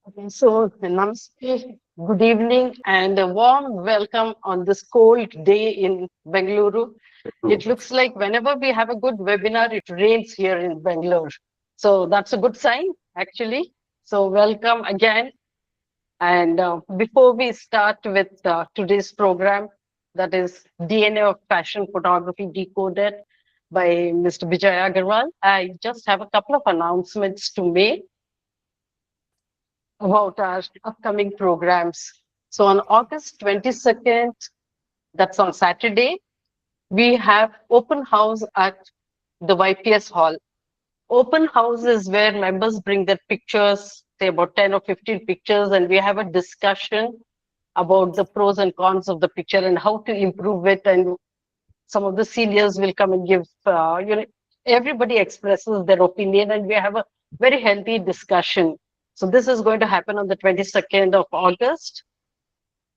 So, namaste, good evening, and a warm welcome on this cold day in Bengaluru. It looks like whenever we have a good webinar, it rains here in Bangalore. So, that's a good sign, actually. So, welcome again. And before we start with today's program, that is DNA of Fashion Photography Decoded by Mr. Vijay Agarwal, I just have a couple of announcements to make about our upcoming programs. So on August 22nd, that's on Saturday, we have open house at the YPS hall. Open house is where members bring their pictures, say about 10 or 15 pictures, and we have a discussion about the pros and cons of the picture and how to improve it. And some of the seniors will come and give, everybody expresses their opinion, and we have a very healthy discussion. So this is going to happen on the 22nd of August.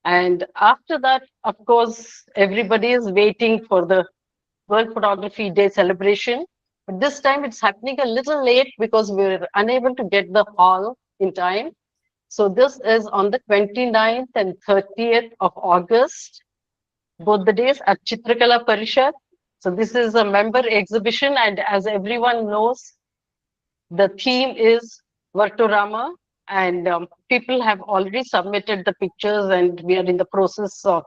And after that, of course, everybody is waiting for the World Photography Day celebration. But this time it's happening a little late because we're unable to get the hall in time. So this is on the 29th and 30th of August, both the days at Chitrakala Parishad. So this is a member exhibition, and as everyone knows, the theme is Vartorama, and people have already submitted the pictures, and we are in the process of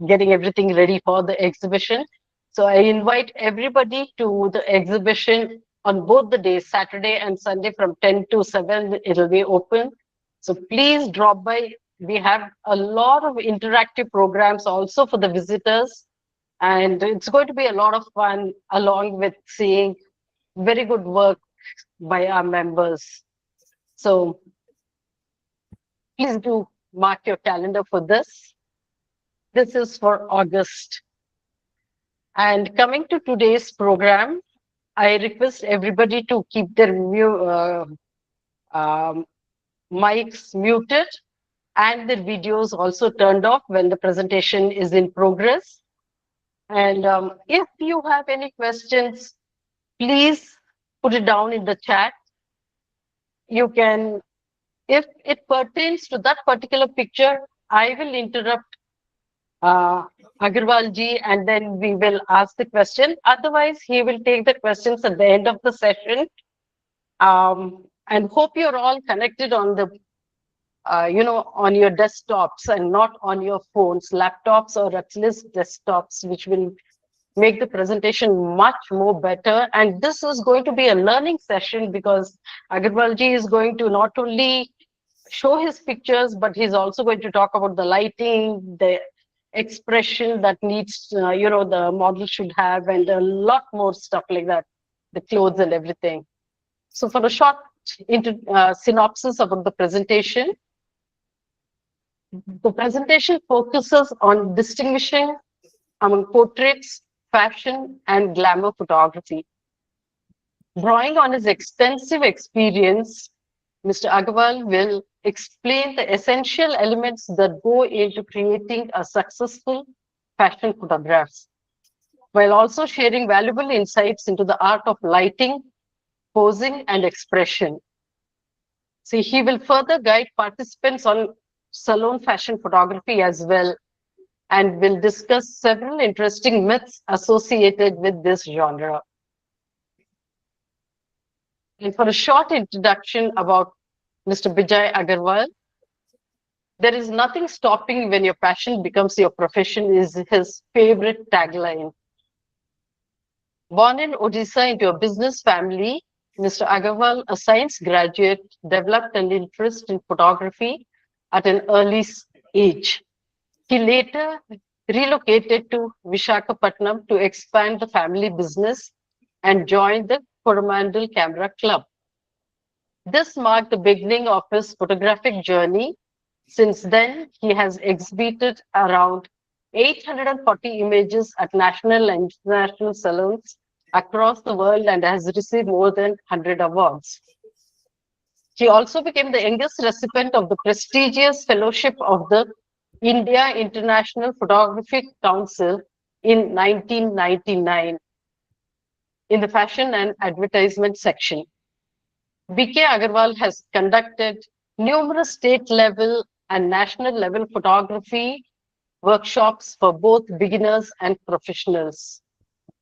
getting everything ready for the exhibition. So I invite everybody to the exhibition on both the days, Saturday and Sunday, from 10 to 7. It'll be open. So please drop by. We have a lot of interactive programs also for the visitors, and it's going to be a lot of fun along with seeing very good work by our members. So please do mark your calendar for this. This is for August. And coming to today's program, I request everybody to keep their um, mics muted and their videos also turned off when the presentation is in progress. And if you have any questions, please put it down in the chat. You can, if it pertains to that particular picture, I will interrupt uh, Agarwal ji, and then we will ask the question. Otherwise, he will take the questions at the end of the session. And hope you're all connected on the, on your desktops and not on your phones, laptops, or at least desktops, which will make the presentation much more better. And this is going to be a learning session because Agarwal ji is going to not only show his pictures, but he's also going to talk about the lighting, the expression that needs, the model should have, and a lot more stuff like that, the clothes and everything. So for a short synopsis about the presentation, the presentation focuses on distinguishing among portraits, fashion, and glamour photography. Drawing on his extensive experience, Mr. Agarwal will explain the essential elements that go into creating a successful fashion photographs, while also sharing valuable insights into the art of lighting, posing, and expression. See, he will further guide participants on salon fashion photography as well, and will discuss several interesting myths associated with this genre. And for a short introduction about Mr. Vijay Agarwal, there is nothing stopping when your passion becomes your profession is his favorite tagline. Born in Odisha into a business family, Mr. Agarwal, a science graduate, developed an interest in photography at an early age. He later relocated to Visakhapatnam to expand the family business and joined the Coromandel Camera Club. This marked the beginning of his photographic journey. Since then, he has exhibited around 840 images at national and international salons across the world and has received more than 100 awards. He also became the youngest recipient of the prestigious fellowship of the India International Photographic Council in 1999 in the fashion and advertisement section. B K Agarwal has conducted numerous state level and national level photography workshops for both beginners and professionals.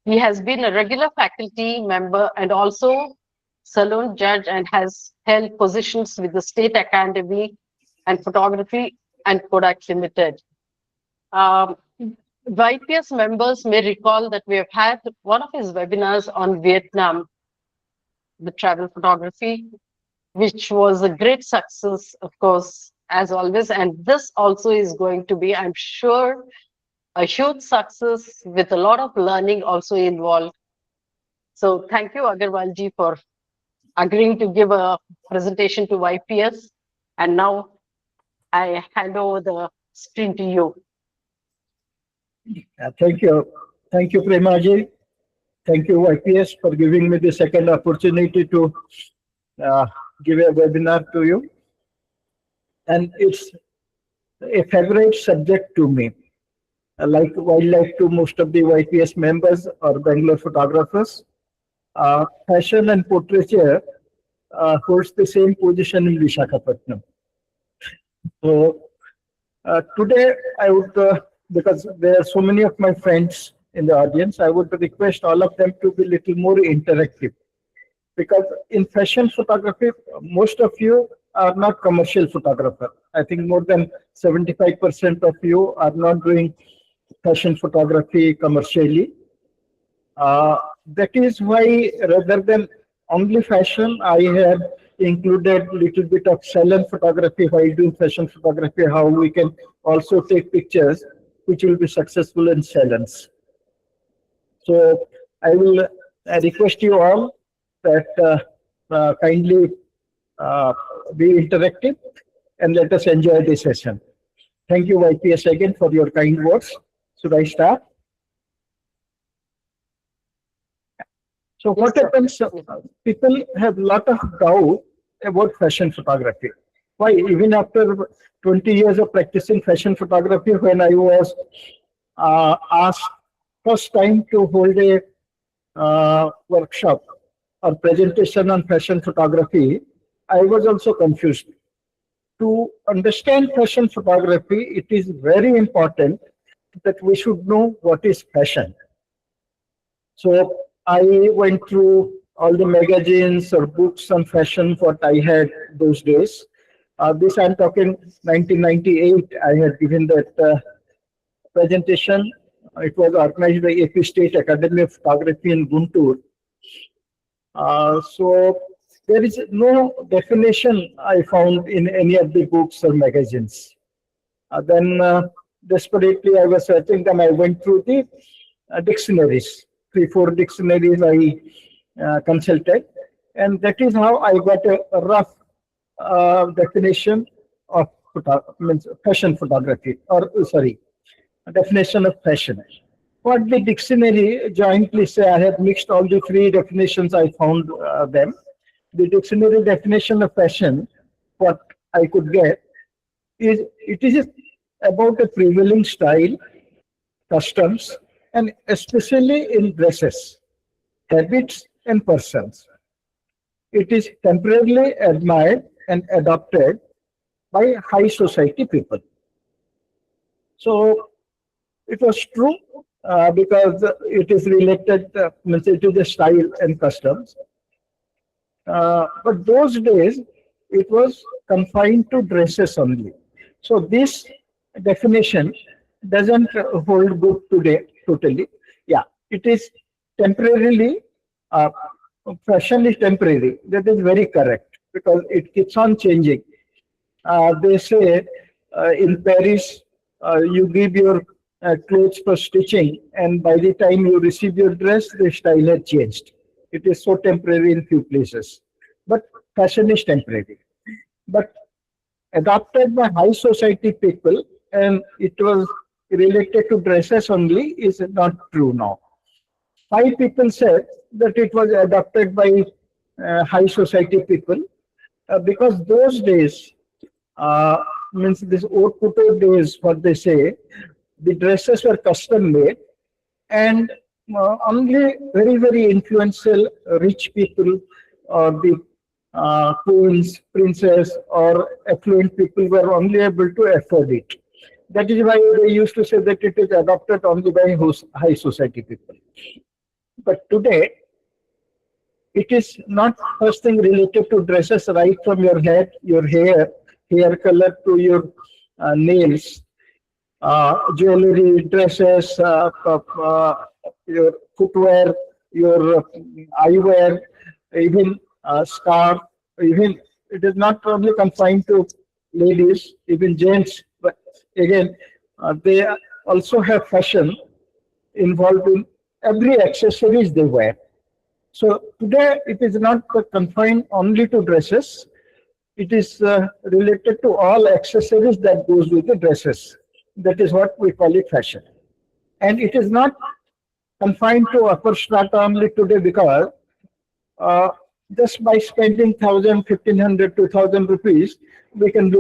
He has been a regular faculty member and also salon judge and has held positions with the State Academy and Photography and Kodak Limited. Um, YPS members may recall that we have had one of his webinars on Vietnam, the travel photography, which was a great success, of course, as always. And this also is going to be, I'm sure, a huge success with a lot of learning also involved. So thank you, Agarwal ji, for agreeing to give a presentation to YPS. And now I hand over the screen to you. Thank you. Thank you, Premaji. Thank you, YPS, for giving me the second opportunity to give a webinar to you. And it's a favorite subject to me. Like wildlife to most of the YPS members or Bangalore photographers, fashion and portraiture holds the same position in Visakhapatnam. So today I would, because there are so many of my friends in the audience, I would request all of them to be a little more interactive. Because in fashion photography, most of you are not commercial photographer. I think more than 75% of you are not doing fashion photography commercially. That is why rather than only fashion, I have included a little bit of salon photography while doing fashion photography, how we can also take pictures which will be successful in salons. So I will request you all that kindly be interactive and let us enjoy this session. Thank you, YPS, again for your kind words. Should I start? So what happens, people have a lot of doubt about fashion photography. Why? Even after 20 years of practicing fashion photography, when I was asked first time to hold a workshop or presentation on fashion photography, I was also confused. To understand fashion photography, it is very important that we should know what is fashion. So I went through all the magazines or books on fashion what I had those days. This I'm talking 1998. I had given that presentation. It was organized by AP State Academy of Photography in Guntur. So there is no definition I found in any of the books or magazines. Then desperately I was searching them. I went through the dictionaries. 3-4 dictionaries I consulted, and that is how I got a rough definition of fashion photography, or sorry, a definition of fashion. What the dictionary jointly say, I have mixed all the 3 definitions I found them. The dictionary definition of fashion, what I could get, is it is about a prevailing style, customs, and especially in dresses, habits, and persons. It is temporarily admired and adopted by high society people. So it was true because it is related, means it is a style and customs. But those days, it was confined to dresses only. So this definition doesn't hold good today totally. Yeah, it is temporarily, fashion is temporary. That is very correct because it keeps on changing. They say in Paris, you give your clothes for stitching, and by the time you receive your dress, the style has changed. It is so temporary in few places. But fashion is temporary. But adopted by high society people, and it was related to dresses only, is not true now. 5 people said that it was adopted by high society people because those days, means this haute couture days, what they say, the dresses were custom made, and only very, very influential rich people or the queens, princes, or affluent people were only able to afford it. That is why they used to say that it is adopted only by high society people. But today, it is not first thing related to dresses, right from your head, your hair color to your nails, jewelry, dresses, your footwear, your eyewear, even scarf, even it is not only confined to ladies, even gents, but again, they also have fashion involved in every accessories they wear. So today it is not confined only to dresses. It is related to all accessories that goes with the dresses. That is what we call it fashion. And it is not confined to upper strata only today because uh, just by spending 1,000, 1,500, 2,000 rupees, we can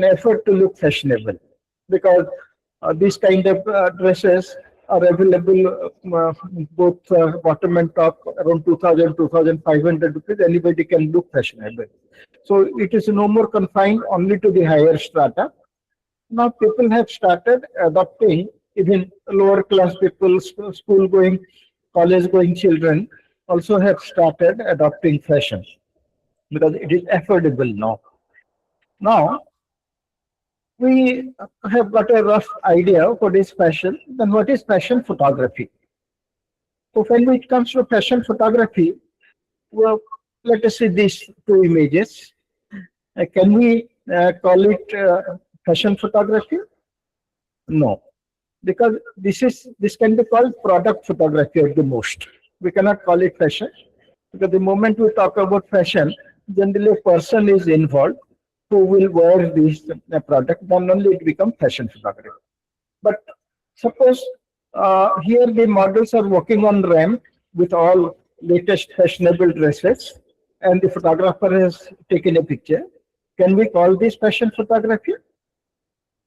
afford to look fashionable because these kind of dresses are available both bottom and top around 2,000, 2,500 rupees. Anybody can look fashionable. So it is no more confined only to the higher strata. Now people have started adopting, even lower class people, school going, college going children also have started adopting fashion because it is affordable now. Now we have got a rough idea of what is fashion. Then what is fashion photography? So when it comes to fashion photography, well, let us see these two images. Can we call it fashion photography? No, because this can be called product photography at the most. We cannot call it fashion because the moment we talk about fashion, generally a person is involved who will wear this product, then only it becomes fashion photography. But suppose here the models are walking on ramp with all latest fashionable dresses, and the photographer has taken a picture. Can we call this fashion photography?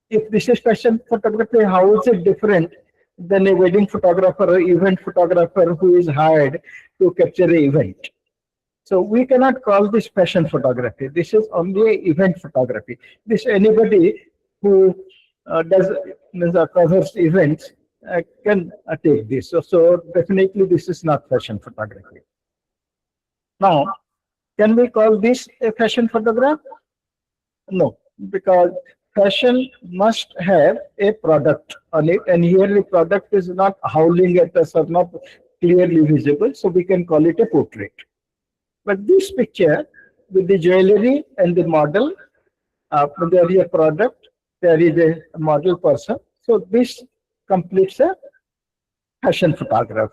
If this is fashion photography, how is it different than a wedding photographer or event photographer who is hired to capture an event? So we cannot call this fashion photography. This is only event photography. This anybody who covers events can take this. So definitely this is not fashion photography. Now, can we call this a fashion photograph? No, because fashion must have a product on it, and here the product is not howling at us or not clearly visible, so we can call it a portrait. But this picture with the jewelry and the model, there is a product, there is a model person. So this completes a fashion photograph.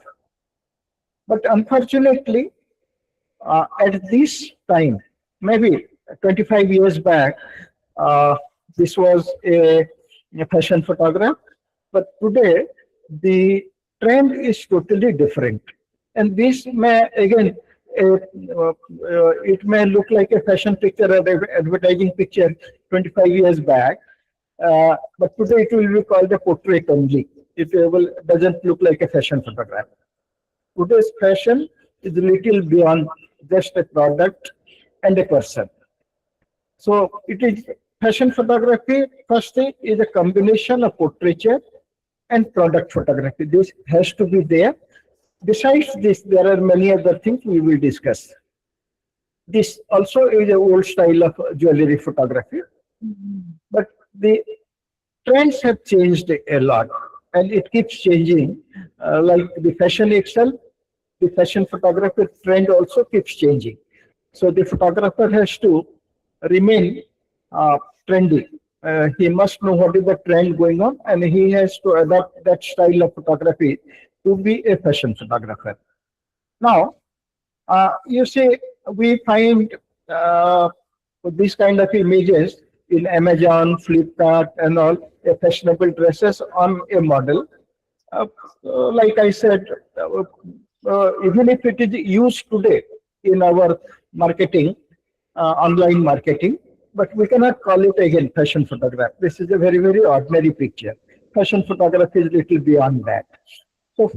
But unfortunately, at this time, maybe 25 years back, uh, this was a fashion photograph. But today, the trend is totally different. And this may, again, it may look like a fashion picture or an advertising picture 25 years back, but today it will be called a portrait only. Doesn't look like a fashion photograph. Today's fashion is a little beyond just a product and a person. So it is fashion photography. First thing is a combination of portraiture and product photography. This has to be there. Besides this, there are many other things we will discuss. This also is an old style of jewelry photography, but the trends have changed a lot, and it keeps changing. Like the fashion itself, the fashion photography trend also keeps changing. So the photographer has to remain trendy. He must know what is the trend going on, and he has to adapt that style of photography to be a fashion photographer. Now, you see, we find these kind of images in Amazon, Flipkart, and all fashionable dresses on a model. Like I said, even if it is used today in our marketing, online marketing, but we cannot call it again fashion photograph. This is a very, very ordinary picture. Fashion photography is little beyond that. So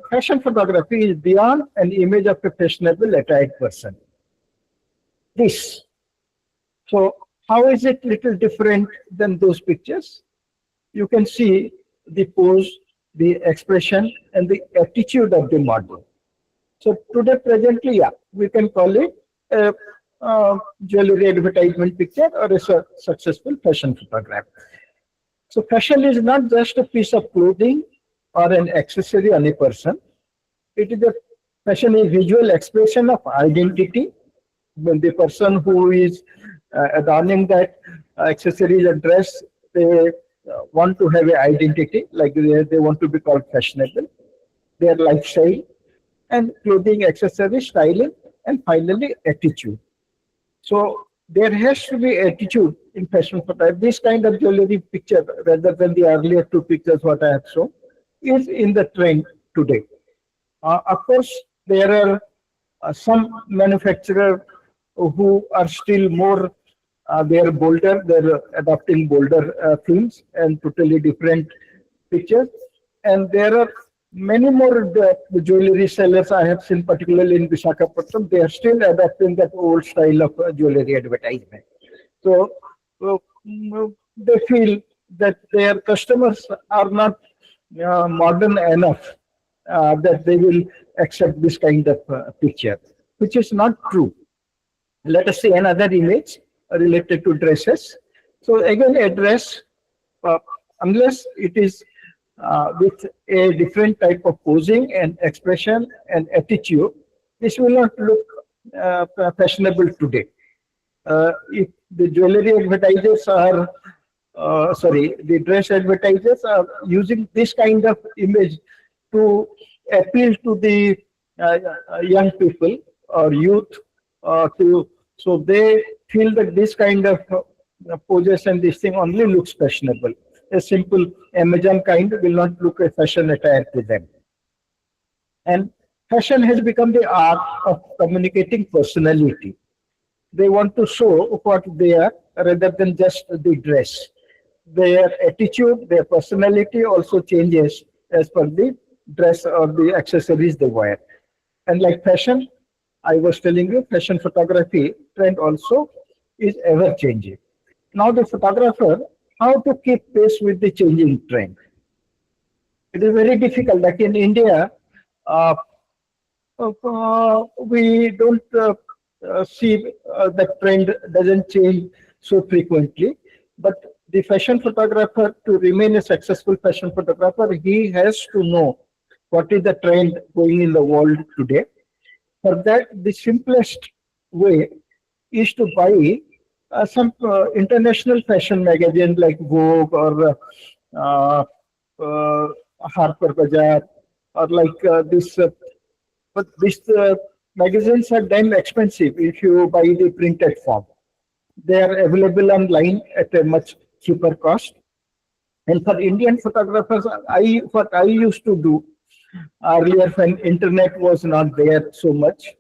fashion photography is beyond an image of a fashionable attired person. this. So how is it little different than those pictures? You can see the pose, the expression, and the attitude of the model. So today, presently, yeah, we can call it a, jewelry advertisement picture or a successful fashion photograph. So fashion is not just a piece of clothing or an accessory on a person. It is a fashion is visual expression of identity. When the person who is adorning that accessories or dress, they want to have an identity, like they want to be called fashionable, their lifestyle, and clothing, accessory, styling, and finally attitude. So there has to be attitude in fashion photography. This kind of jewelry picture, rather than the earlier two pictures what I have shown, is in the trend today. Of course, there are some manufacturers who are still more, they are bolder, they're adopting bolder themes and totally different pictures. And there are many more the jewelry sellers I have seen, particularly in Visakhapatnam, they are still adopting that old style of jewelry advertisement. So they feel that their customers are not modern enough that they will accept this kind of picture, which is not true. Let us see another image related to dresses. So again, a dress, uh, unless it is with a different type of posing and expression and attitude, this will not look fashionable today. If the jewelry advertisers are, sorry, the dress advertisers are using this kind of image to appeal to the young people or youth, so they feel that this kind of poses and this thing only looks fashionable. A simple Amazon kind will not look a fashion attire to them. And fashion has become the art of communicating personality. They want to show what they are rather than just the dress. Their attitude, their personality also changes as per the dress or the accessories they wear. And like fashion, I was telling you, fashion photography trend also is ever changing. Now the photographer, how to keep pace with the changing trend? It is very difficult. Like in India, uh, we don't see the trend doesn't change so frequently. But the fashion photographer, to remain a successful fashion photographer, he has to know what is the trend going in the world today. For that, the simplest way is to buy some international fashion magazine like Vogue or uh, uh, Harper Bazaar or like this. But these magazines are damn expensive if you buy the printed form. They are available online at a much cheaper cost. And for Indian photographers, what I used to do earlier when internet was not there so much.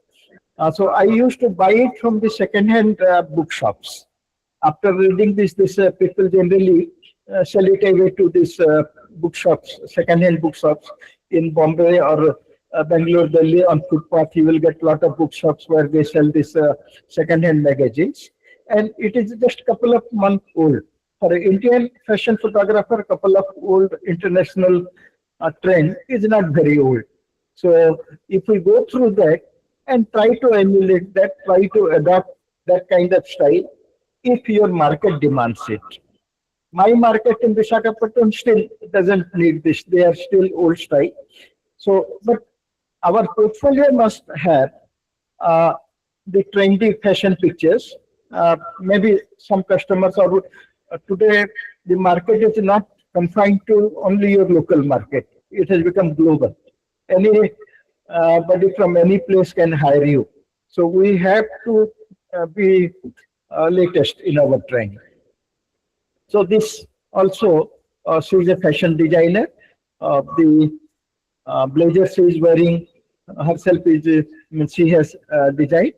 So I used to buy it from the second-hand bookshops. After reading this people generally sell it away to these bookshops, second-hand bookshops in Bombay or Bangalore, Delhi. On footpath, you will get a lot of bookshops where they sell this second-hand magazines, and it is just a couple of months old. For an Indian fashion photographer, a couple of old international trend is not very old. So if we go through that and try to emulate that, try to adopt that kind of style, if your market demands it. My market in Visakhapatnam still doesn't need this. They are still old style. So, but our portfolio must have uh, the trendy fashion pictures. Maybe some customers are today the market is not confined to only your local market. It has become global. Any body from any place can hire you. So we have to be latest in our trend. So this also, she is a fashion designer. The blazer she is wearing herself is, she has designed,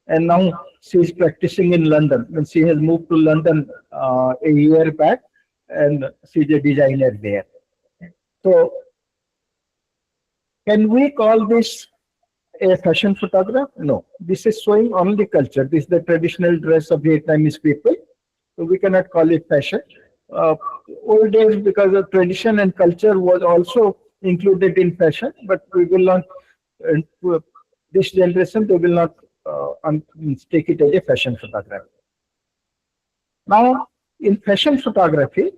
and now she is practicing in London. When she has moved to London a year back, and she is a designer there. So can we call this a fashion photograph? No. This is showing only culture. This is the traditional dress of Vietnamese people. So we cannot call it fashion. Uh, Old days, because of tradition and culture was also included in fashion, but we will not, uh, this generation, they will not take it as a fashion photography. Now, in fashion photography,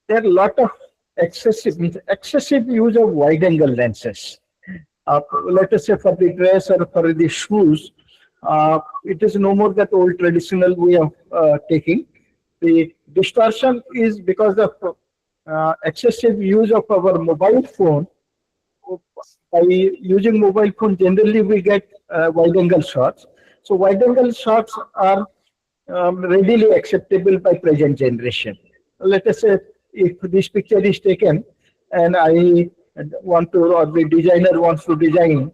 there are a lot of excessive use of wide angle lenses. Let us say for the dress or for the shoes, it is no more that old traditional way of taking. The distortion is because of excessive use of our mobile phone. By using mobile phone, generally we get wide angle shots. So wide angle shots are readily acceptable by present generation. Let us say if this picture is taken and I want to, or the designer wants to design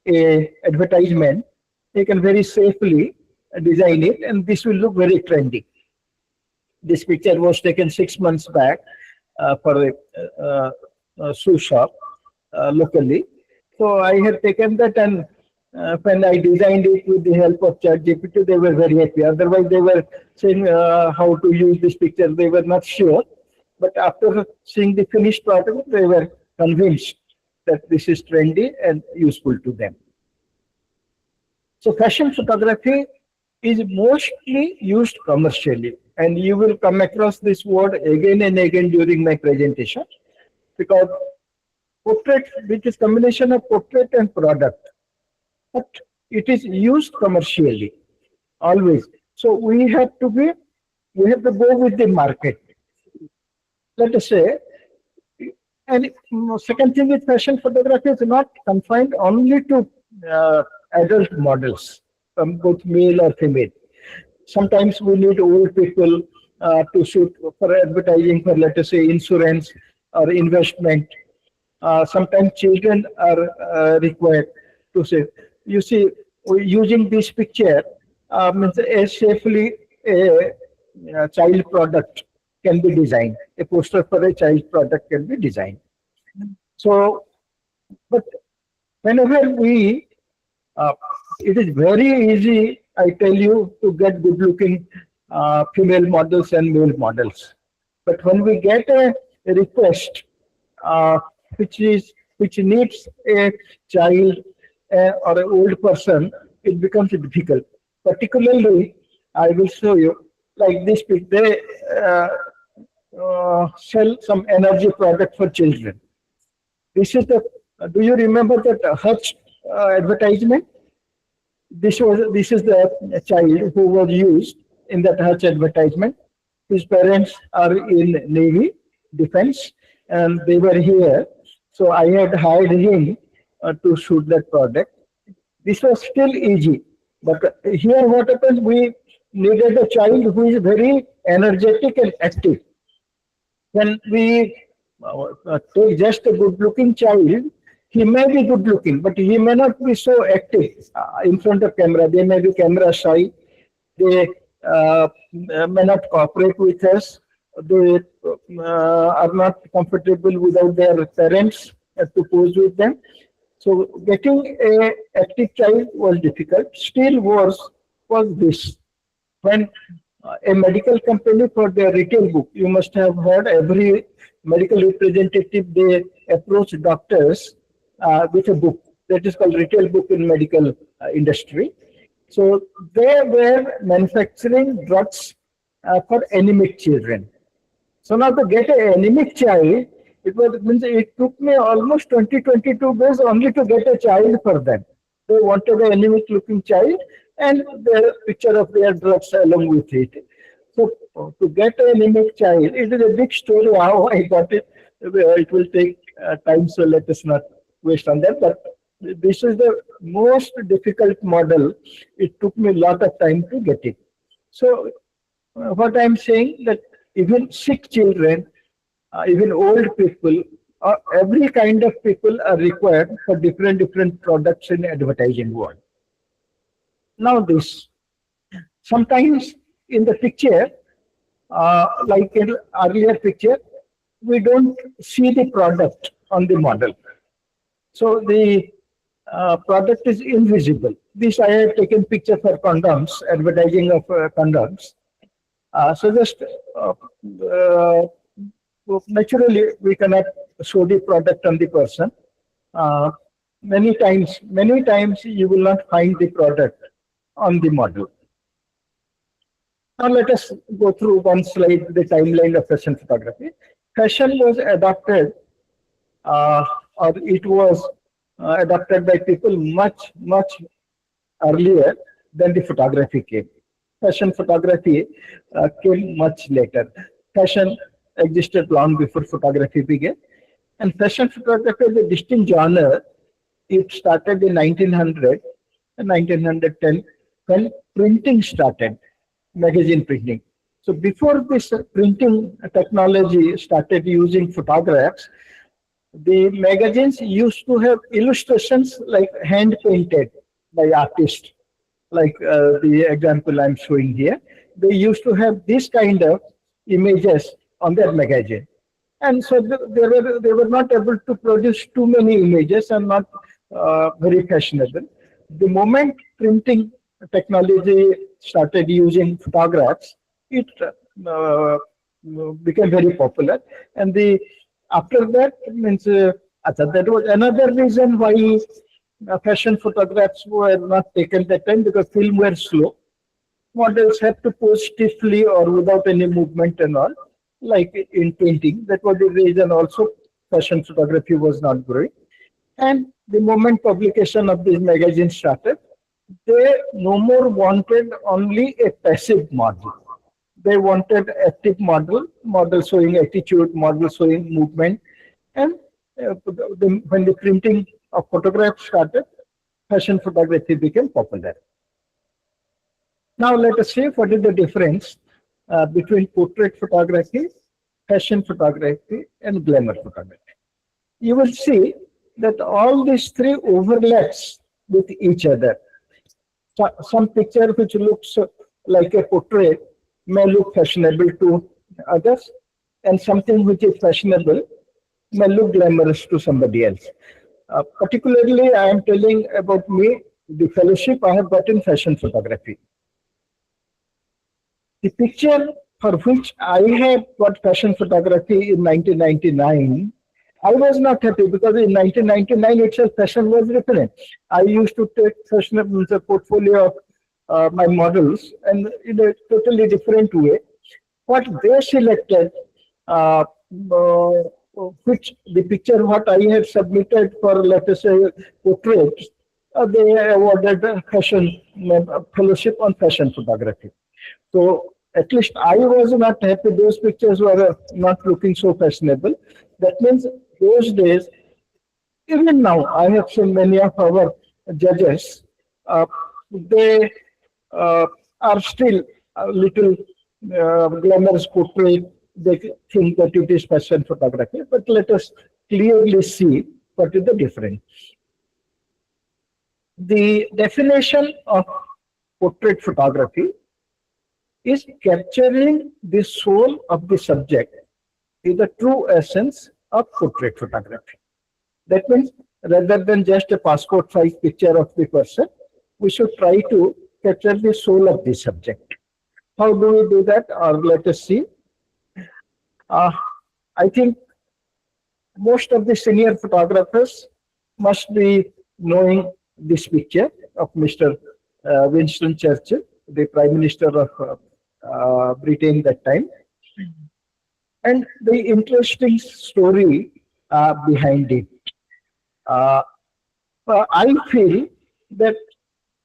a advertisement, he can very safely design it, and this will look very trendy. This picture was taken 6 months back for a shoe shop locally. So I had taken that, and when I designed it with the help of ChatGPT, they were very happy. Otherwise, they were saying how to use this picture. They were not sure. But after seeing the finished product, they were convinced that this is trendy and useful to them. So fashion photography is mostly used commercially, and you will come across this word again and again during my presentation, because portrait, which is combination of portrait and product, but it is used commercially always. So we have to go with the market. Let us say, and second thing with fashion photography is not confined only to adult models, both male or female. Sometimes we need old people to shoot for advertising, for let us say insurance or investment. Sometimes children are required to say. You see, using this picture means as safely a child product can be designed. A poster for a child product can be designed. So, but whenever uh, it is very easy, I tell you, to get good-looking female models and male models. But when we get a request uh, which needs a child or an old person, it becomes difficult. Particularly, I will show you like this. They sell some energy product for children. This is the. Do you remember that Hutch advertisement? This is the child who was used in that Hutch advertisement. His parents are in Navy defense, and they were here. So I had hired him to shoot that product. This was still easy, but here what happens? We needed a child who is very energetic and active. When we take just a good-looking child, he may be good-looking, but he may not be so active in front of camera. They may be camera shy. They may not cooperate with us. They are not comfortable without their parents to pose with them. So getting a active child was difficult. Still worse was this. When a medical company for their retail book, you must have heard every medical representative, they approach doctors with a book that is called retail book in medical industry. So they were manufacturing drugs for anemic children. So now to get an anemic child, it took me almost 22 days only to get a child for them. They wanted an anemic looking child and the picture of their drugs along with it. So to get an anemic child, it is a big story how I got it. It will take time, so let us not waste on that. But this is the most difficult model. It took me a lot of time to get it. So what I'm saying that even sick children, even old people, every kind of people are required for different products in advertising world. Now this, sometimes in the picture, like in earlier picture, we don't see the product on the model. So the product is invisible. This I had taken picture for condoms, advertising of condoms. So just naturally we cannot show the product on the person. Uh, many times you will not find the product on the model. Now let us go through one slide, the timeline of fashion photography. Fashion was adopted, uh, or it was adopted by people much earlier than the photography came. Fashion photography came much later. Fashion existed long before photography began. And fashion photography is a distinct genre. It started in 1900 and 1910 when printing started, magazine printing. So before this printing technology started using photographs, the magazines used to have illustrations like hand painted by artists, like the example I'm showing here. They used to have this kind of images on their magazine. And so they were not able to produce too many images and not very fashionable. The moment printing technology started using photographs, it became very popular. And the after that means that was another reason why fashion photographs were not taken that time, because film were slow. Models had to pose stiffly or without any movement and all, like in painting. That was the reason also fashion photography was not growing. And the moment publication of these magazines started, they no more wanted only a passive model. They wanted active model showing attitude, model showing movement. And when the printing of photographs started, fashion photography became popular. Now let us see what is the difference between portrait photography, fashion photography, and glamour photography. You will see that all these three overlaps with each other. So, some picture which looks like a portrait may look fashionable to others, and something which is fashionable may look glamorous to somebody else. Particularly, I am telling about me, the fellowship I have got in fashion photography. The picture for which I have got fashion photography in 1999, I was not happy because in 1999 itself fashion was different. I used to take fashion as a portfolio of my models and in a totally different way. What they selected, uh, uh, which the picture what I had submitted for, let us say, portraits, they awarded a fashion fellowship on fashion photography. So at least I was not happy. Those pictures were not looking so fashionable. That means those days, even now, I have seen many of our judges. They are still a little glamorous portrait. They think that it is fashion photography. But let us clearly see what is the difference. The definition of portrait photography is capturing the soul of the subject, is the true essence of portrait photography. That means rather than just a passport size picture of the person, we should try to capture the soul of the subject. How do we do that? Or let us see. Uh, I think most of the senior photographers must be knowing this picture of Mr. Winston Churchill, the Prime Minister of Britain that time. And the interesting story behind it. Uh, I feel that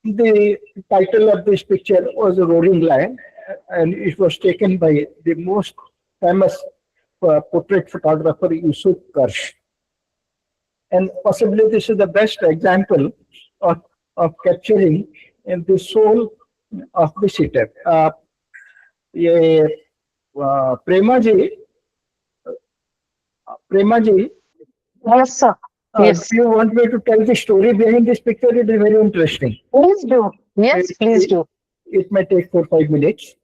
the title of this picture was a Roaring Lion, and it was taken by the most famous portrait photographer Yusuf Karsh. And possibly this is the best example of capturing in the soul of the sitter. ये Prema ji, Yes, sir. if Yes. you want me to tell the story behind this picture, it is very interesting. Please do. Yes, please do. It may take 4 or 5 minutes.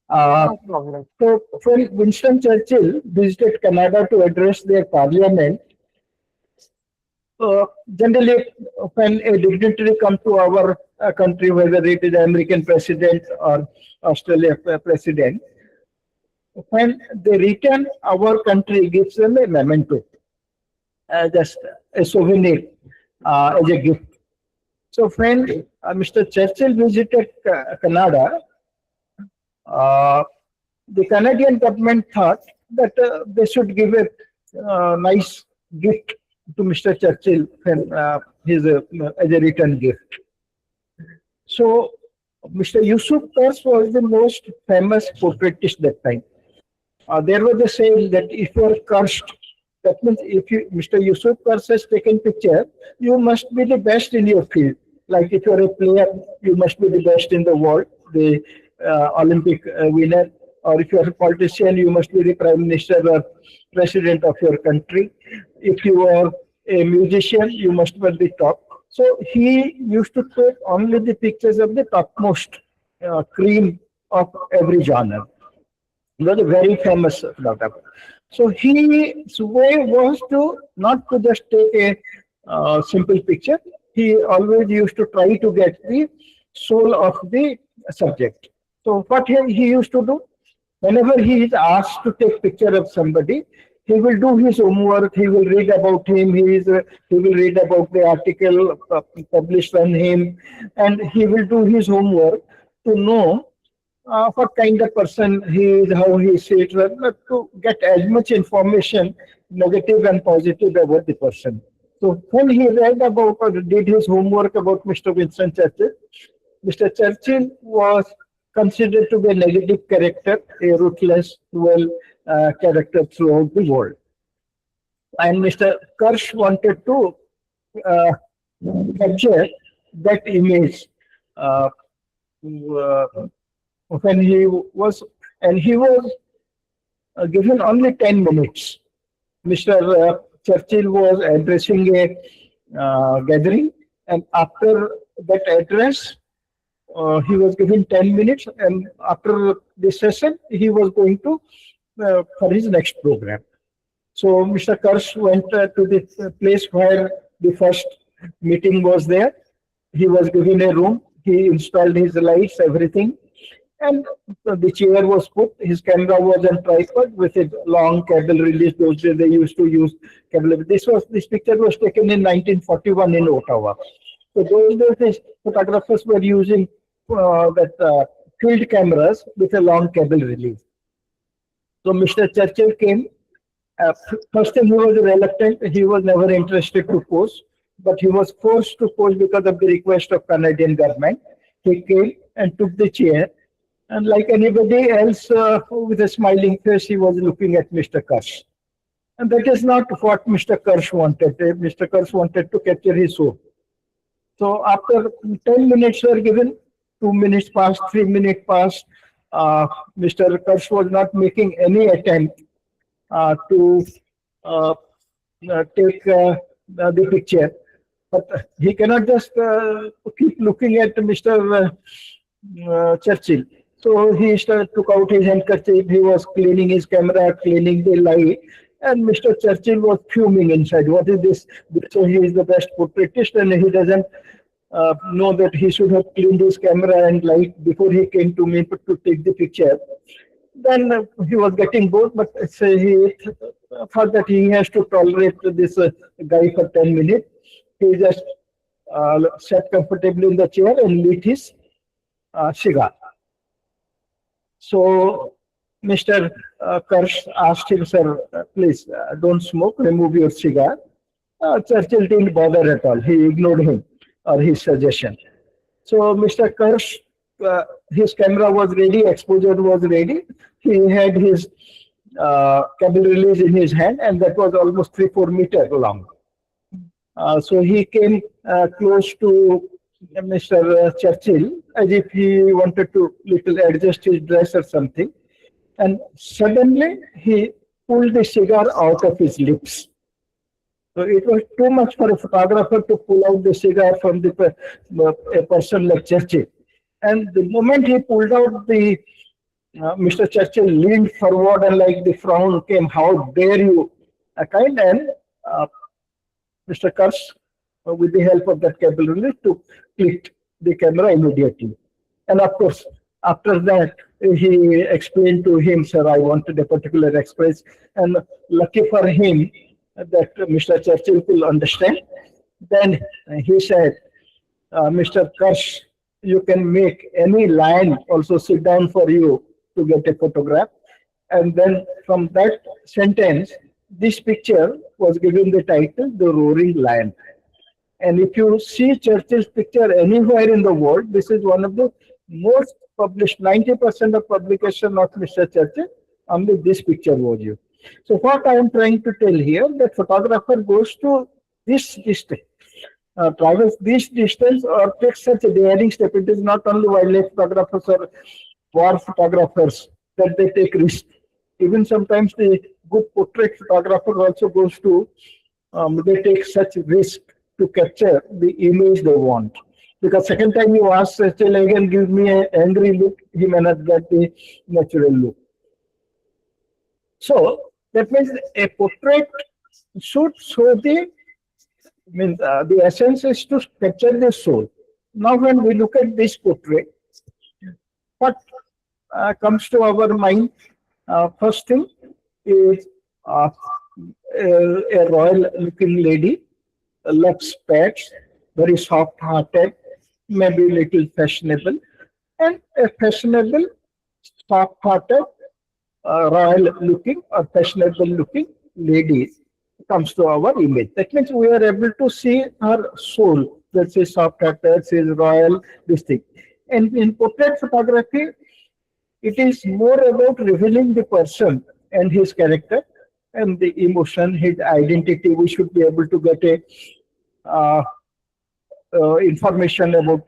Uh, No problem. so when Winston Churchill visited Canada to address their parliament, Generally, when a dignitary come to our country, whether it is American president or Australia president, when they return, our country gives them a memento, just a souvenir as a gift. So when Mr. Churchill visited Canada, uh, the Canadian government thought that they should give a nice gift to Mr. Churchill when, his, as a return gift. So Mr. Yusuf Kars was the most famous portraitist that time. There was a saying that if you are cursed, that means if you, Mr. Yusuf Kars has taken picture, you must be the best in your field. Like if you are a player, you must be the best in the world, the Olympic winner. Or if you are a politician, you must be the prime minister or president of your country. If you are a musician, you must be at the top. So he used to take only the pictures of the topmost cream of every genre. He was a very famous photographer. So his way was to not to just take a simple picture. He always used to try to get the soul of the subject. So what he used to do, whenever he is asked to take picture of somebody, he will do his homework. He will read about him. He will read about the article published on him, and he will do his homework to know what kind of person he is, how he sits, to get as much information, negative and positive, about the person. So when he read about or did his homework about Mr. Winston Churchill, Mr. Churchill was considered to be a negative character, a ruthless, cruel character throughout the world. And Mr. Kirsch wanted to uh, capture that image when he was given only 10 minutes. Mr. Churchill was addressing a gathering, and after that address, he was given 10 minutes, and after this session, he was going to for his next program. So Mr. Kirsch went to the place where the first meeting was there. He was given a room. He installed his lights, everything, and the chair was put. His camera was on tripod with a long cable release. Those days they used to use cable. This picture was taken in 1941 in Ottawa. So those days the photographers were using that field cameras with a long cable release. So Mr. Churchill came. First time he was reluctant. He was never interested to pose, but he was forced to pose because of the request of Canadian government. He came and took the chair, and like anybody else with a smiling face, he was looking at Mr. Kirsch. And that is not what Mr. Kirsch wanted. Mr. Kirsch wanted to capture his soul. So after 10 minutes were given, 2 minutes passed, 3 minutes passed. Mr. Kirsch was not making any attempt to take the picture. But he cannot just keep looking at Mr. Churchill. So he took out his handkerchief. He was cleaning his camera, cleaning the light. And Mr. Churchill was fuming inside. What is this? So he is the best portraitist, and he doesn't know that he should have cleaned his camera and light before he came to me to take the picture. Then he was getting bored, but he thought that he has to tolerate this guy for 10 minutes. He just sat comfortably in the chair and lit his cigar. So Mr. Kirsch asked him, "Sir, please don't smoke, remove your cigar." Churchill didn't bother at all. He ignored him or his suggestion. So Mr. Kirsch, his camera was ready, exposure was ready. He had his cable release in his hand, and that was almost 3-4 meters long. So he came close to Mr. Churchill as if he wanted to little adjust his dress or something. And suddenly he pulled the cigar out of his lips. So it was too much for a photographer to pull out the cigar from a person like Churchill. And the moment he pulled out the Mr. Churchill leaned forward, and like the frown came, "How dare you?" And Mr. Kars, with the help of that capability, to click the camera immediately. And of course, after that, he explained to him, sir, I wanted a particular express. And lucky for him that Mr. Churchill could understand. Then he said, Mr. Kars, you can make any lion also sit down for you to get a photograph. And then from that sentence, this picture was given the title, The Roaring Lion. And if you see Churchill's picture anywhere in the world, this is one of the most published, 90% of publication of Mr. Churchill, only this picture was used. So what I am trying to tell here, that photographer goes to this distance, travels this distance or takes such a daring step. It is not only wildlife photographers or war photographers that they take risk. Even sometimes the good portrait photographer also goes to, they take such risk to capture the image they want. Because second time you ask Churchill again, give me an angry look, he may not get the natural look. So that means a portrait should show the, the essence is to capture the soul. Now when we look at this portrait, what comes to our mind? First thing is a royal looking lady, loves pets, very soft hearted, maybe a little fashionable, and a fashionable, soft hearted, royal looking or fashionable looking lady comes to our image. That means we are able to see her soul, that she is soft hearted, she is royal, this thing. And in portrait photography, it is more about revealing the person and his character and the emotion, his identity. We should be able to get a information about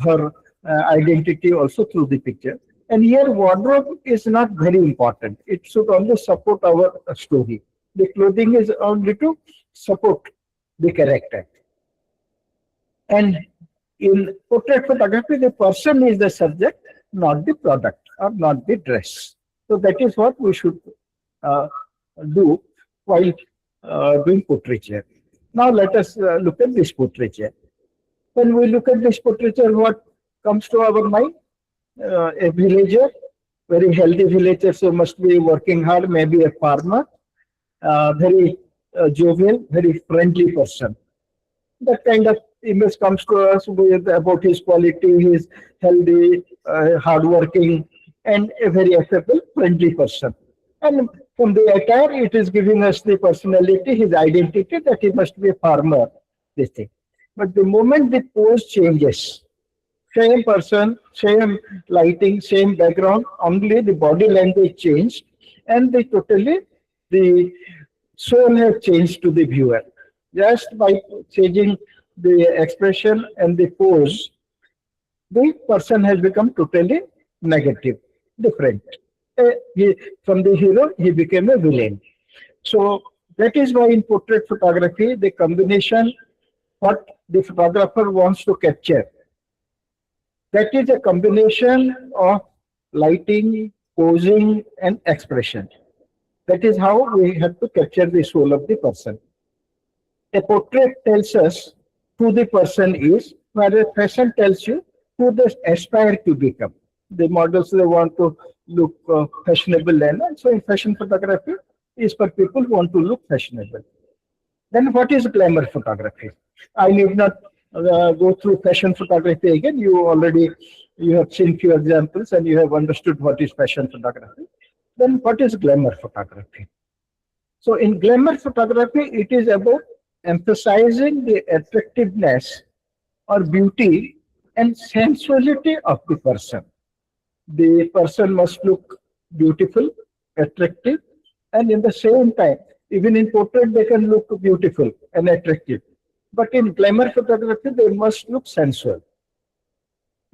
her identity also through the picture. And here wardrobe is not very important. It should only support our story. The clothing is only to support the character. And in portrait photography, the person is the subject, not the product or not the dress. So that is what we should do while doing portraiture. Now let us look at this portraiture. When we look at this portraiture, what comes to our mind? A villager, very healthy villager, so must be working hard, maybe a farmer, very jovial, very friendly person. That kind of image comes to us with about his quality, his healthy, hardworking, and a very affable, friendly person. And from the attire, it is giving us the personality, his identity, that he must be a farmer, this thing. But the moment the pose changes, same person, same lighting, same background, only the body language changed, and the soul has changed to the viewer. Just by changing the expression and the pose, the person has become totally negative, different. From the hero, he became a villain. So that is why in portrait photography, the combination, what the photographer wants to capture, that is a combination of lighting, posing, and expression. That is how we have to capture the soul of the person. A portrait tells us who the person is, whereas fashion tells you who they aspire to become. The models, they want to look fashionable, and so in fashion photography is for people who want to look fashionable. Then what is glamour photography? I need not go through fashion photography again. You have seen few examples and you have understood what is fashion photography. Then what is glamour photography? So in glamour photography, it is about emphasizing the attractiveness or beauty and sensuality of the person. The person must look beautiful, attractive, and in the same time, even in portrait, they can look beautiful and attractive. But in glamour photography, they must look sensual.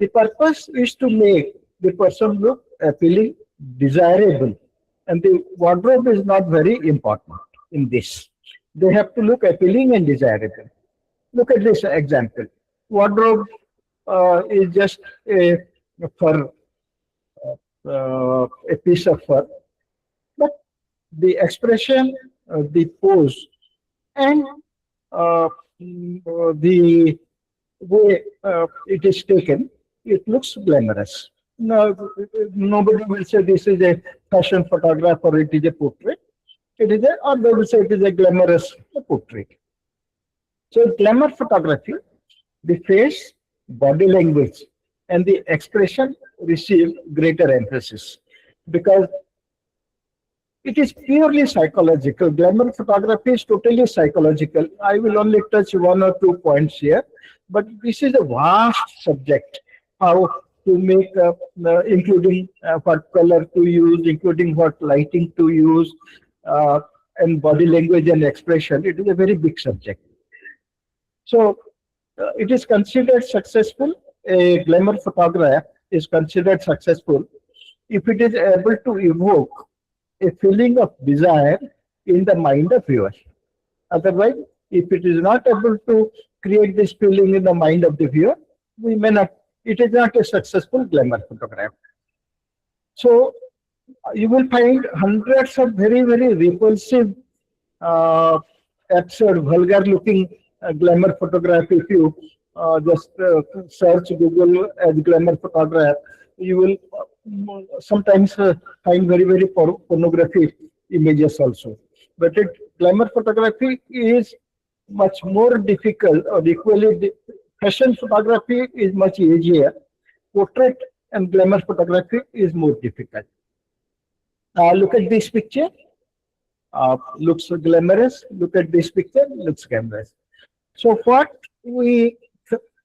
The purpose is to make the person look appealing, desirable, and the wardrobe is not very important in this. They have to look appealing and desirable. Look at this example. Wardrobe is just a fur, a piece of fur, but the expression, the pose, and the way it is taken, it looks glamorous. Now, nobody will say this is a fashion photograph or it is a portrait. It is a, or they will say it is a glamorous portrait. So, in glamour photography, the face, body language, and the expression receive greater emphasis because it is purely psychological. Glamour photography is totally psychological. I will only touch one or two points here, but this is a vast subject. How to make, including what color to use, including what lighting to use, and body language and expression. It is a very big subject. So it is considered successful. A glamour photograph is considered successful if it is able to evoke a feeling of desire in the mind of viewers. Otherwise, if it is not able to create this feeling in the mind of the viewer, we may not. It is not a successful glamour photograph. So you will find hundreds of very, very repulsive, absurd, vulgar-looking glamour photograph. If you just search Google as glamour photograph, you will sometimes find very, very pornographic images also. But glamour photography is much more difficult, or equally, fashion photography is much easier. Portrait and glamour photography is more difficult. Look at this picture. Looks glamorous. Look at this picture. Looks glamorous. So what we,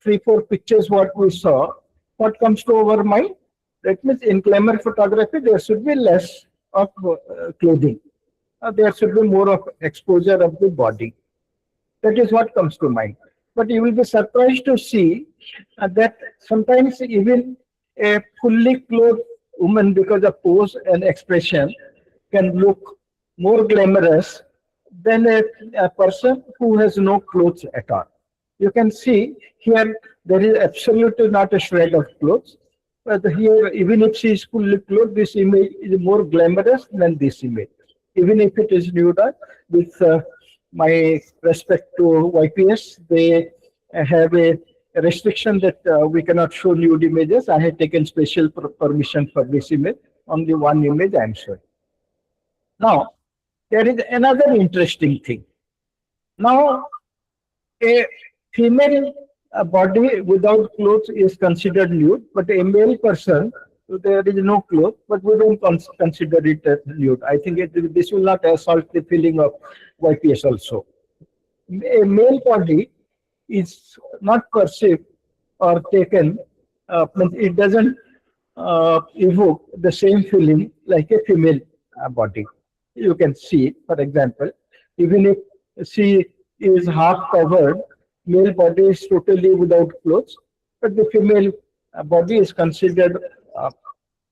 three, four pictures what we saw, what comes to our mind? That means in glamour photography, there should be less of clothing. There should be more of exposure of the body. That is what comes to mind. But you will be surprised to see that sometimes even a fully clothed woman, because of pose and expression, can look more glamorous than a person who has no clothes at all. You can see here there is absolutely not a shred of clothes. But here, even if she is fully clothed, this image is more glamorous than this image. Even if it is nude, with my respect to YPS, they have a restriction that we cannot show nude images. I had taken special permission for this image. Only one image I am showing. Now, there is another interesting thing. Now, a female body without clothes is considered nude, but a male person, there is no clothes, but we don't consider it as nude. I think this will not assault the feeling of YPS also. A male body is not perceived or taken, it doesn't evoke the same feeling like a female body. You can see, for example, even if she is half covered, male body is totally without clothes, but the female body is considered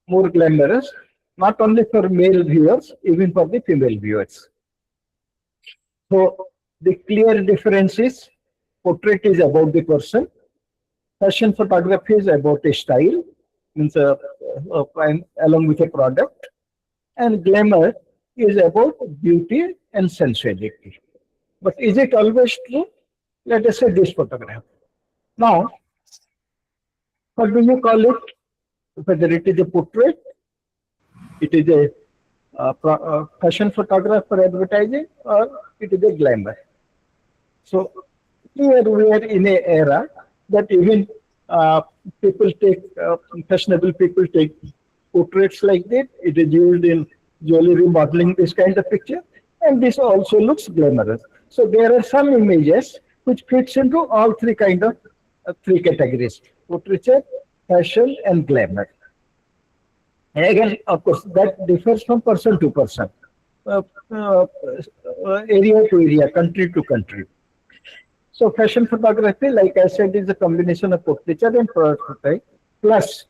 more glamorous, not only for male viewers, even for the female viewers. So the clear difference is portrait is about the person, fashion photography is about a style, means along with a product, and glamour is about beauty and sensuality. But is it always true? Let us say this photograph. Now, what do you call it? Whether it is a portrait, it is a fashion photograph for advertising, or it is a glamour. So here we are in an era that even people take, fashionable people take portraits like that. It is used in jewelry modeling, this kind of picture, and this also looks glamorous. So there are some images which fits into all three kind of three categories: portraiture, fashion, and glamour. And again, of course, that differs from person to person, area to area, country to country. So fashion photography, like I said, is a combination of portraiture and prototype. Plus,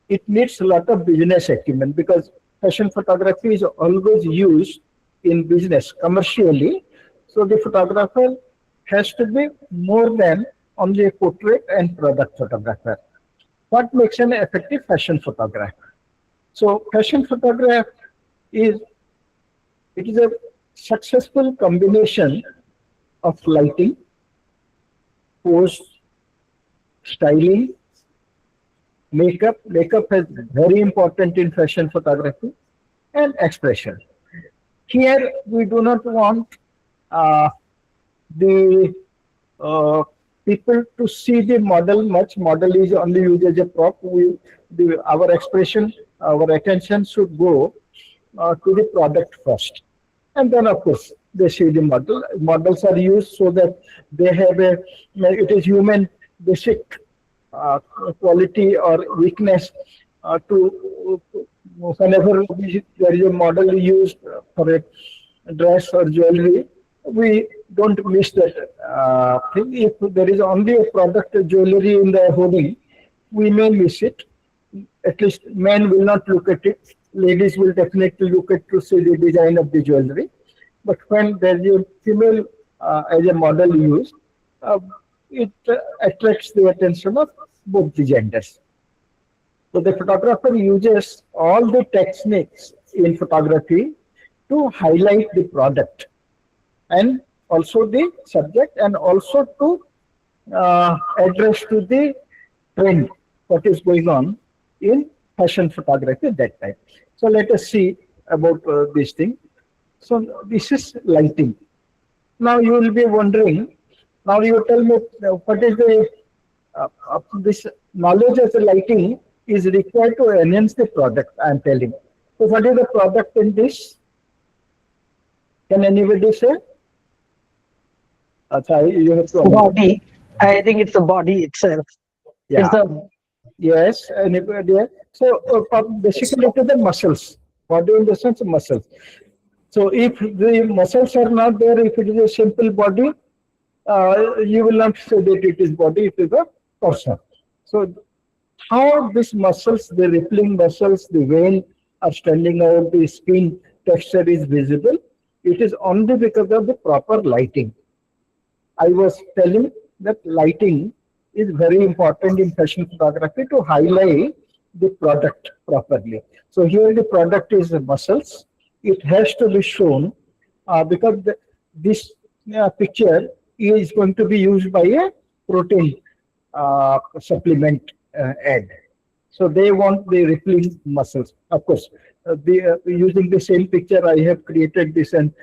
it needs a lot of business acumen because fashion photography is always used in business commercially. So the photographer has to be more than only a portrait and product photographer. What makes an effective fashion photographer? So fashion photograph is, it is a successful combination of lighting, pose, styling, makeup. Makeup is very important in fashion photography, and expression. Here we do not want uh, the uh, people to see the model much. Model is only used as a prop. Our expression, our attention should go to the product first. And then, of course, they see the model. Models are used so that they have it is human basic uh, quality or weakness to whenever there is a model used for a dress or jewelry, we don't miss that thing. If there is only a product jewelry in the hoodie, we may miss it. At least men will not look at it. Ladies will definitely look at to see the design of the jewelry. But when there is a female as a model used, uh, it attracts the attention of both the genders. So the photographer uses all the techniques in photography to highlight the product and also the subject, and also to address to the trend what is going on in fashion photography at that time. So let us see about this thing. So this is lighting. Now you will be wondering. Now you tell me what is the this knowledge of the lighting is required to enhance the product. I am telling. So what is the product in this? Can anybody say? You have to answer. Body. I think it's the body itself. It's Yeah. the Yes. Anybody? So basically, it is the muscles. Body in the sense of muscles. So if the muscles are not there, if it is a simple body, you will not say that it is body, it is a person. So how these muscles, the rippling muscles, the vein are standing out, the skin texture is visible, it is only because of the proper lighting. I was telling that lighting is very important in fashion photography to highlight the product properly. So here the product is the muscles. It has to be shown because this picture is going to be used by a protein supplement ad. So they want the rippling muscles. Of course, using the same picture, I have created this an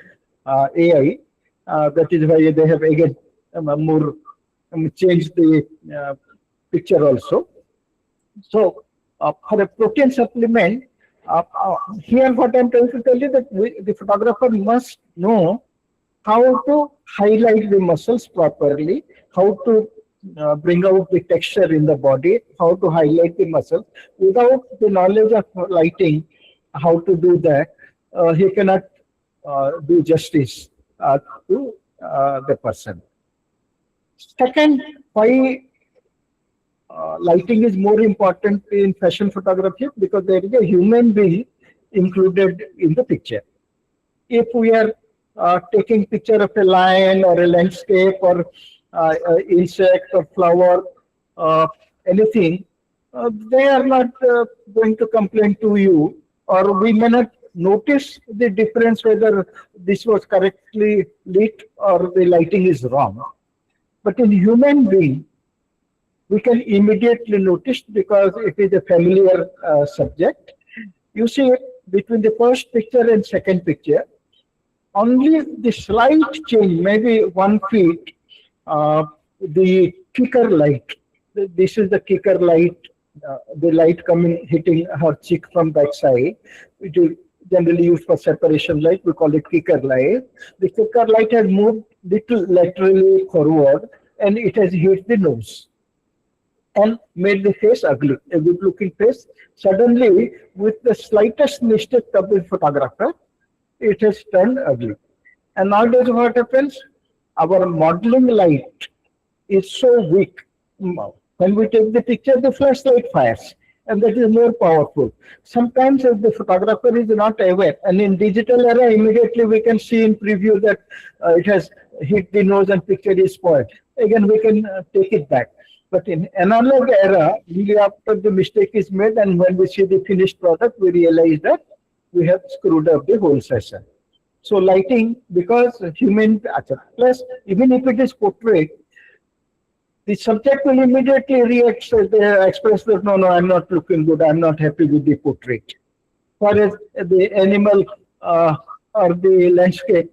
AI. That is why they have again more changed the picture also. So for a protein supplement, here what I'm trying to tell you that the photographer must know how to highlight the muscles properly, how to bring out the texture in the body, how to highlight the muscles. Without the knowledge of lighting, how to do that, he cannot do justice to the person. Second, why lighting is more important in fashion photography? Because there is a human being included in the picture. If we are taking picture of a lion or a landscape or insect or flower, anything, they are not going to complain to you, or we may not notice the difference whether this was correctly lit or the lighting is wrong. But in human being, we can immediately notice because it is a familiar subject. You see, between the first picture and second picture, only the slight change, maybe 1 feet, the kicker light. This is the kicker light, the light coming hitting her cheek from back side. It is generally used for separation light. We call it kicker light. The kicker light has moved little laterally forward, and it has hit the nose and made the face ugly, a good looking face. Suddenly, with the slightest mistake of the photographer, it has turned ugly. And nowadays what happens? Our modeling light is so weak. When we take the picture, the flashlight fires, and that is more powerful. Sometimes if the photographer is not aware, and in digital era, immediately we can see in preview that it has hit the nose and picture is spoiled. Again, we can take it back. But in analog era, really after the mistake is made and when we see the finished product, we realize that we have screwed up the whole session. So lighting, because human, plus even if it is portrait, the subject will immediately react, express that no, I'm not looking good, I'm not happy with the portrait. Whereas the animal or the landscape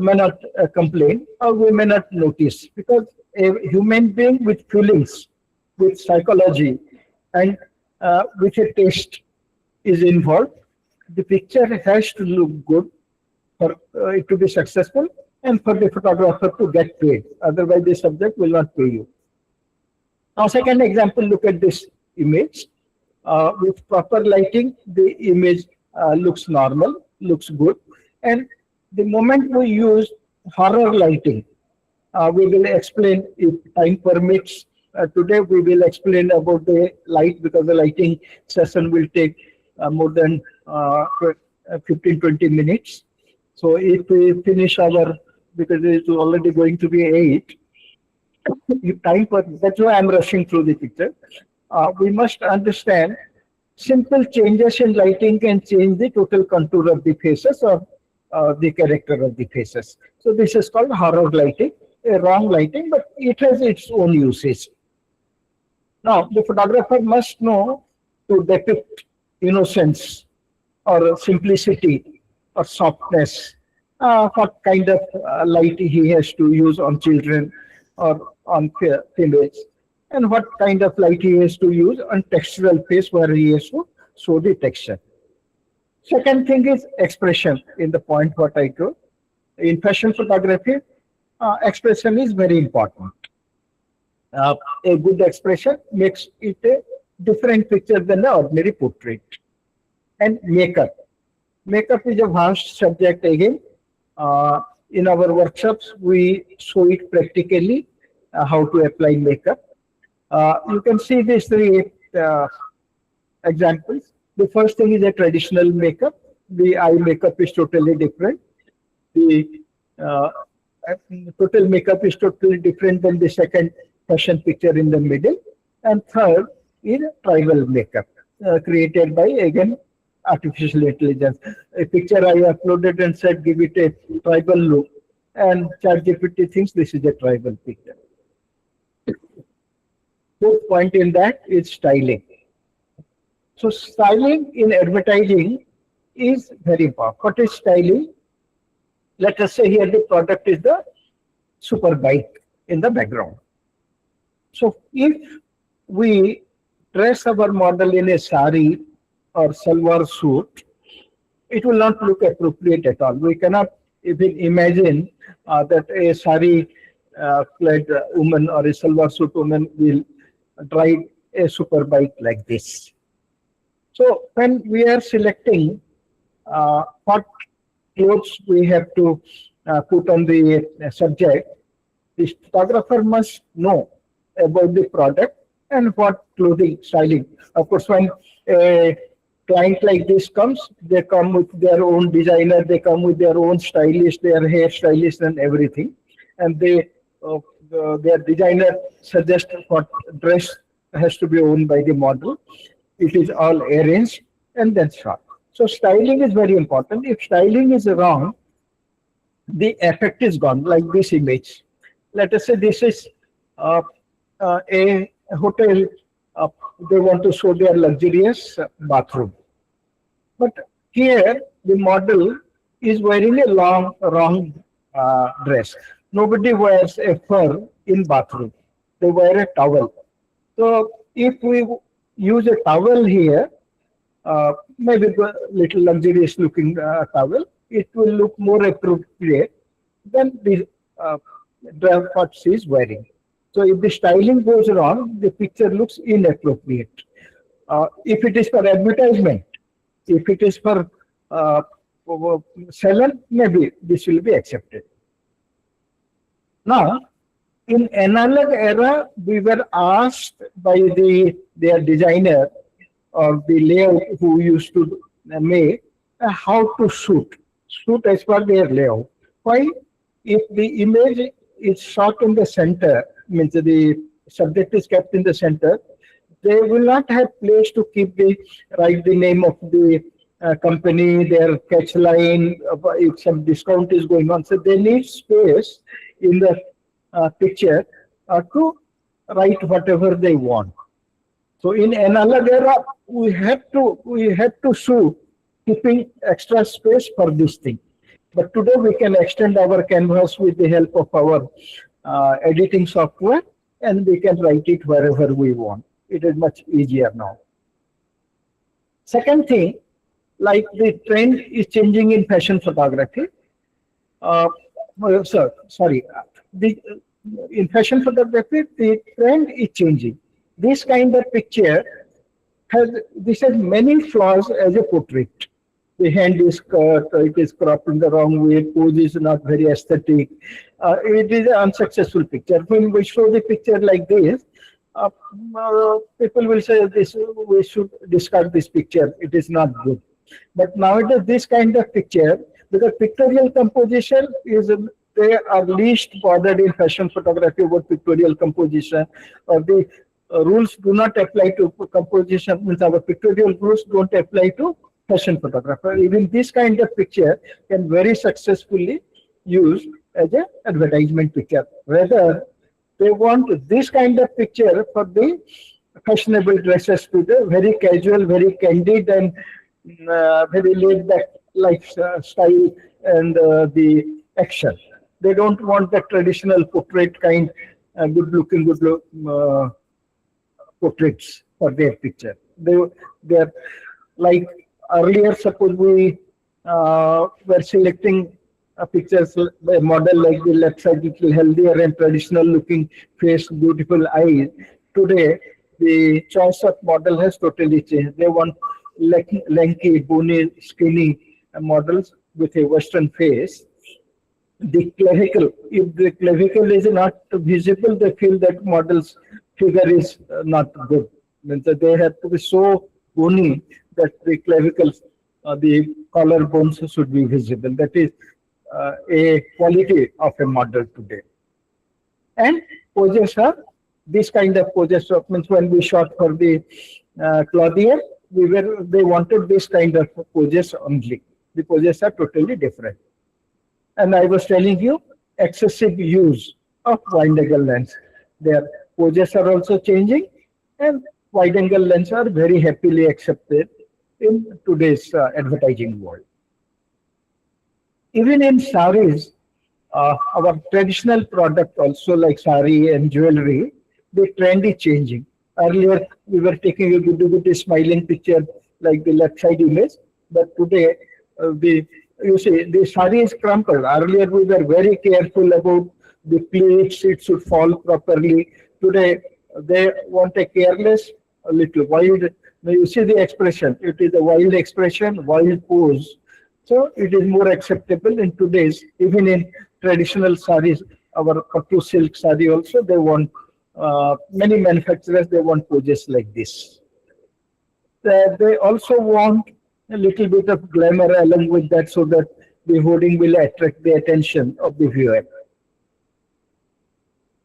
may not complain, or we may not notice, because a human being with feelings, with psychology, and with a taste is involved. The picture has to look good for it to be successful, and for the photographer to get paid. Otherwise, the subject will not pay you. Now, second example, look at this image. With proper lighting, the image looks normal, looks good. And the moment we use horror lighting, we will explain, if time permits. Today, we will explain about the light, because the lighting session will take more than 15-20 minutes. So if we finish our, because it's already going to be 8, if time permits, that's why I'm rushing through the picture. We must understand simple changes in lighting can change the total contour of the faces, or the character of the faces. So this is called horror lighting, a wrong lighting, but it has its own usage. Now, the photographer must know to depict innocence or simplicity or softness, what kind of light he has to use on children or on females, and what kind of light he has to use on textural face, where he has to show the texture. Second thing is expression, in the point what I told. In fashion photography, expression is very important. A good expression makes it a different picture than the ordinary portrait. And makeup. Makeup is a vast subject again. In our workshops, we show it practically, how to apply makeup. You can see these three examples. The first thing is a traditional makeup. The eye makeup is totally different. The total makeup is totally different than the second fashion picture in the middle. And third is tribal makeup, created by, again, artificial intelligence. A picture I uploaded and said, give it a tribal look. And ChatGPT thinks this is a tribal picture. Fourth point in that is styling. So styling in advertising is very important. What is styling? Let us say here the product is the super bike in the background. So if we dress our model in a sari or salwar suit, it will not look appropriate at all. We cannot even imagine that a sari clad woman or a salwar suit woman will drive a super bike like this. So when we are selecting what clothes we have to put on the subject, the photographer must know about the product and what clothing styling. Of course, when a client like this comes, they come with their own designer, they come with their own stylist, their hair stylist and everything. And they their designer suggests what dress has to be worn by the model. It is all arranged and then shot. So styling is very important. If styling is wrong, the effect is gone, like this image. Let us say this is a hotel. They want to show their luxurious bathroom. But here, the model is wearing a wrong dress. Nobody wears a fur in bathroom. They wear a towel. So if we use a towel here, maybe a little luxurious looking towel, it will look more appropriate than the dress what she is wearing. So if the styling goes wrong, the picture looks inappropriate. If it is for advertisement, if it is for salon, maybe this will be accepted. Now, in analog era, we were asked by their designer or the layout who used to make how to shoot as per their layout. Why? If the image is shot in the center, means the subject is kept in the center, they will not have place to keep write the name of the company, their catch line, if some discount is going on. So they need space in the picture to write whatever they want. So in analog era, we had to shoot keeping extra space for this thing. But today we can extend our canvas with the help of our editing software, and we can write it wherever we want. It is much easier now. Second thing, like the trend is changing in fashion photography. Sorry, in fashion photography, the trend is changing. This kind of picture has many flaws as a portrait. The hand is cut, it is cropped in the wrong way, pose is not very aesthetic. It is an unsuccessful picture. When we show the picture like this, people will say this, we should discard this picture, it is not good. But nowadays this kind of picture, because pictorial composition is, they are least bothered in fashion photography about pictorial composition, or the rules do not apply to composition, means our pictorial rules don't apply to fashion photographer. Even this kind of picture can very successfully use as an advertisement picture. Whether they want this kind of picture for the fashionable dresses, to the very casual, very candid, and very laid back lifestyle, and the action. They don't want the traditional portrait kind, good-looking, portraits for their picture. They're like earlier. Suppose we were selecting pictures, a model like the left side, little healthier and traditional looking face, beautiful eyes. Today, the choice of model has totally changed. They want lanky, bony, skinny models with a Western face. The clavicle, if the clavicle is not visible, they feel that model's figure is not good. Means that they have to be so bony that the clavicles, the collar bones should be visible. That is a quality of a model today. And poses are this kind of poses. Means when we shot for the Claudier, they wanted this kind of poses only. The poses are totally different. And I was telling you, excessive use of wide-angle lens. Their poses are also changing, and wide-angle lens are very happily accepted in today's advertising world. Even in saris, our traditional product also, like sari and jewelry, the trend is changing. Earlier, we were taking a good smiling picture like the left side image, but today, you see, the sari is crumpled. Earlier, we were very careful about the pleats, it should fall properly. Today, they want a careless, a little wild. Now you see the expression, it is a wild expression, wild pose. So it is more acceptable in today's, even in traditional saris, our patu silk sari also, they want, many manufacturers, they want poses like this. They also want a little bit of glamour along with that, so that the hoarding will attract the attention of the viewer.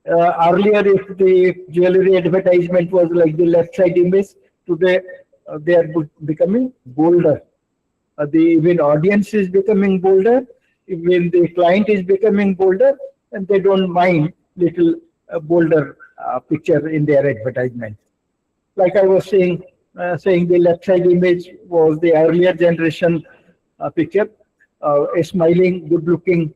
Earlier, if the jewelry advertisement was like the left side image, today they are becoming bolder. The even audience is becoming bolder, even the client is becoming bolder, and they don't mind little bolder picture in their advertisement. Like I was saying the left side image was the earlier generation picture, a smiling, good-looking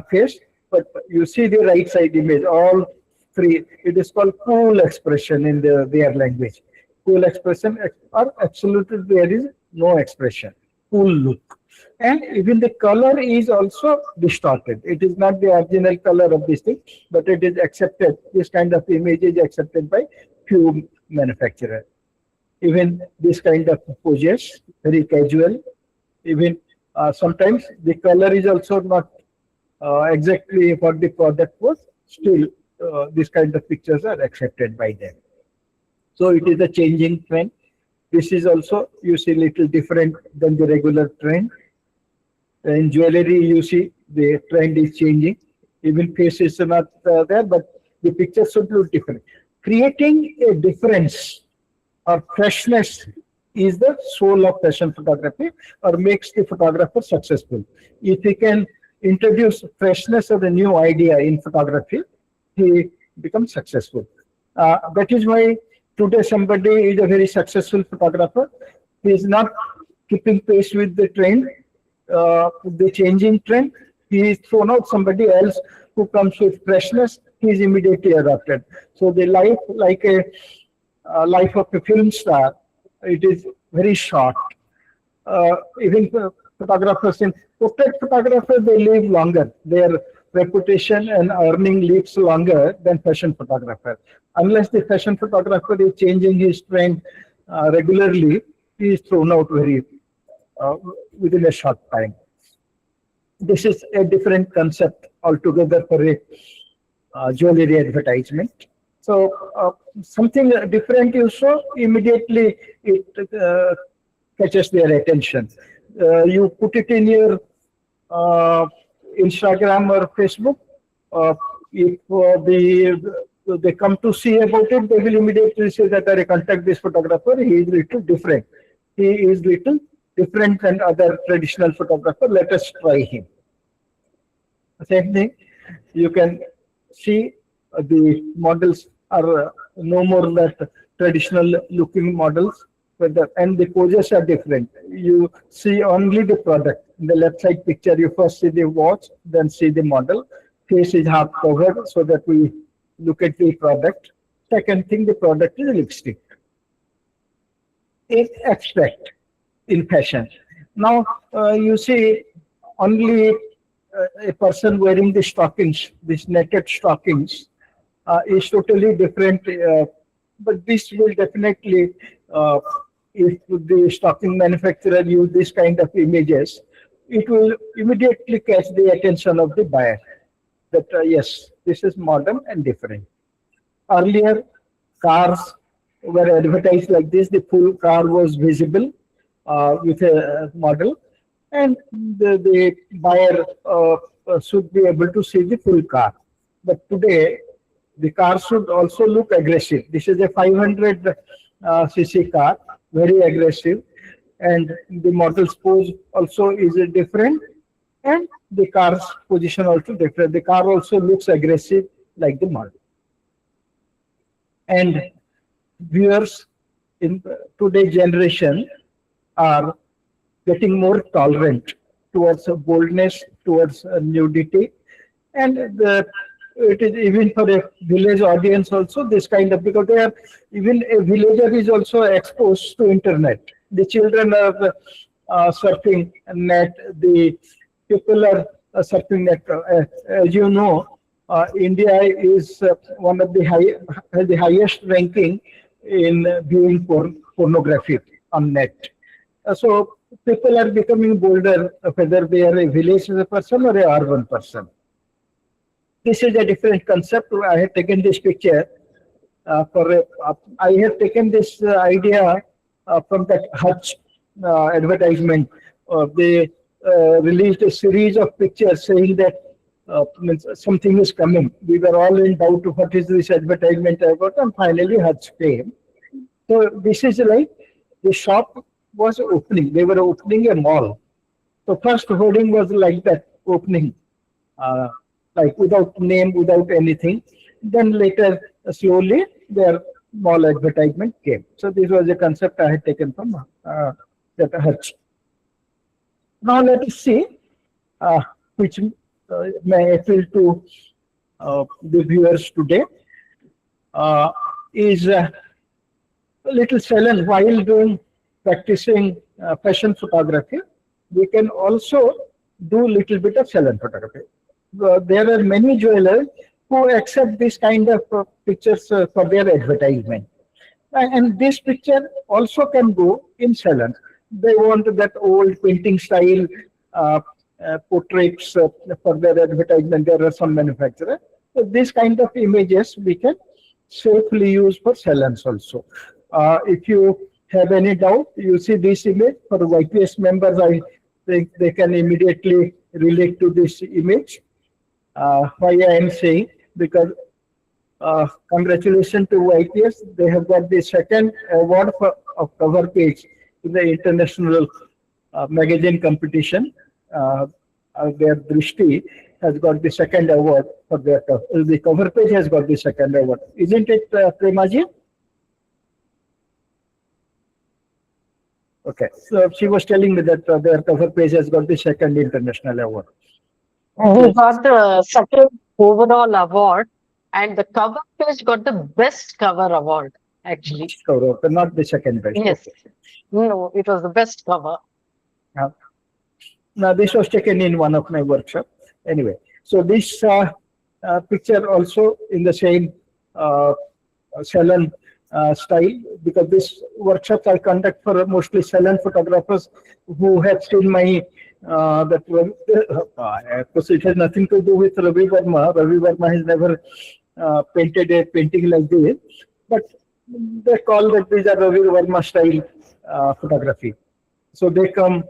face. But you see the right side image, all three. It is called cool expression in their language. Cool expression, or absolutely there is no expression. Cool look. And even the color is also distorted. It is not the original color of this thing, but it is accepted. This kind of image is accepted by few manufacturers. Even this kind of poses, very casual. Even sometimes the color is also not exactly what the product was. Still, this kind of pictures are accepted by them. So it is a changing trend. This is also, you see, little different than the regular trend. In jewelry, you see the trend is changing. Even faces are not there, but the pictures should look different. Creating a difference or freshness is the soul of fashion photography or makes the photographer successful. If he can introduce freshness of a new idea in photography, he becomes successful. That is why today somebody is a very successful photographer. He is not keeping pace with the trend, the changing trend. He is thrown out somebody else who comes with freshness. He is immediately adopted. So the life, like a life of a film star, it is very short. Even photographers in portrait photographers, they live longer. Their reputation and earning lives longer than fashion photographer. Unless the fashion photographer is changing his trend regularly, he is thrown out very within a short time. This is a different concept altogether for a jewelry advertisement. So something different you show, immediately it catches their attention. You put it in your Instagram or Facebook. If they come to see about it, they will immediately say that I contact this photographer. He is little different. He is little different than other traditional photographer. Let us try him. Same thing. You can see the models are no more that traditional looking models, and the poses are different. You see only the product. In the left side picture, you first see the watch, then see the model. Face is half covered so that we look at the product. Second thing, the product is lipstick. In abstract, in fashion. Now you see only a person wearing the stockings, these netted stockings, is totally different. But this will definitely, if the stocking manufacturer use this kind of images, it will immediately catch the attention of the buyer. That yes, this is modern and different. Earlier, cars were advertised like this. The full car was visible with a model, and the buyer should be able to see the full car. But today, the car should also look aggressive. This is a 500 cc car, very aggressive, and the model's pose also is different, and the car's position also different. The car also looks aggressive like the model. And viewers in today's generation are getting more tolerant towards boldness, towards nudity, and it is even for a village audience also this kind of, because they are, even a villager is also exposed to internet. The children are surfing net, the people are surfing net. As you know, India is one of the highest ranking in viewing pornography on net. So people are becoming bolder, whether they are a village person or a urban person. This is a different concept. I have taken this picture I have taken this idea from that Hutch advertisement. They released a series of pictures saying that something is coming. We were all in doubt what is this advertisement about, and finally Hutch came. So this is like the shop was opening. They were opening a mall. So first hoarding was like that, opening. Like without name, without anything. Then later, slowly, their mall advertisement came. So this was a concept I had taken from that Hutch. Now let us see which may appeal to the viewers today. Is a little salon while practicing fashion photography. We can also do little bit of salon photography. There are many jewelers who accept this kind of pictures for their advertisement. And this picture also can go in salon. They want that old painting style portraits for their advertisement. There are some manufacturers. So this kind of images we can safely use for salons also. If you have any doubt, you see this image. For YPS members, I think they can immediately relate to this image. Why I am saying, because congratulations to YPS, they have got the second award of cover page in the international magazine competition. Their Drishti has got the second award for their the cover page has got the second award, isn't it, Premaji? Okay, so she was telling me that their cover page has got the second international award. We got the second overall award, and the cover page got the best cover award, actually. So, not the second best. Yes. Okay. No, it was the best cover. Now, this was taken in one of my workshops. Anyway, so this picture also in the same salon style, because this workshops I conduct for mostly salon photographers who have seen my that of course it has nothing to do with Ravi Verma. Ravi Verma has never painted a painting like this, but they call that these are Ravi Verma style photography. So they come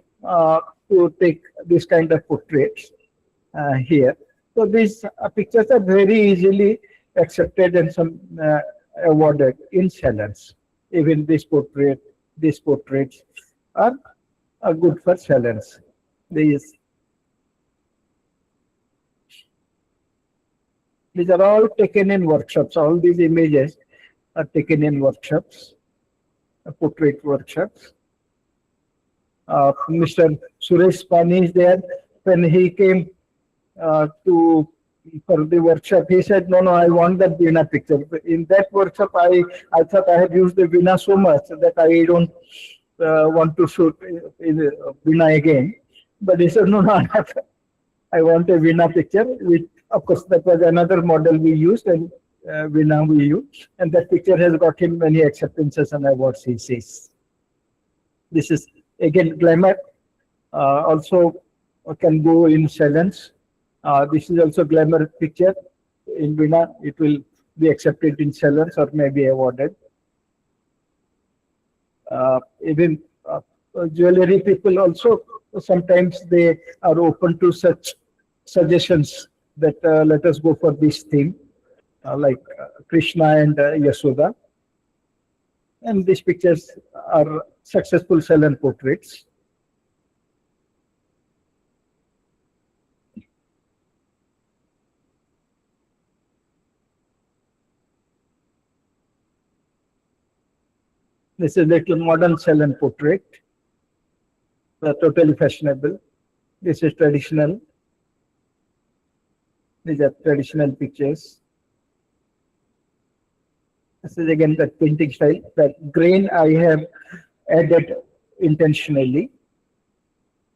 to take this kind of portraits here. So these pictures are very easily accepted and some awarded in salons. Even these portraits are good for salons. These are all taken in workshops. All these images are taken in workshops, portrait workshops. Mr. Suresh Pani is there. When he came for the workshop, he said, no, I want that Veena picture. In that workshop, I thought I had used the Veena so much that I don't want to shoot in Veena again. But he said, no, I want a Veena picture. Which, of course, that was another model we used, and Veena we used. And that picture has got him many acceptances and awards, he says. This is, again, Glamour. Also can go in salons. This is also Glamour picture in Veena. It will be accepted in salons or maybe awarded. Even jewelry people also, sometimes they are open to such suggestions that let us go for this theme, like Krishna and Yashoda. And these pictures are successful salon portraits. This is a little modern salon portrait. Totally fashionable. This is traditional. These are traditional pictures. This is again that painting style. That grain I have added intentionally.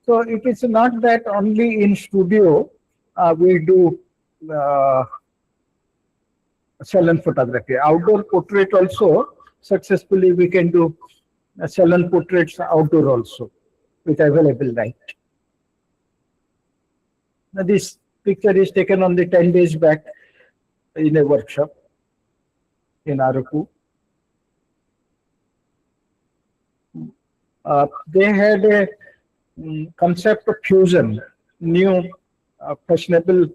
So it is not that only in studio we do salon photography. Outdoor portrait also successfully we can do salon portraits outdoor also with available light. Now this picture is taken on the 10 days back in a workshop in Araku. They had a concept of fusion, new fashionable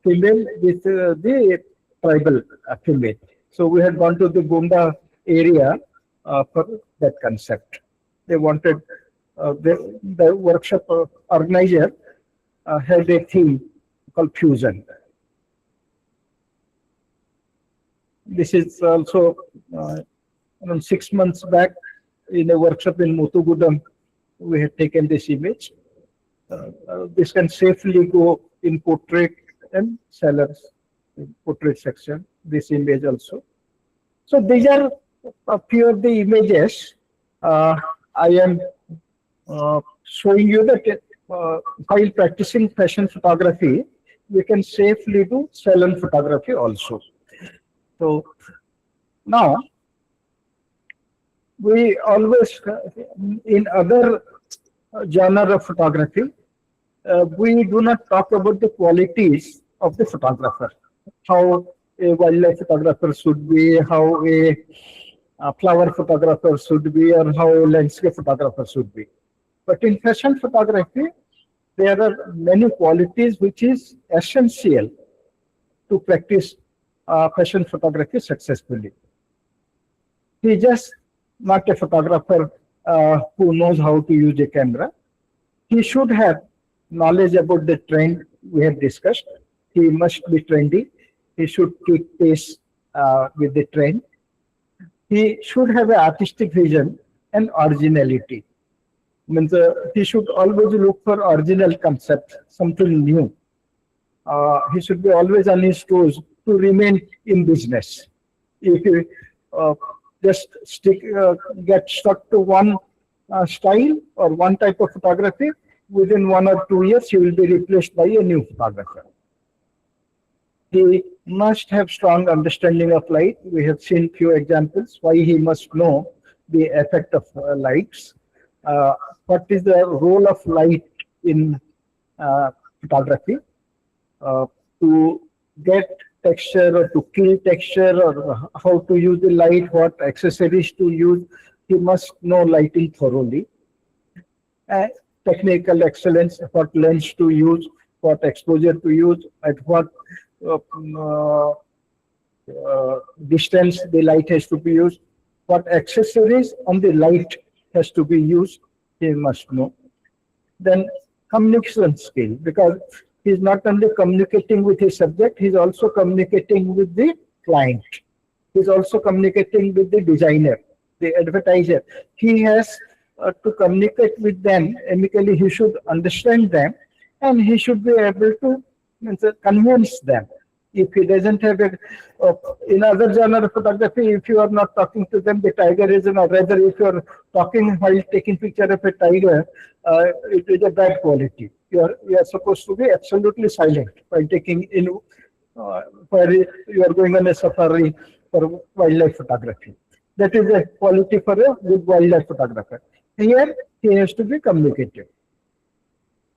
female with the tribal female. So we had gone to the Gunda area for that concept. They wanted the workshop organizer had a theme called fusion. This is also around 6 months back in a workshop in Mutugudam. We had taken this image. This can safely go in portrait and salons, portrait section. This image also. So these are a few of the images. I am showing you that while practicing fashion photography, we can safely do salon photography also. So now we always, in other genre of photography, we do not talk about the qualities of the photographer, how a wildlife photographer should be, how a flower photographer should be, or how a landscape photographer should be. But in fashion photography, there are many qualities which is essential to practice fashion photography successfully. He is just not a photographer who knows how to use a camera. He should have knowledge about the trend we have discussed. He must be trendy. He should keep pace with the trend. He should have an artistic vision and originality. Means he should always look for original concept, something new. He should be always on his toes to remain in business. If you just get stuck to one style or one type of photography, within 1 or 2 years, he will be replaced by a new photographer. He must have strong understanding of light. We have seen few examples why he must know the effect of lights. What is the role of light in photography? To get texture or to kill texture or how to use the light, what accessories to use, he must know lighting thoroughly. Technical excellence, what lens to use, what exposure to use, at what distance the light has to be used, what accessories on the light has to be used, he must know. Then communication skill, because he's not only communicating with his subject, he's also communicating with the client. He's also communicating with the designer, the advertiser. He has to communicate with them amicably. He should understand them, and he should be able to convince them. If he doesn't have a, in other genre of photography, if you are not talking to them, the tiger is, or rather, if you are talking while taking picture of a tiger, it is a bad quality. You are supposed to be absolutely silent while taking in, where you are going on a safari for wildlife photography. That is a quality for a good wildlife photographer. Here, he has to be communicative.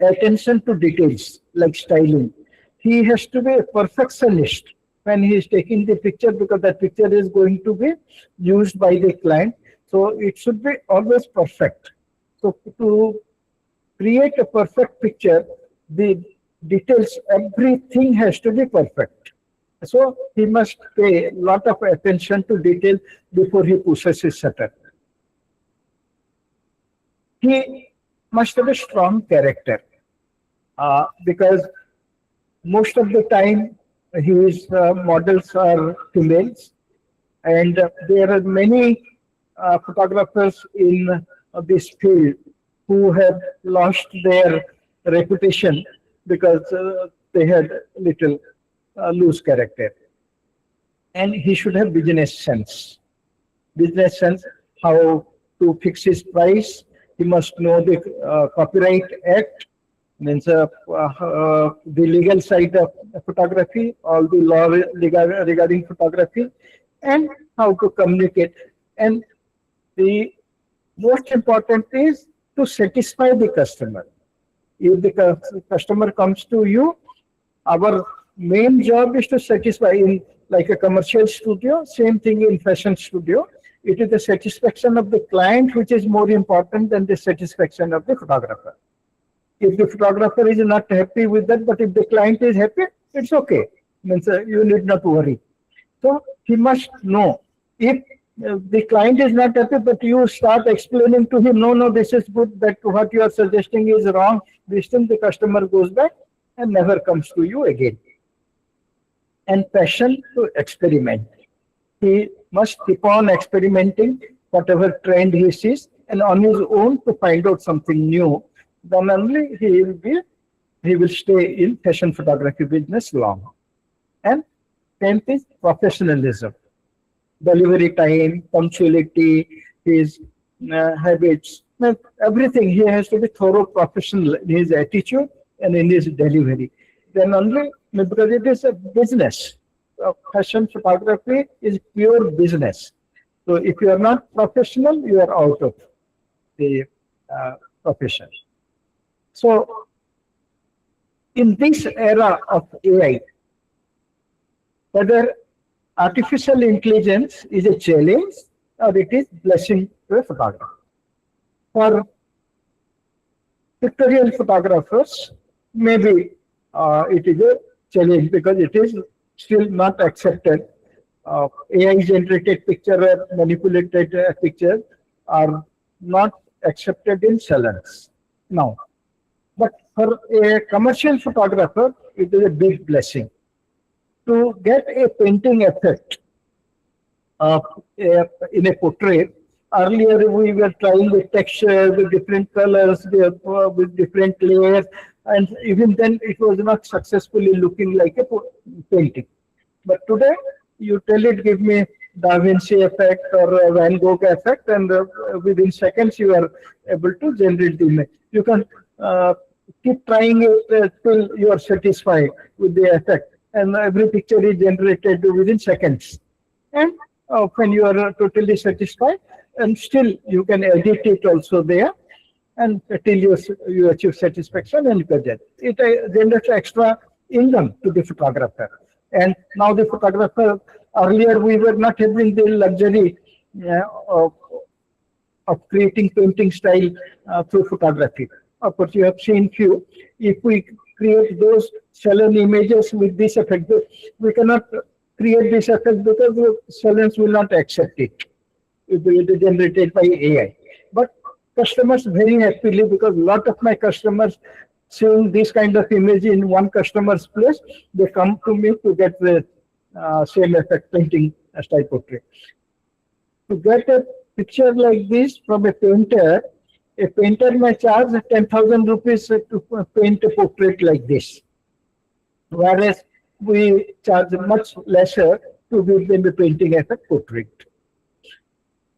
Attention to details like styling. He has to be a perfectionist when he is taking the picture, because that picture is going to be used by the client. So it should be always perfect. So to create a perfect picture, the details, everything has to be perfect. So he must pay a lot of attention to detail before he pushes his shutter. He must have a strong character because most of the time his models are females, and there are many photographers in this field who have lost their reputation because they had little loose character. And he should have business sense. Business sense, how to fix his price. He must know the Copyright Act, means the legal side of photography, all the law regarding photography, and how to communicate. And the most important is to satisfy the customer. If the customer comes to you, our main job is to satisfy. In like a commercial studio, same thing in fashion studio. It is the satisfaction of the client which is more important than the satisfaction of the photographer. If the photographer is not happy with that, but if the client is happy, it's okay. Means you need not worry. So he must know. If the client is not happy, but you start explaining to him, no, this is good, that what you are suggesting is wrong, this thing, the customer goes back and never comes to you again. And passion to experiment. He must keep on experimenting whatever trend he sees, and on his own to find out something new. Then only he will stay in fashion photography business long. And 10th is professionalism. Delivery time, punctuality, his habits, everything. He has to be thorough professional in his attitude and in his delivery. Then only, because it is a business. Fashion photography is pure business. So if you are not professional, you are out of the profession. So in this era of AI, whether artificial intelligence is a challenge or it is blessing to a photographer. For pictorial photographers, maybe it is a challenge because it is still not accepted. AI generated picture or manipulated picture are not accepted in salons now. But for a commercial photographer, it is a big blessing to get a painting effect uh, in a portrait. Earlier, we were trying with texture, with different colors, with different layers, and even then, it was not successfully looking like a painting. But today, you tell it, give me Da Vinci effect or a Van Gogh effect, and within seconds, you are able to generate the image. You can keep trying it till you are satisfied with the effect, and every picture is generated within seconds. And when you are totally satisfied, and still you can edit it also there, and till you achieve satisfaction, and you can get it. It generates extra income to the photographer. And now the photographer, earlier we were not having the luxury uh, of, of creating painting style through photography. Of course, you have seen few. If we create those salon images with this effect, we cannot create this effect because the salons will not accept it. It will be generated by AI. But customers very happily, because a lot of my customers seeing this kind of image in one customer's place, they come to me to get the same effect painting style portrait. To get a picture like this from a painter may charge 10,000 rupees to paint a portrait like this. Whereas we charge much lesser to give them a painting effect portrait.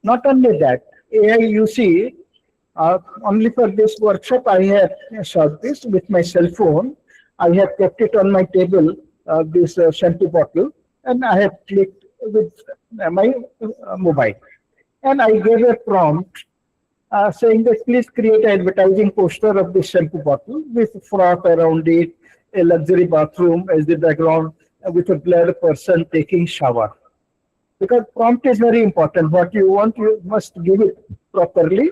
Not only that, AI, you see, only for this workshop, I have shot this with my cell phone. I have kept it on my table, this shampoo bottle, and I have clicked with my mobile. And I gave a prompt saying that please create an advertising poster of this shampoo bottle with froth around it, a luxury bathroom as the background, with a blurred person taking shower. Because prompt is very important. What you want, you must give it properly,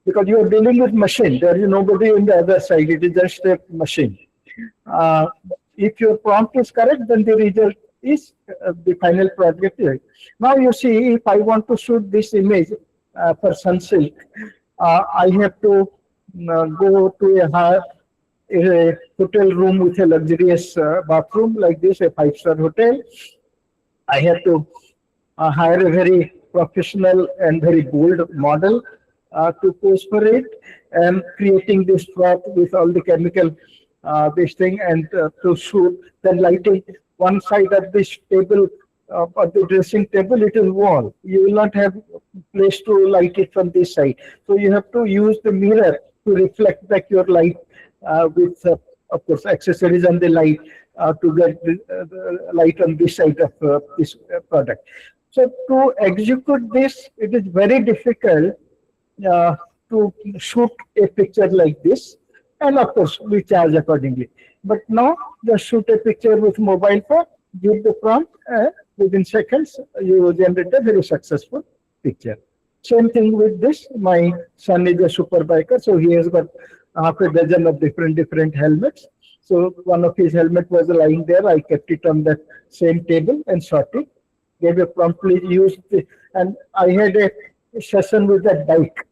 because you are dealing with machine. There is nobody on the other side. It is just a machine. If your prompt is correct, then the result is the final project. Now you see, if I want to shoot this image for Sunsilk, I have to go to a hotel room with a luxurious bathroom like this, a five-star hotel. I have to hire a very professional and very bold model to pose for it, and creating this froth with all the chemical this thing, and to shoot. Then lighting one side of this table, or the dressing table, it is wall. You will not have place to light it from this side. So you have to use the mirror to reflect back your light with, of course, accessories and the light to get the light on this side of this product. So to execute this, it is very difficult to shoot a picture like this, and of course we charge accordingly. But now just shoot a picture with mobile phone, give the prompt, within seconds you generate a very successful picture. Same thing with this. My son is a super biker, so he has got half a dozen of different helmets. So one of his helmet was lying there. I kept it on that same table and shot it. Gave a promptly used, and I had a session with that bike.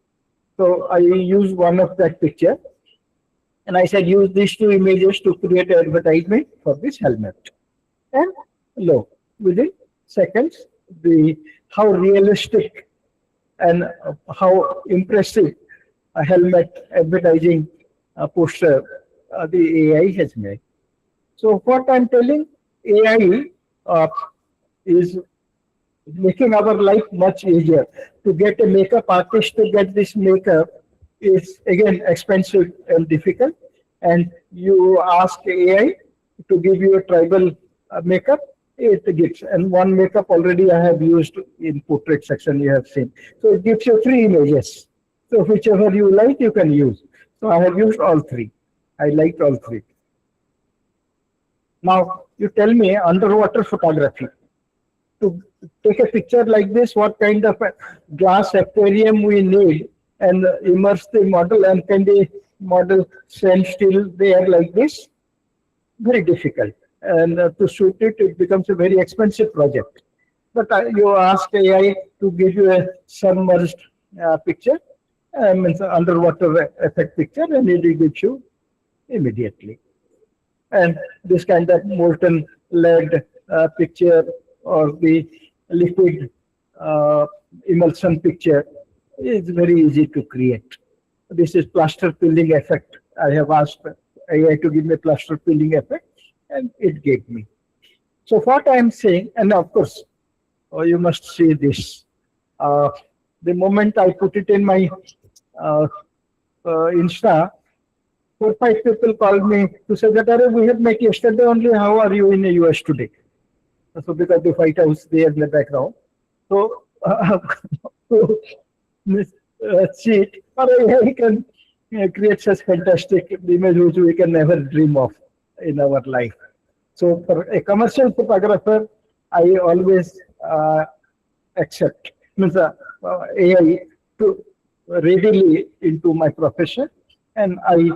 So I used one of that picture, and I said use these two images to create an advertisement for this helmet. And lo, within seconds, how realistic and how impressive a helmet advertising poster the AI has made. So what I'm telling, AI is making our life much easier. To get a makeup artist to get this makeup is again expensive and difficult. And you ask AI to give you a tribal makeup, it gives. And one makeup already I have used in portrait section, you have seen. So it gives you 3 images. So whichever you like, you can use. So I have used all 3. I liked all 3. Now you tell me underwater photography. To take a picture like this, what kind of a glass aquarium we need, and immerse the model, and can the model stand still there like this? Very difficult. And to shoot it, it becomes a very expensive project. But you ask AI to give you a submerged picture, means underwater effect picture, and it will give you immediately. And this kind of molten lead picture or the liquid emulsion picture is very easy to create. This is plaster peeling effect. I have asked AI to give me plaster peeling effect, and it gave me. So what I am saying, and of course, you must see this. Uh, the moment I put it in my uh, Insta, 4 5 people called me to say that, "Arey, we have met yesterday only. How are you in the US today?" So because the White House there in the background. So to cheat, or AI can create such fantastic image which we can never dream of in our life. So for a commercial photographer, I always accept means AI to readily into my profession, and I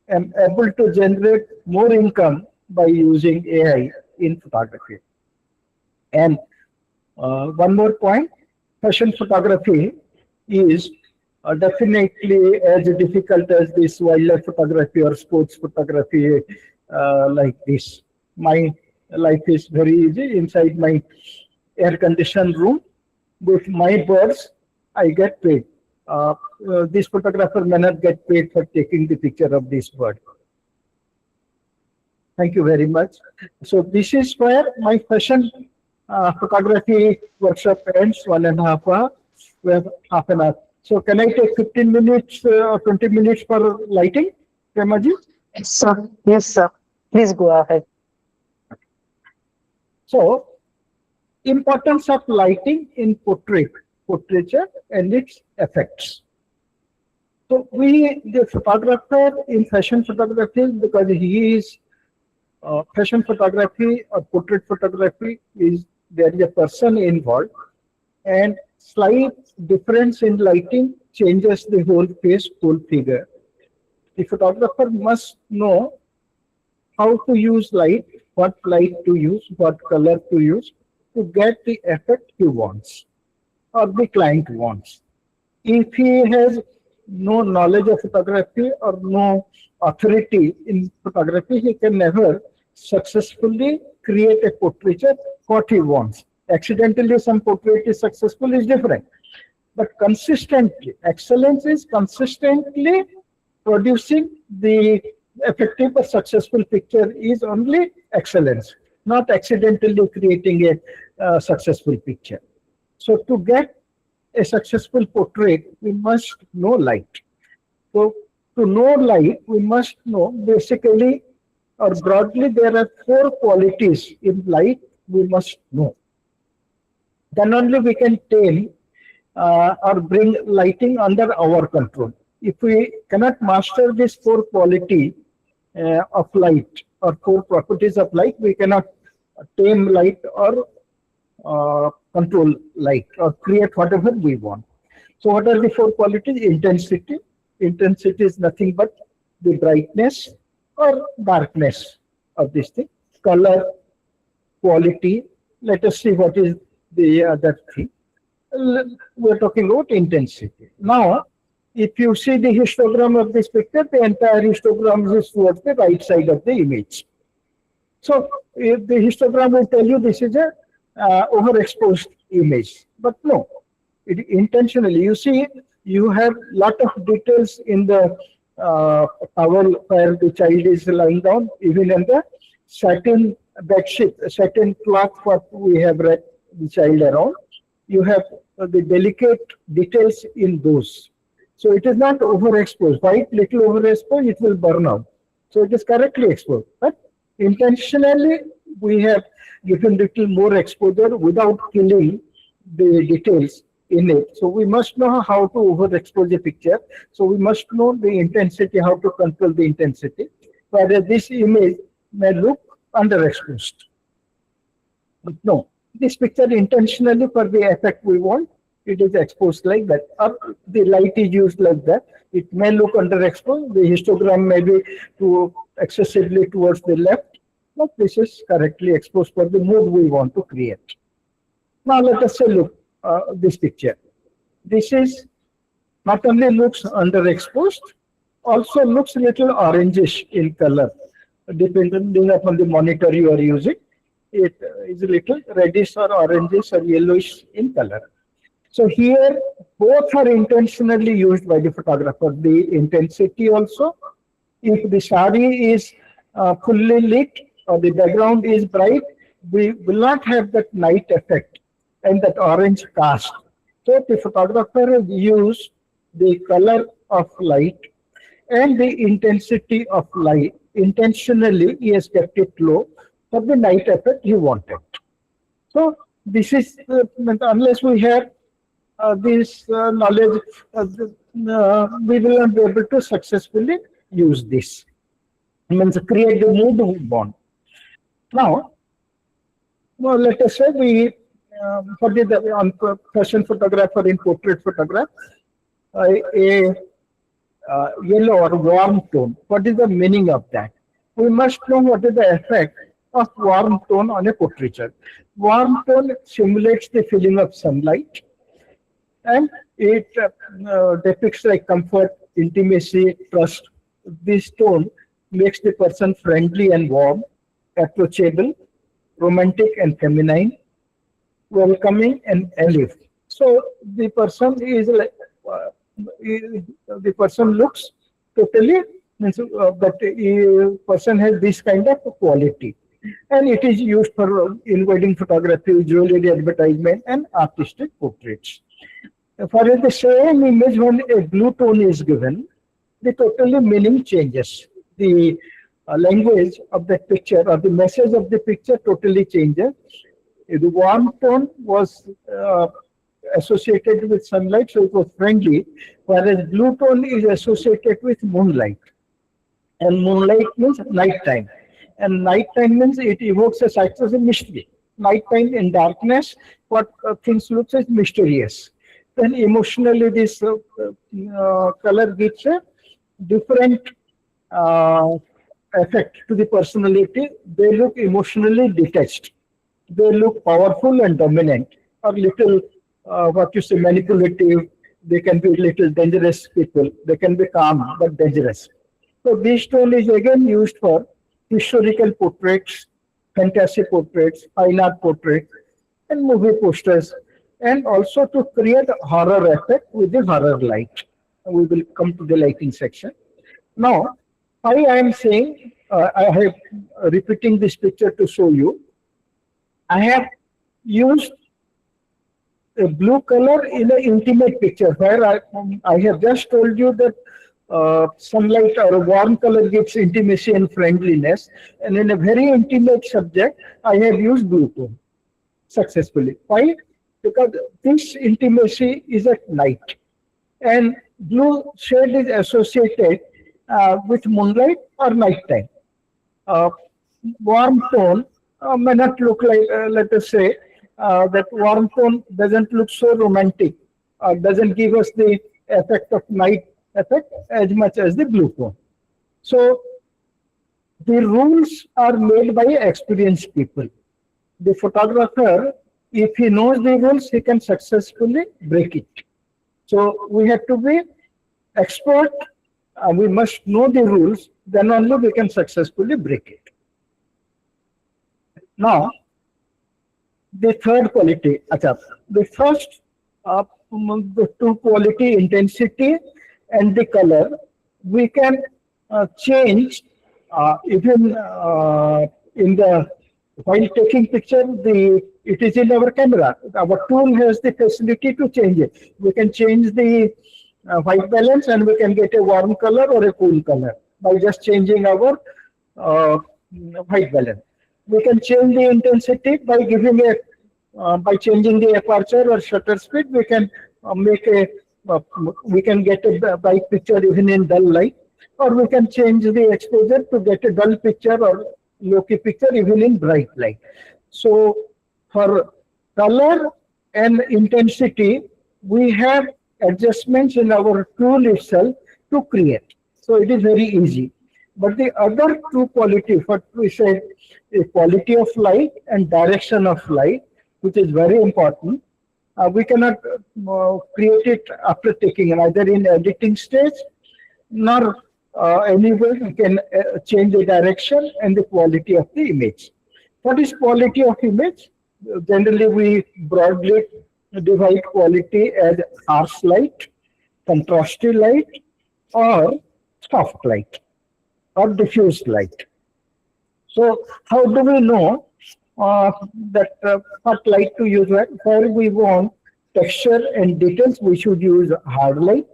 am able to generate more income by using AI in photography. And one more point, fashion photography is definitely as difficult as this wildlife photography or sports photography like this. My life is very easy inside my air-conditioned room with my birds. I get paid. This photographer may not get paid for taking the picture of this bird. Thank you very much. So this is where my fashion photography workshop ends, 1.5 hours. We have half an hour. So can I take 15 minutes or 20 minutes for lighting, Premaji? Yes, sir. Yes, sir. Please go ahead. So importance of lighting in portraiture and its effects. So the photographer in fashion photography, because he is fashion photography or portrait photography, is there is a person involved, and slight difference in lighting changes the whole face, whole figure. The photographer must know how to use light, what light to use, what color to use to get the effect he wants or the client wants. If he has no knowledge of photography or no authority in photography, he can never successfully create a portraiture what he wants. Accidentally, some portrait is successful is different, but consistently, excellence is consistently producing the effective or successful picture is only excellence, not accidentally creating a successful picture. So to get a successful portrait, we must know light. So to know light, we must know basically or broadly there are 4 qualities in light we must know. Then only we can tame or bring lighting under our control. If we cannot master this 4 quality of light or 4 properties of light, we cannot tame light or control light or create whatever we want. So what are the 4 qualities? Intensity. Intensity is nothing but the brightness or darkness of this thing. Color, quality. Let us see what is the other thing. We're talking about intensity. Now, if you see the histogram of this picture, the entire histogram is towards the right side of the image. So if the histogram will tell you this is a overexposed image, but no, it intentionally. You see, you have lot of details in the towel where the child is lying down, even in the satin bedsheet, satin cloth what we have wrapped the child around. You have the delicate details in those. So it is not overexposed. White little overexposed, it will burn out. So it is correctly exposed. But intentionally, we have given little more exposure without killing the details in it. So we must know how to overexpose a picture. So we must know the intensity, how to control the intensity. Whereas this image may look underexposed. But no, this picture intentionally for the effect we want, it is exposed like that, or the light is used like that. It may look underexposed. The histogram may be too excessively towards the left, but this is correctly exposed for the mood we want to create. Now let us say, look, this picture. This is not only looks underexposed, also looks little orangish in color, depending upon the monitor you are using. It is a little reddish or orangish or yellowish in color. So here, both are intentionally used by the photographer. The intensity also, if the sari is fully lit or the background is bright, we will not have that night effect and that orange cast. So the photographer has used the color of light and the intensity of light. Intentionally, he has kept it low for the night effect he wanted. So this is unless we have this knowledge, we will not be able to successfully use this. Means create the mood we want. Now, well, let us say we for the on fashion photographer in portrait photograph, a yellow or warm tone. What is the meaning of that? We must know what is the effect of warm tone on a portraiture. Warm tone simulates the feeling of sunlight, and it depicts like comfort, intimacy, trust. This tone makes the person friendly and warm, approachable, romantic and feminine, welcoming and aloof. So the person is like the person looks totally means that a person has this kind of quality, and it is used for in-wedding photography, jewelry advertisement, and artistic portraits. For the same image, when a blue tone is given, the totally meaning changes. The language of the picture or the message of the picture totally changes. The warm tone was associated with sunlight, so it was friendly, whereas blue tone is associated with moonlight. And moonlight means nighttime. And nighttime means it evokes a sense of mystery. Nighttime in darkness, what things looks as mysterious. Then emotionally, this color gives a different effect to the personality. They look emotionally detached. They look powerful and dominant, or little, what you say, manipulative. They can be little dangerous people. They can be calm but dangerous. So this tone is again used for historical portraits, fantasy portraits, fine art portraits, and movie posters, and also to create a horror effect with the horror light. We will come to the lighting section. Now, why I am saying, I have repeating this picture to show you. I have used a blue color in an intimate picture where I have just told you that sunlight or a warm color gives intimacy and friendliness. And in a very intimate subject, I have used blue tone successfully. Why? Because this intimacy is at night. And blue shade is associated with moonlight or nighttime. Warm tone may not look like, let us say, that warm tone doesn't look so romantic, or doesn't give us the effect of night effect as much as the blue tone. So the rules are made by experienced people. The photographer, if he knows the rules, he can successfully break it. So we have to be expert. We must know the rules, then only we can successfully break it. Now, the third quality, the first, the two quality, intensity and the color, we can change even in the while taking picture. It is in our camera. Our tool has the facility to change it. We can change the white balance, and we can get a warm color or a cool color by just changing our white balance. We can change the intensity by giving by changing the aperture or shutter speed. We can make we can get a bright picture even in dull light, or we can change the exposure to get a dull picture or low-key picture even in bright light. So for color and intensity, we have adjustments in our tool itself to create. So it is very easy. But the other two quality, what we say, a quality of light and direction of light, which is very important. We cannot create it after taking either in editing stage, nor anywhere we can change the direction and the quality of the image. What is quality of image? Generally, we broadly divide quality as harsh light, contrasty light, or soft light, or diffused light. So how do we know that what light to use? Where we want texture and details, we should use hard light,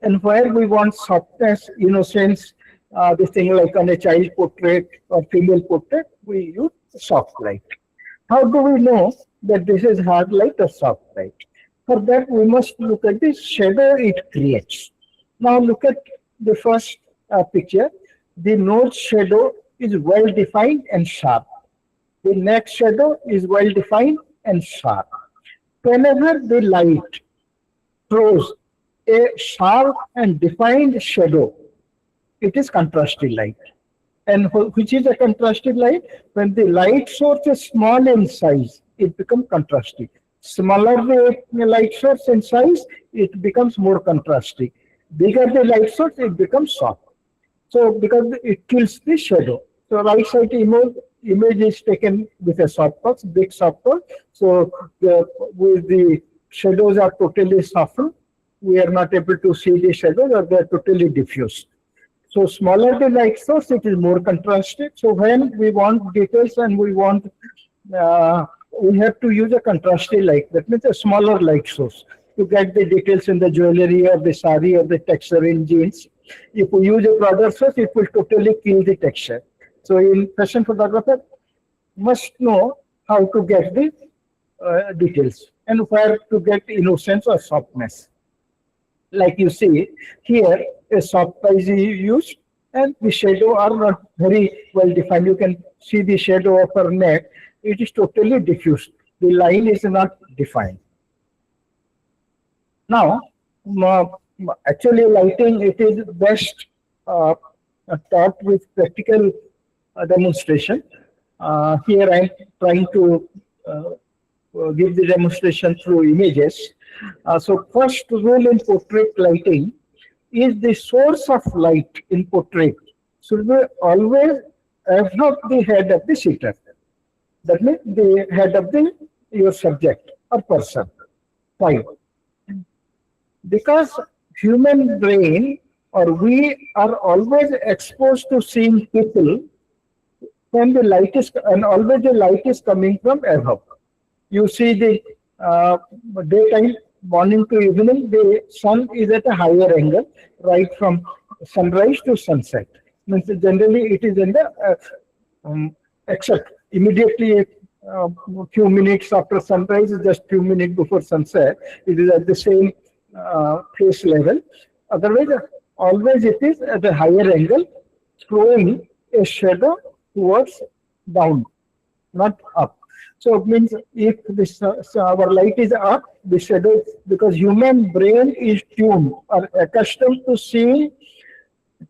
and where we want softness, innocence, this thing like on a child portrait or female portrait, we use soft light. How do we know that this is hard light or soft light? For that, we must look at the shadow it creates. Now look at the first picture. The nose shadow is well defined and sharp. The neck shadow is well defined and sharp. Whenever the light throws a sharp and defined shadow, it is contrasted light. And which is a contrasted light? When the light source is small in size, it becomes contrasted. Smaller the light source in size, it becomes more contrasted. Bigger the light source, it becomes soft. So because it kills the shadow. So right side image is taken with a softbox, big softbox. So with the shadows are totally softened. We are not able to see the shadows, or they are totally diffused. So smaller the light source, it is more contrasted. So when we want details and we want, we have to use a contrasted light. That means a smaller light source to get the details in the jewelry or the sari or the texture in jeans. If we use a broader source, it will totally kill the texture. So in fashion photographer must know how to get the details and where to get innocence or softness. Like you see here, a soft is used, and the shadow are not very well defined. You can see the shadow of her neck. It is totally diffused. The line is not defined. Now, actually lighting, it is best taught with practical demonstration. Here I am trying to give the demonstration through images. So first rule in portrait lighting is the source of light in portrait should be always above the head of the sitter. That means the head of your subject or person. Why? Because human brain or we are always exposed to seeing people when the light is, and always the light is coming from above. You see the daytime, morning to evening, the sun is at a higher angle, right from sunrise to sunset. Means generally it is in the, except immediately a few minutes after sunrise, just few minutes before sunset, it is at the same face level. Otherwise, always it is at a higher angle, throwing a shadow towards down, not up. So it means if this our light is up, the shadow, because human brain is tuned or accustomed to seeing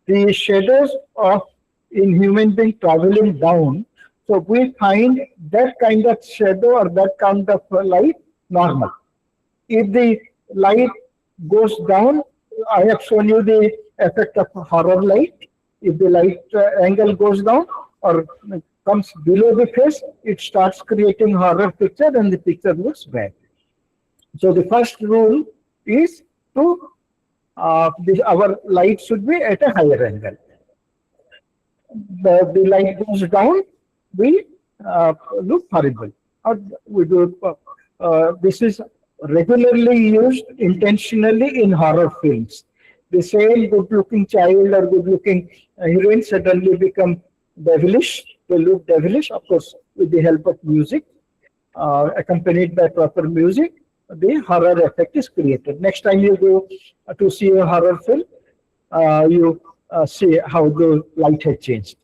the shadows of in human being traveling down. So we find that kind of shadow or that kind of light normal. If the light goes down, I have shown you the effect of horror light. If the light angle goes down or comes below the face, it starts creating horror picture and the picture looks bad. So the first rule is to our light should be at a higher angle. The light goes down, we look horrible. Or we do, this is regularly used intentionally in horror films. The same good-looking child or good-looking heroine suddenly become devilish. They look devilish, of course, with the help of music, accompanied by proper music. The horror effect is created. Next time you go to see a horror film, you see how the light has changed.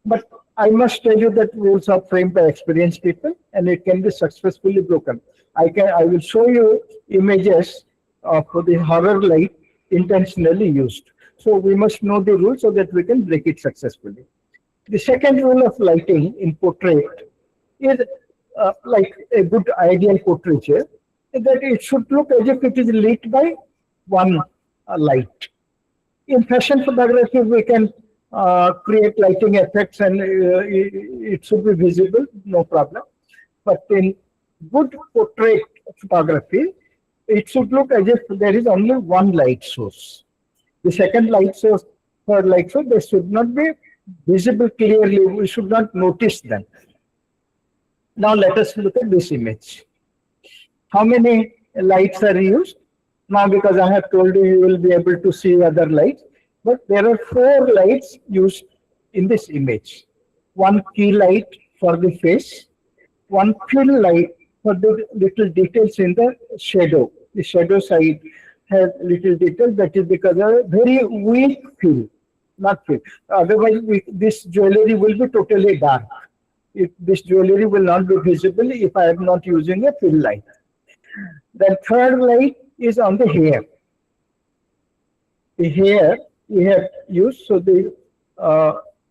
But I must tell you that rules are framed by experienced people, and it can be successfully broken. I will show you images of the horror light intentionally used. So we must know the rules so that we can break it successfully. The second rule of lighting in portrait is like a good ideal portraiture, that it should look as if it is lit by one light. In fashion photography, we can create lighting effects and it should be visible, no problem. But in good portrait photography, it should look as if there is only one light source. The second light source, third light source, they should not be visible clearly. We should not notice them. Now let us look at this image. How many lights are used? Now, because I have told you, you will be able to see other lights. But there are 4 lights used in this image. One key light for the face, one fill light for the little details in the shadow. The shadow side has little details. That is because of a very weak fill, not fill. Otherwise, this jewelry will be totally dark. This jewelry will not be visible if I am not using a fill light. The third light is on the hair. The hair we have used, so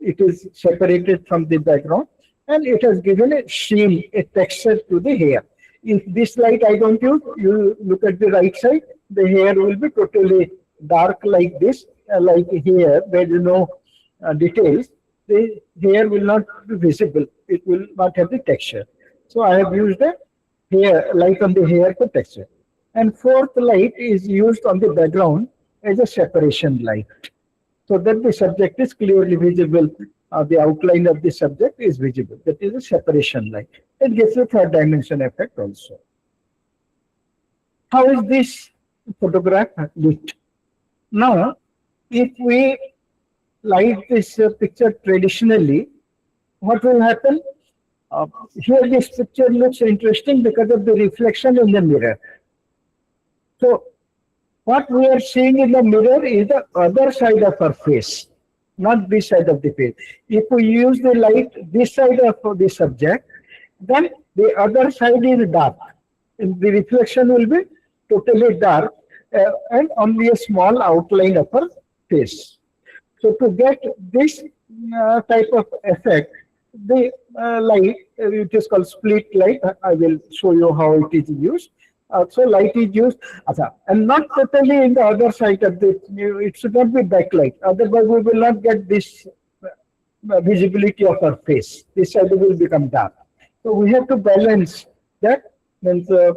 it is separated from the background and it has given a sheen, a texture to the hair. If this light I don't use, you look at the right side, the hair will be totally dark like this, like here, there is no details. The hair will not be visible. It will not have the texture. So I have used a hair light on the hair for texture. And fourth light is used on the background as a separation light, so that the subject is clearly visible. The outline of the subject is visible. That is a separation light. It gives a third dimension effect also. How is this photograph lit? Now, if we light this picture traditionally, what will happen? Here this picture looks interesting because of the reflection in the mirror. So what we are seeing in the mirror is the other side of our face, not this side of the face. If we use the light this side of the subject, then the other side is dark. And the reflection will be totally dark and only a small outline of our face. So to get this type of effect, the light, it is called split light. I will show you how it is used. So light is used, and not totally in the other side of the, it should not be backlight. Otherwise, we will not get this visibility of our face. This side will become dark. So we have to balance that. Means the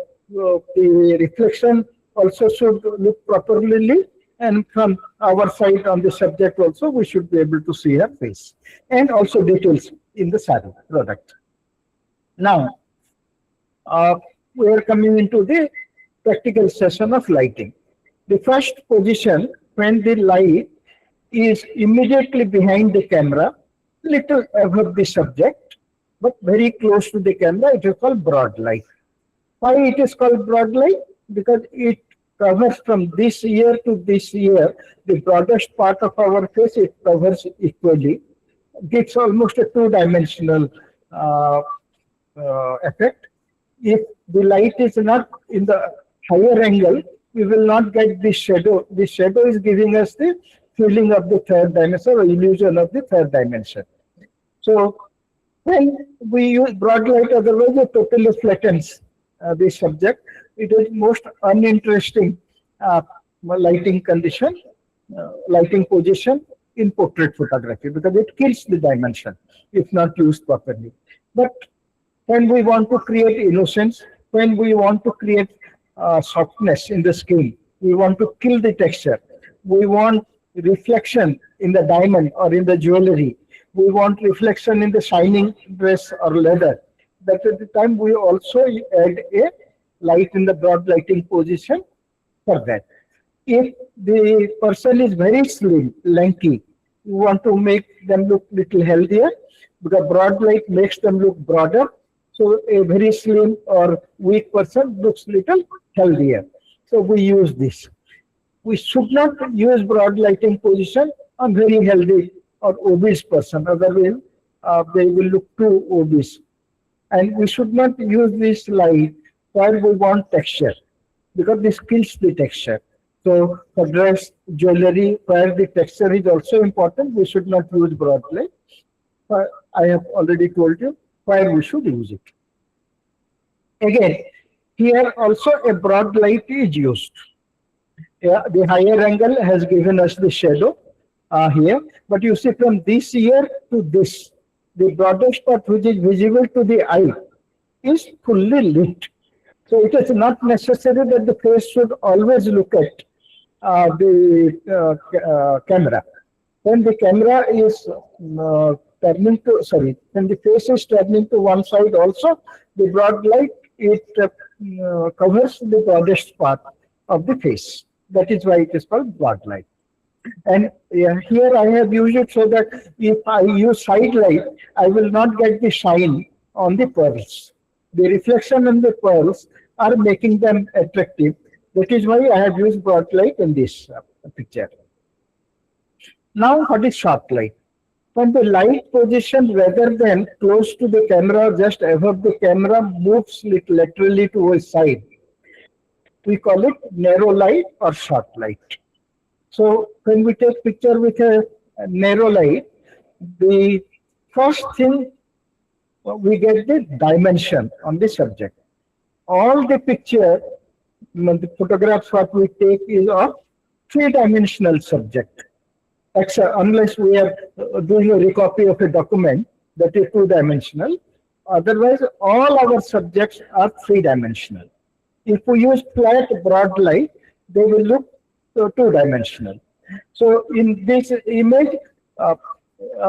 reflection also should look properly, and from our side on the subject also, we should be able to see her face, and also details in the saree product. Now, we are coming into the practical session of lighting. The first position, when the light is immediately behind the camera, little above the subject, but very close to the camera, it is called broad light. Why it is called broad light? Because it covers from this ear to this ear, the broadest part of our face, it covers equally. Gives almost a two-dimensional effect. If the light is not in the higher angle, we will not get this shadow. The shadow is giving us the feeling of the third dimension or illusion of the third dimension. So when we use broad light, otherwise it totally flattens the subject. It is most uninteresting lighting condition, lighting position in portrait photography, because it kills the dimension if not used properly. But when we want to create innocence, when we want to create softness in the skin, we want to kill the texture, we want reflection in the diamond or in the jewelry, we want reflection in the shining dress or leather, that at the time we also add a light in the broad lighting position for that. If the person is very slim, lanky, you want to make them look little healthier, because broad light makes them look broader. So a very slim or weak person looks little healthier. So we use this. We should not use broad lighting position on very healthy or obese person. Otherwise, they will look too obese. And we should not use this light where we want texture, because this kills the texture. So for dress, jewelry, where the texture is also important, we should not use broad light. I have already told you where we should use it. Again, here also a broad light is used. Yeah, the higher angle has given us the shadow here, but you see from this ear to this, the broadest part which is visible to the eye is fully lit. So it is not necessary that the face should always look at the camera. When the camera is turning to, sorry, when the face is turning to one side also, the broad light, it covers the broadest part of the face. That is why it is called broad light. And here I have used it so that if I use side light, I will not get the shine on the pearls. The reflection on the pearls are making them attractive. That is why I have used broad light in this picture. Now, what is sharp light? When the light position rather than close to the camera, just above the camera, moves it laterally to a side, we call it narrow light or short light. So when we take picture with a narrow light, the first thing we get the dimension on the subject. All the picture, the photographs what we take is of three-dimensional subject. Except unless we are doing a recopy of a document that is two-dimensional. Otherwise, all our subjects are three-dimensional. If we use flat broad light, they will look two-dimensional. So in this image,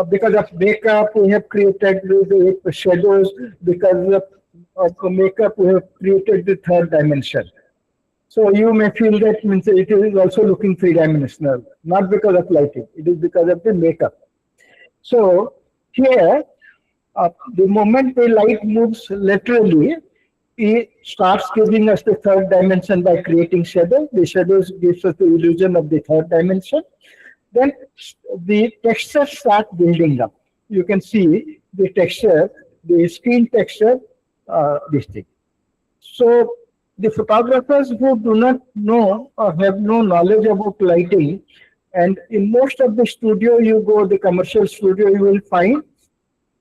because of makeup, we have created the shadows. Because of makeup, we have created the third dimension. So you may feel that means it is also looking three-dimensional, not because of lighting. It is because of the makeup. So here, the moment the light moves laterally, it starts giving us the third dimension by creating shadow. The shadows gives us the illusion of the third dimension. Then the texture starts building up. You can see the texture, the screen texture, this thing. So the photographers who do not know or have no knowledge about lighting, and in most of the studio you go, the commercial studio, you will find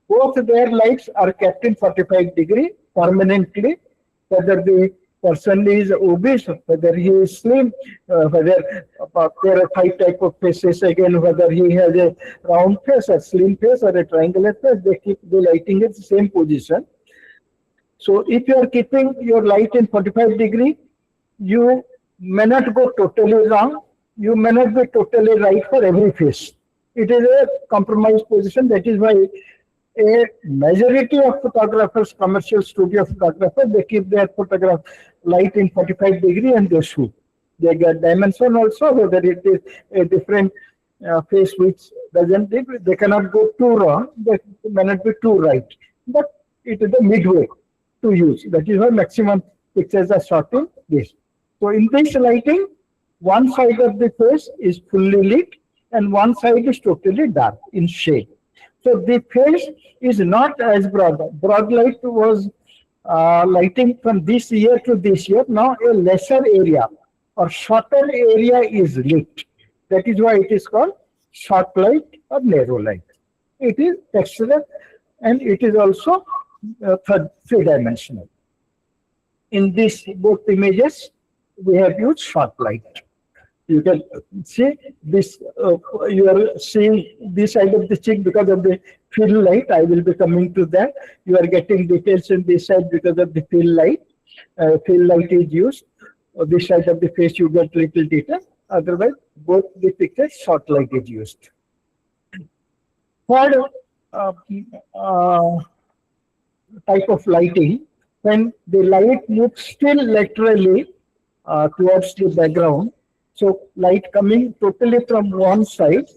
both their lights are kept in 45 degree permanently, whether the person is obese, whether he is slim, whether there are 5 type of faces again, whether he has a round face or slim face or a triangular face, they keep the lighting in the same position. So if you are keeping your light in 45 degree, you may not go totally wrong, you may not be totally right for every face. It is a compromise position. That is why a majority of photographers, commercial studio photographers, they keep their photograph light in 45 degree and they shoot. They get dimension also, whether it is a different face which doesn't, they cannot go too wrong, they may not be too right. But it is the midway to use. That is why maximum pictures are shot in this. So in this lighting, one side of the face is fully lit and one side is totally dark in shade. So the face is not as broad. Broad light was lighting from this year to this year. Now a lesser area or shorter area is lit. That is why it is called short light or narrow light. It is textured and it is also three-dimensional. In these both images, we have used short light. You can see this, you are seeing this side of the cheek because of the fill light. I will be coming to that. You are getting details in this side because of the fill light. Fill light is used. This side of the face you get little detail. Otherwise, both the pictures short light is used. Third type of lighting, when the light moves still laterally towards the background, so light coming totally from one side,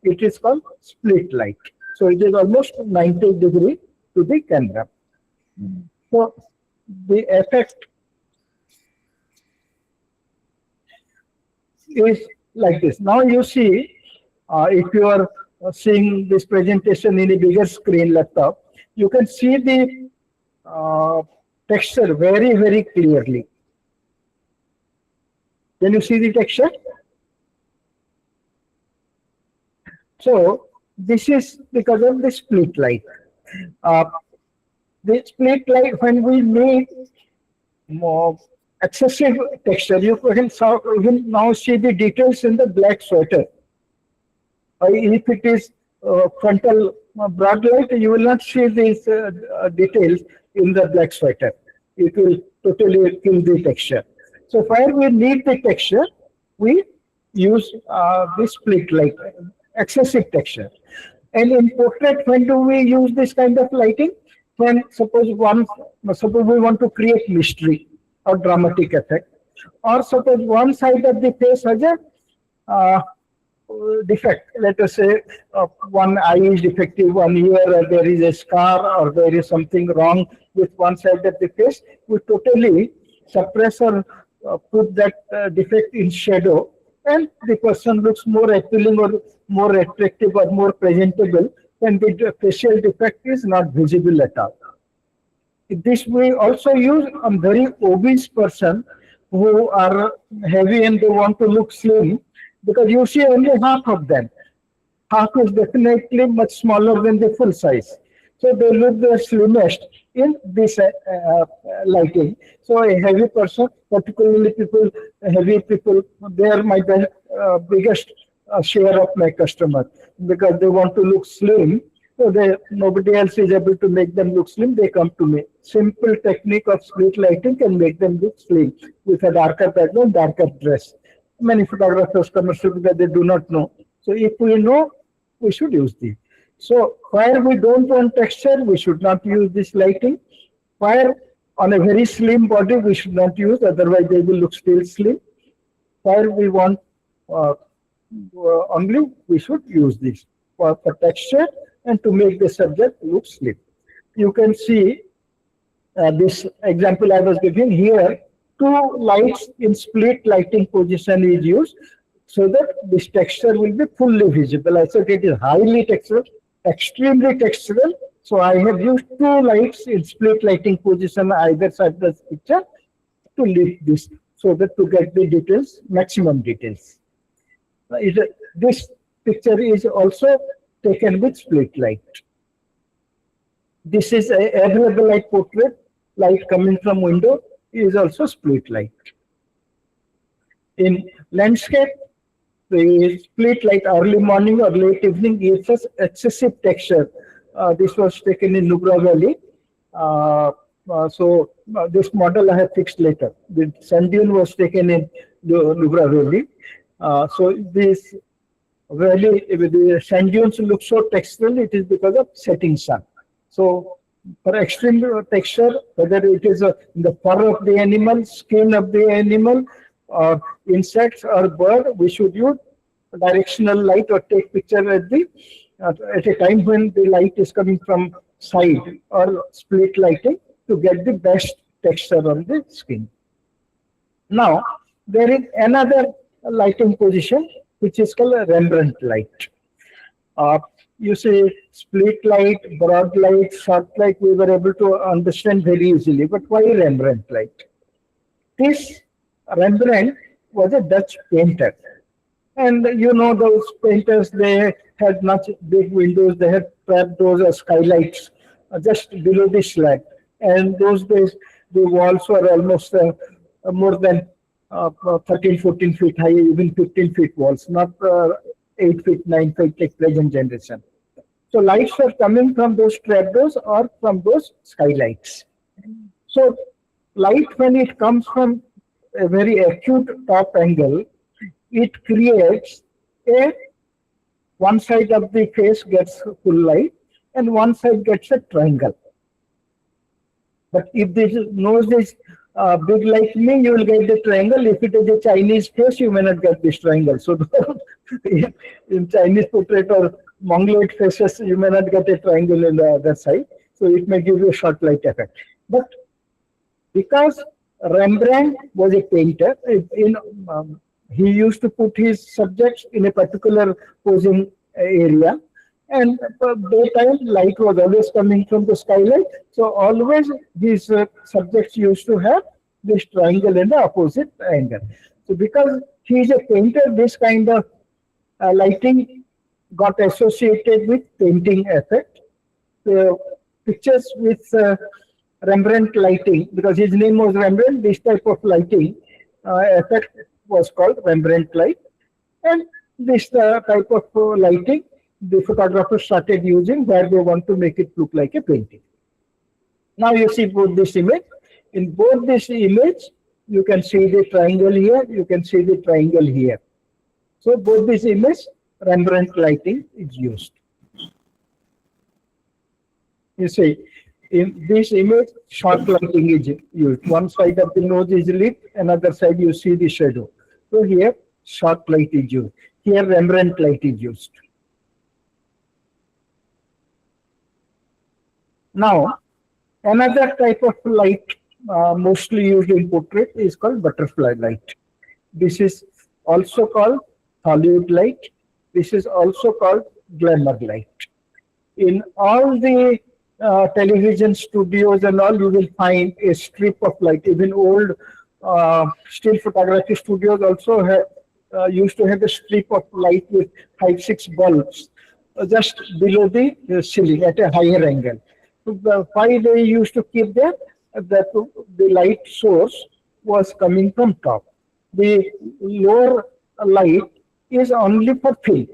it is called split light. So it is almost 90 degree to the camera. So the effect is like this. Now you see, if you are seeing this presentation in a bigger screen laptop, you can see the texture very, very clearly. Can you see the texture? So this is because of the split light. The split light, when we make more excessive texture. You can even now see the details in the black sweater. If it is frontal broad light, you will not see these details in the black sweater. It will totally kill the texture. So where we need the texture, we use this split light, excessive texture. And in portrait, when do we use this kind of lighting? When suppose we want to create mystery or dramatic effect, or suppose one side of the face has a uh, defect. Let us say one eye is defective, one ear, there is a scar, or there is something wrong with one side of the face. We totally suppress or put that defect in shadow, and the person looks more appealing or more attractive or more presentable when the facial defect is not visible at all. This we also use on very obese person who are heavy and they want to look slim, because you see only half of them. Half is definitely much smaller than the full size. So they look the slimmest in this lighting. So a heavy person, particularly heavy people, they are my biggest share of my customer, because they want to look slim. So nobody else is able to make them look slim. They come to me. Simple technique of split lighting can make them look slim with a darker background, darker dress. Many photographers commercial, because they do not know. So if we know, we should use this. So where we don't want texture, we should not use this lighting. Where on a very slim body, we should not use, otherwise they will look still slim. Where we want only, we should use this for texture and to make the subject look slim. You can see this example I was giving here. Two lights in split lighting position is used so that this texture will be fully visible. I said it is highly textural, extremely textural. So I have used two lights in split lighting position either side of the picture to lift this so that to get the details, maximum details. This picture is also taken with split light. This is a available light portrait, light coming from window is also split light. In landscape, the split light early morning or late evening gives us excessive texture. This was taken in Nubra Valley. This model I have fixed later. The sand dune was taken in Nubra Valley. So this valley, the sand dunes look so textural, it is because of setting sun. So for extreme texture, whether it is the fur of the animal, skin of the animal, or insects or bird, we should use directional light or take picture at a time when the light is coming from side or split lighting to get the best texture on the skin. Now, there is another lighting position which is called a Rembrandt light. You see split light, broad light, short light, we were able to understand very easily. But why Rembrandt light? This Rembrandt was a Dutch painter. And you know those painters, they had much big windows, they had trapdoors or skylights just below the slab. And those days, the walls were almost more than 13, 14 feet high, even 15 feet walls, not 8 feet, 9 feet like present generation. So lights were coming from those trapdoors or from those skylights. So light, when it comes from a very acute top angle, it creates one side of the face gets full light and one side gets a triangle. But if this nose is big like me, you will get the triangle. If it is a Chinese face, you may not get this triangle. So in Chinese portrait or Mongoloid faces, you may not get a triangle in the other side. So it may give you a short light effect. But because Rembrandt was a painter, he used to put his subjects in a particular posing area. And daytime light was always coming from the skylight. So always these subjects used to have this triangle in the opposite angle. So because he is a painter, this kind of lighting got associated with painting effect. The pictures with Rembrandt lighting, because his name was Rembrandt, this type of lighting effect was called Rembrandt light. And this type of lighting, the photographers started using where they want to make it look like a painting. Now you see both this image. In both this image, you can see the triangle here, you can see the triangle here. So both this image, Rembrandt lighting is used. You see, in this image, sharp lighting is used. One side of the nose is lit, another side you see the shadow. So here, sharp light is used. Here, Rembrandt light is used. Now, another type of light mostly used in portrait is called butterfly light. This is also called Hollywood light. This is also called glamour light. In all the television studios and all, you will find a strip of light. Even old still photography studios also have, used to have a strip of light with 5-6 bulbs just below the ceiling at a higher angle. So why they used to keep that? That the light source was coming from top. The lower light is only for fill.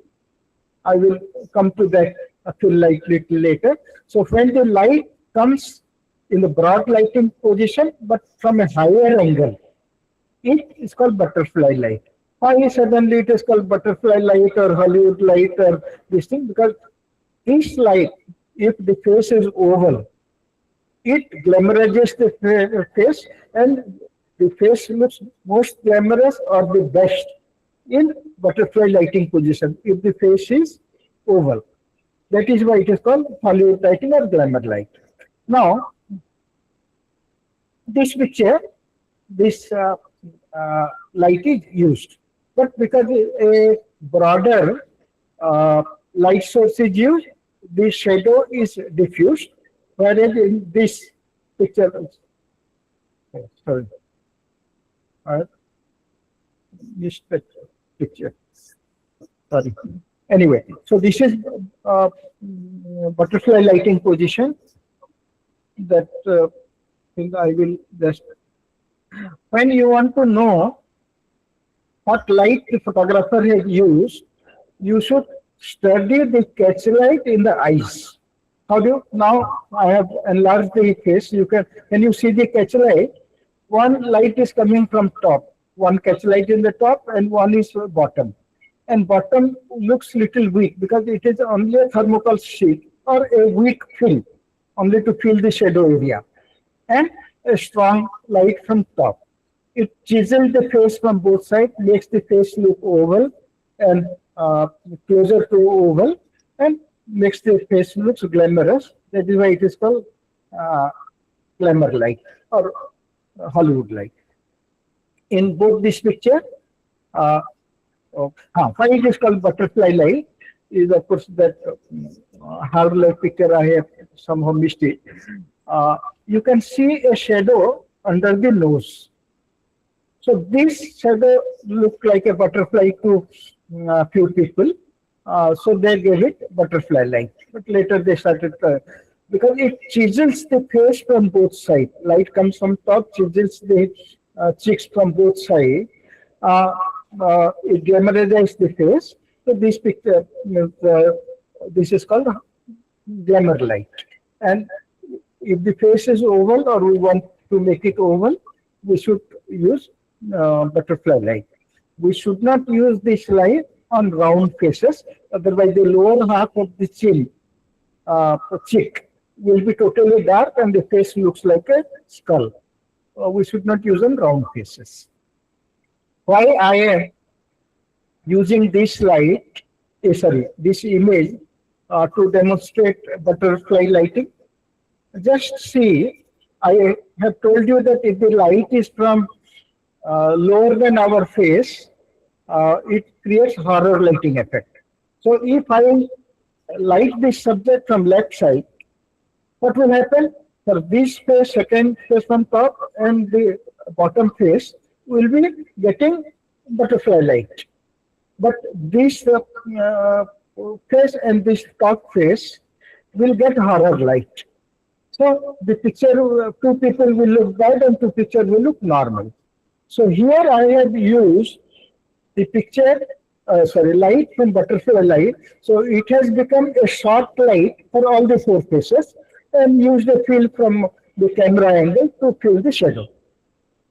I will come to that fill light little later. So when the light comes in the broad lighting position, but from a higher angle, it is called butterfly light. Why suddenly it is called butterfly light or Hollywood light or this thing? Because this light, if the face is oval, it glamorizes the face, and the face looks most glamorous or the best in butterfly lighting position if the face is oval. That is why it is called Hollywood lighting or glamour light. Now, this picture, this light is used, but because a broader light source is used, the shadow is diffused, whereas in this picture, sorry, this picture, sorry. Anyway, so this is butterfly lighting position. That thing I will just. When you want to know what light the photographer has used, you should study the catch light in the eyes. How do you, now I have enlarged the face. You can you see the catch light? One light is coming from top, one catch light in the top, and one is bottom. And bottom looks little weak because it is only a thermocol sheet or a weak film, only to fill the shadow area, and a strong light from top. It chisels the face from both sides, makes the face look oval and closer to oval, and makes the face look glamorous. That is why it is called glamour light or Hollywood light. In both this picture, why it is called butterfly light is of course that hard light picture I have somehow missed it. You can see a shadow under the nose. So this shadow looked like a butterfly to few people. So they gave it butterfly light. But later they started, because it chisels the face from both sides. Light comes from top, chisels the cheeks from both sides. It glamorizes the face. So this picture, this is called glamour light. And if the face is oval or we want to make it oval, we should use butterfly light. We should not use this light on round faces, otherwise the lower half of the chin, cheek, will be totally dark and the face looks like a skull. We should not use on round faces. Why I am using this light, this image to demonstrate butterfly lighting? Just see, I have told you that if the light is from lower than our face, it creates horror lighting effect. So if I light this subject from left side, what will happen? For this face, second face from top, and the bottom face will be getting butterfly light. But this face and this top face will get horror light. So the picture, two people will look bad and two pictures will look normal. So here I have used the picture, light from butterfly light. So it has become a short light for all the four faces and use the fill from the camera angle to fill the shadow.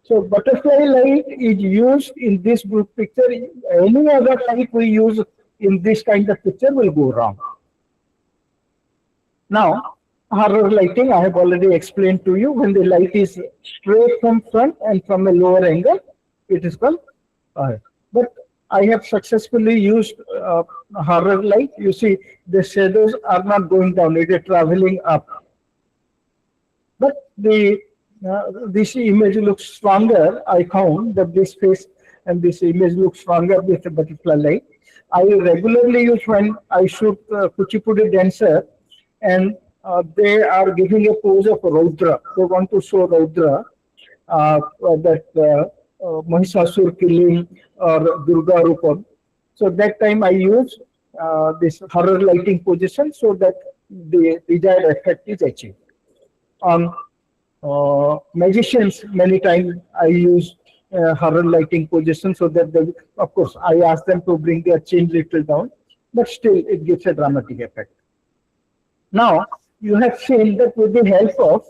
So butterfly light is used in this group picture. Any other light we use in this kind of picture will go wrong. Now, horror lighting, I have already explained to you. When the light is straight from front and from a lower angle, it is called horror. But I have successfully used horror light. You see, the shadows are not going down, it is traveling up. But this image looks stronger. I found that this face and this image looks stronger with the butterfly light. I regularly use when I shoot Kuchipudi dancer, and they are giving a pose of Raudra. They want to show Raudra, that Mahishasur killing or Durga Rupam. So that time I use this horror lighting position so that the desired effect is achieved. On magicians, many times I use horror lighting position so that they, of course, I ask them to bring their chin little down, but still it gives a dramatic effect. Now, you have seen that with the help of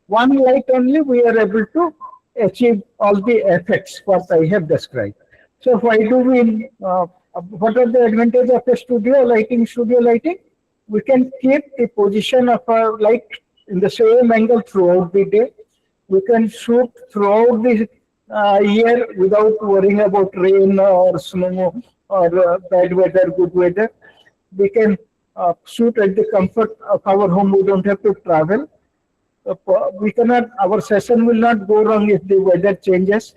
one light only, we are able to achieve all the effects what I have described. So why do we, what are the advantages of a studio lighting? We can keep the position of our light in the same angle throughout the day. We can shoot throughout the year without worrying about rain or snow or bad weather, good weather. We can shoot at the comfort of our home. We don't have to travel. We cannot, our session will not go wrong if the weather changes.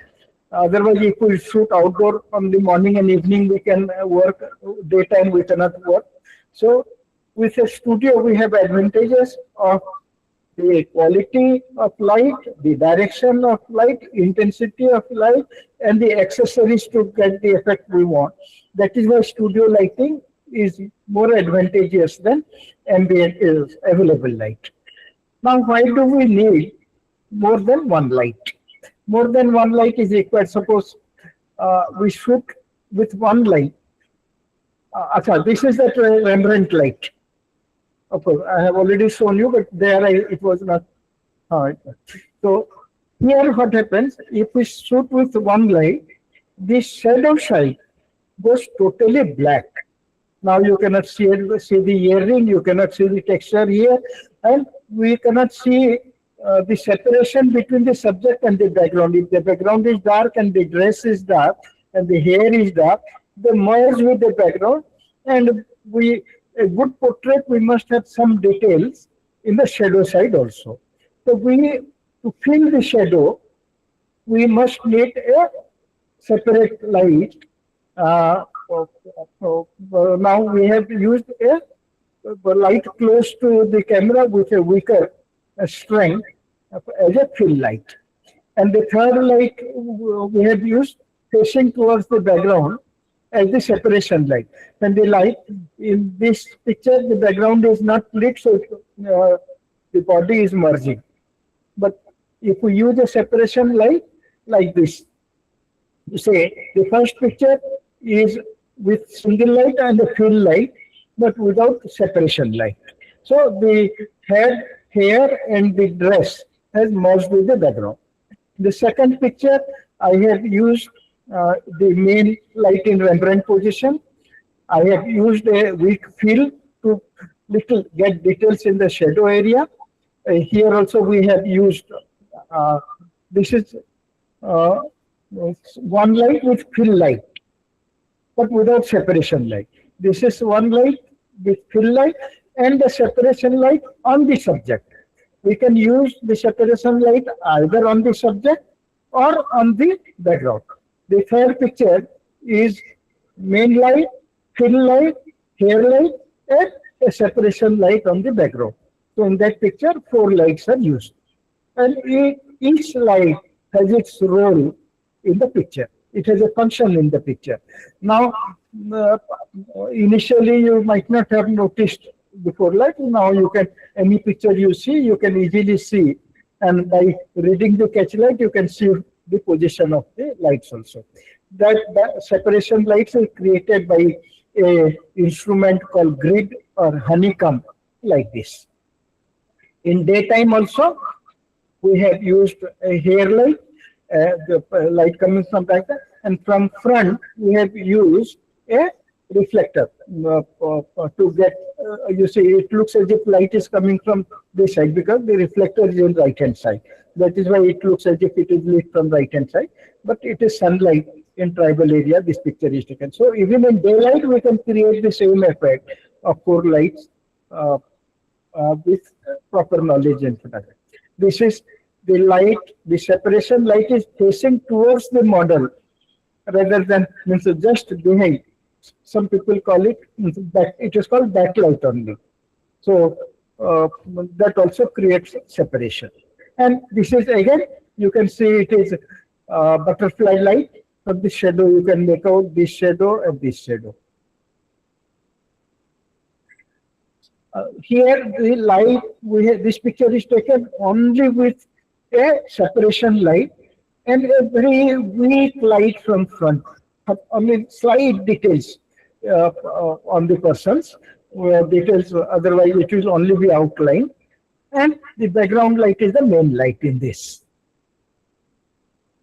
Otherwise, if we shoot outdoor on the morning and evening, we can work. Daytime, we cannot work. So, with a studio, we have advantages of the quality of light, the direction of light, intensity of light, and the accessories to get the effect we want. That is why studio lighting is more advantageous than ambient is available light. Now, why do we need more than one light? More than one light is required. Suppose we shoot with one light. This is that Rembrandt light. Of course, I have already shown you, but there it was not. So here what happens, if we shoot with one light, the shadow side goes totally black. Now you cannot see the earring, you cannot see the texture here, and we cannot see the separation between the subject and the background. If the background is dark and the dress is dark and the hair is dark, they merge with the background, and a good portrait, we must have some details in the shadow side also. So to fill the shadow, we must need a separate light. Now we have used a light close to the camera with a weaker strength as a fill light. And the third light we have used facing towards the background as the separation light. When the light in this picture, the background is not lit, so the body is merging. But if we use a separation light like this, you say the first picture is with single light and a fill light, but without separation light. So the head, hair, and the dress has merged with the background. The second picture, I have used the main light in Rembrandt position. I have used a weak fill to get details in the shadow area. Here also we have used, this is one light with fill light, but without separation light. This is one light with fill light and the separation light on the subject. We can use the separation light either on the subject or on the background. The third picture is main light, fill light, hair light, and a separation light on the background. So in that picture, 4 lights are used. And each light has its role in the picture. It has a function in the picture. Now, initially you might not have noticed before light. Now you can, any picture you see, you can easily see. And by reading the catch light, you can see the position of the lights also. That separation lights is created by a instrument called grid or honeycomb like this. In daytime also, we have used a hair light, the light coming from back, and from front we have used a reflector to get. You see, it looks as if light is coming from this side because the reflector is in right hand side. That is why it looks as if it is lit from right hand side. But it is sunlight in tribal area. This picture is taken. So even in daylight, we can create the same effect of four lights with proper knowledge and photography. This is the light. The separation light is facing towards the model rather than means just behind. Some people call it back. It is called backlight only. So that also creates separation. And this is again, you can see it is butterfly light. From the shadow, you can make out this shadow and this shadow. Here, the light, this picture is taken only with a separation light and a very weak light from front. Only slight details on the persons, details, otherwise it will only be outlined. And the background light is the main light in this.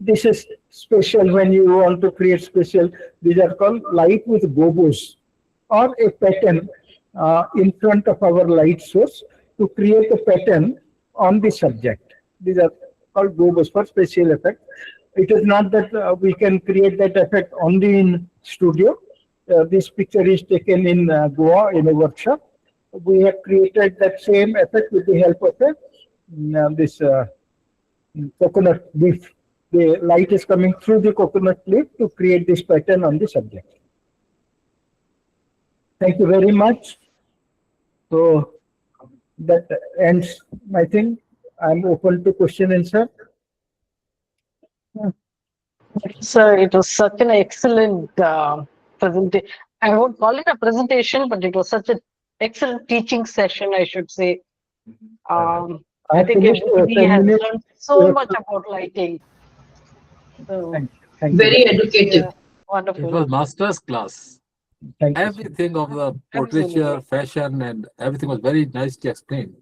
This is special when you want to create special. These are called light with gobos or a pattern in front of our light source to create a pattern on the subject. These are called gobos for special effect. It is not that we can create that effect only in studio. This picture is taken in Goa in a workshop. We have created that same effect with the help of this coconut leaf. The light is coming through the coconut leaf to create this pattern on the subject. Thank you very much. So that ends my thing. I'm open to question and answer. Sir, it was such an excellent presentation. I won't call it a presentation, but it was such an excellent teaching session, I should say. I think everybody has learned so much about lighting. So, Thank you. Very educative. yeah, wonderful. It was master's class. Thank you. Everything of the Absolutely. portraiture, fashion, and everything was very nicely explained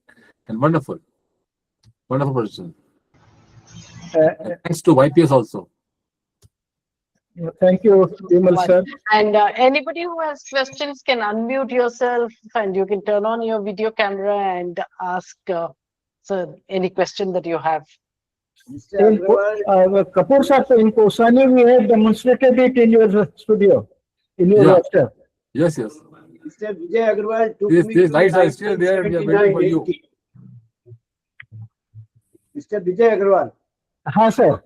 and wonderful. Wonderful person. And thanks to YPS also. Thank you, Vimal sir. And anybody who has questions can unmute yourself and you can turn on your video camera and ask sir any question that you have. In Kapoor sir, in Kosani, we have demonstrated it in your studio, in your Yeah. workshop. Yes, yes. Mr. Vijay Agarwal took me These to lights are still there. We are waiting for you. 1979-80. Mr. Vijay Agarwal, हाँ sir.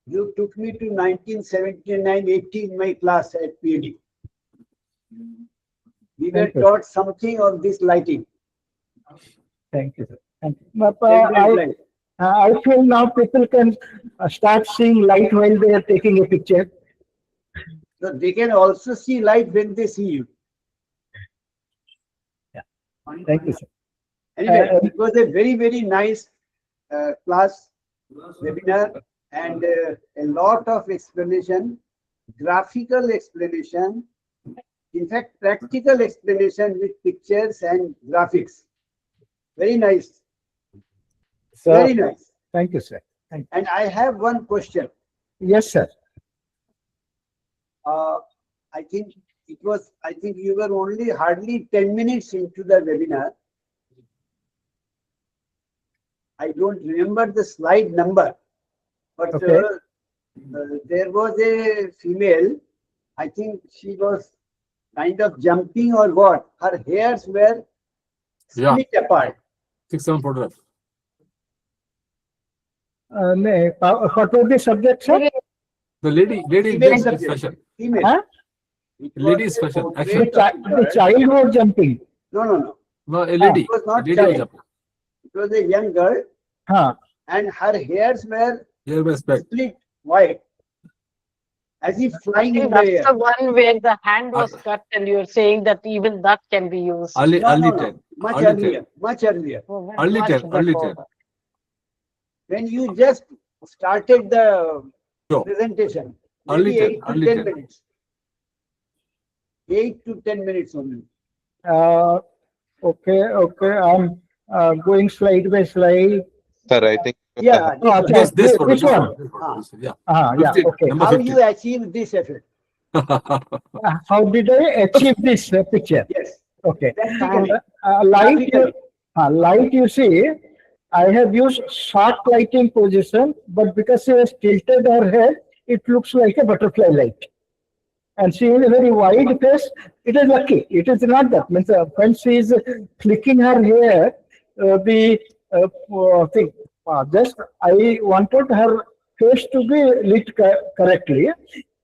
you took me to 1979-80 in my class at PhD. We were Thank you. taught something of this lighting. Thank you, sir. Thank you. But, I feel now people can start seeing light while they are taking a picture. So they can also see light when they see you. Thank you, sir. Anyway, it was a very, very nice class webinar and a lot of explanation, graphical explanation, in fact, practical explanation with pictures and graphics. Very nice. So, Very nice. thank you, sir. Thank you. And I have one question. Yes, sir. I think you were only hardly 10 minutes into the webinar. I don't remember the slide number, but Okay. there was a female, I think she was kind of jumping or what. Her hairs were Yeah. split apart. 6-7 photograph. What was the subject, sir? The lady Female is subject. fashion. Female. Huh? It Ladies' was a fashion, portrait actually. of a The girl. child was jumping. No. No, a lady. It was not A lady child. was up. It was a young girl Huh. and her hairs were Here was back. split wide, as if flying in the That's air. the one where the hand was cut and you're saying that even that can be used. Ali No. 10. much Early earlier, much earlier. Early Much 10, early 10. before. When you just started the Sure. presentation, Early maybe 10, 8 to early 10 10. minutes. 8 to 10 minutes only. Okay. I'm going slide by slide. Sir, I think Yeah, Oh, this This, one. this photo, this this one. one, this photo, this one, yeah. Yeah, 15, okay. number How 15. you achieve this effect? How did I achieve this picture? Yes, Okay. practically, Light, graphically. light, you see, I have used short lighting position, but because she has tilted her head, it looks like a butterfly light. And she has a very wide face. It is lucky. It is not that. Means when she is flicking her hair, the thing, just I wanted her face to be lit correctly.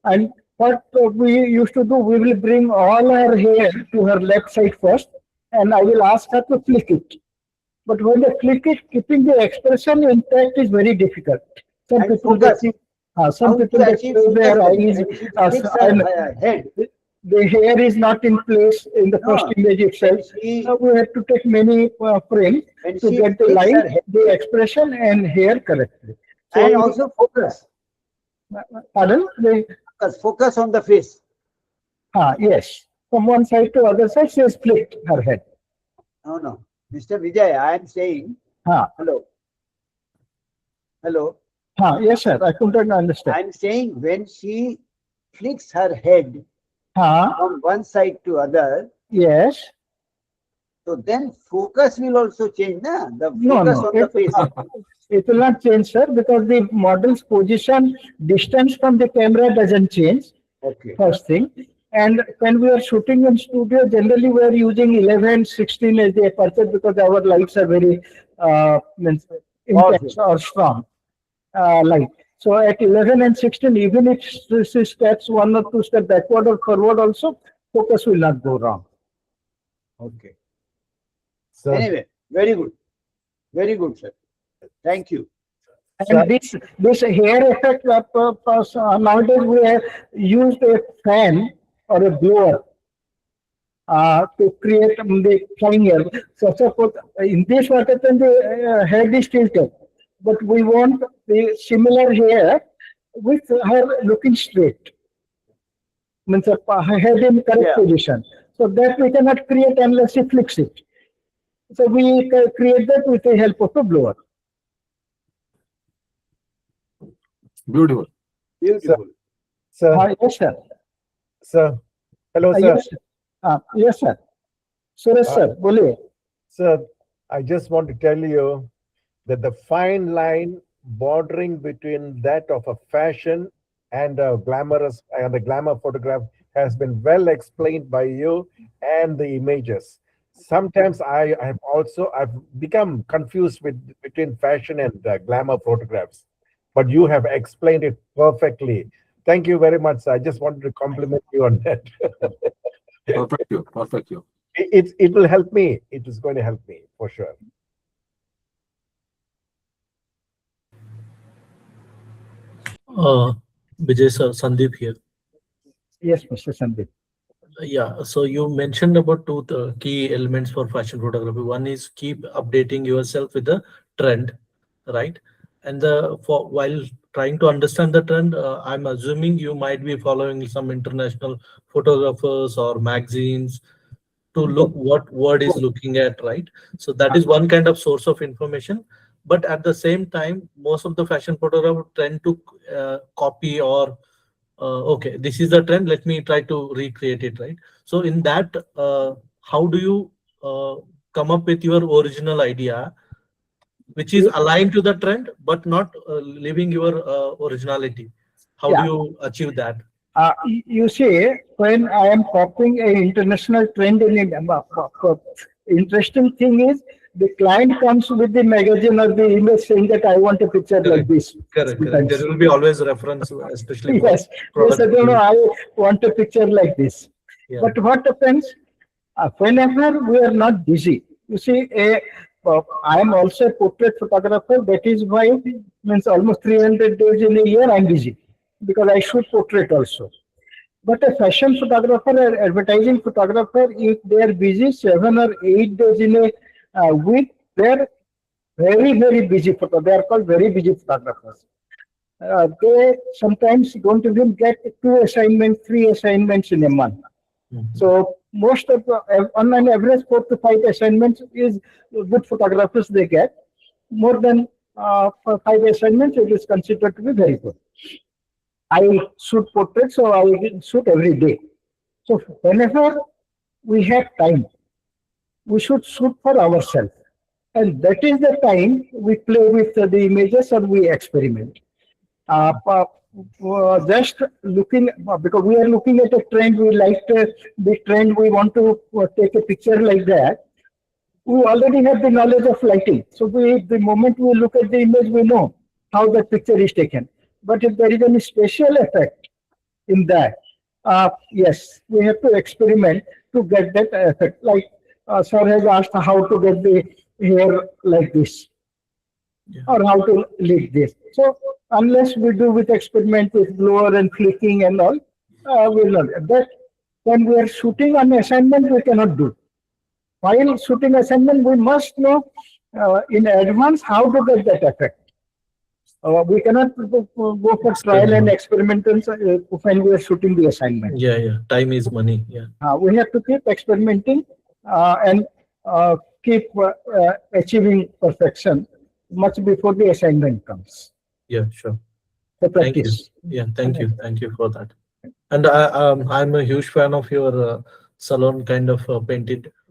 And what we used to do, we will bring all her hair to her left side first, and I will ask her to flick it. But when they flick it, keeping the expression intact is very difficult. Some And people focus. some How people to they achieve close their focus eyes. when she flicks her head. The hair is not in place in the first No, image itself. when she, We have to take many frames when to she get the flicks her light, head the expression, and hair correctly. and also focus. Pardon? Focus on the face. Yes. From one side to other side, she has flicked her head. No. Mr. Vijay, I am saying, hello. Hello. Yes, sir. I couldn't I understand. am saying when she flicks her head Huh? from one side to other, Yes. so then focus will also change, na? The No, focus no. on the face. It will not change, sir, because the model's position, distance from the camera doesn't change. Okay. First thing. And when we are shooting in studio, generally we are using 11, 16 as the aperture because our lights are very intense or strong light. So at 11 and 16, even if she steps one or two steps backward or forward also, focus will not go wrong. Okay. Sir, Anyway, very good. Very good, sir. Thank you. And this hair effect, nowadays we have used a fan or a blower to create the flying air. So suppose in this what happens, the head is tilted, but we want the similar hair with her looking straight. Means her head in correct position. So that we cannot create unless she flicks it. So we create that with the help of a blower. Beautiful. Beautiful. sir, Yes, sir. sir. Hello, sir. Yes, sir. Suresh, sir, boliye. Sir, I just want to tell you that the fine line bordering between that of a fashion and a glamorous and the glamour photograph has been well explained by you and the images. Sometimes I've become confused between fashion and glamour photographs, but you have explained it perfectly. Thank you very much, sir. I just wanted to compliment you on that. Perfect you. It will help me. It is going to help me for sure. Vijay sir, Sandeep here. Yes, Mr. Sandeep. Yeah, so you mentioned about two key elements for fashion photography. One is keep updating yourself with the trend, right? And while trying to understand the trend, I'm assuming you might be following some international photographers or magazines to look what word is looking at, right? So that is one kind of source of information. But at the same time, most of the fashion photographers tend to copy or okay, this is the trend, let me try to recreate it, right? So in that, how do you come up with your original idea which is aligned to the trend but not leaving your originality? How do you achieve that? You see, when I am copying an international trend in India, interesting thing is the client comes with the magazine or the image saying that I want a picture like this. Correct. There will be always a reference, especially for yes, they said, no, I want a picture like this. Yeah. But what happens whenever we are not busy? You see, I am also a portrait photographer. That is why means almost 300 days in a year I'm busy because I shoot portrait also. But a fashion photographer or advertising photographer, if they are busy 7 or 8 days in a week, they're very, very busy. They are called very busy photographers. They sometimes don't even get 2 assignments, 3 assignments in a month. So most of on an average 4 to 5 assignments is good photographers they get. More than 5 assignments, it is considered to be very good. I shoot portraits, so I shoot every day. So whenever we have time, we should shoot for ourselves. And that is the time we play with the images or we experiment. Just looking, because we are looking at a trend, we like the trend, we want to take a picture like that. We already have the knowledge of lighting. So the moment we look at the image, we know how that picture is taken. But if there is any special effect in that, yes, we have to experiment to get that effect. Like sir has asked how to get the hair like this, or how to lead this. So unless we do with experiment with blower and flicking and all, we'll not. That when we are shooting on assignment, we cannot do. While shooting assignment, we must know in advance how to get that effect. We cannot go for trial and experiments when we are shooting the assignment. Yeah. Time is money. Yeah. We have to keep experimenting and keep achieving perfection much before the assignment comes. Yeah, sure. The Thank you. practice. Yeah, thank you for that. And I'm a huge fan of your salon kind of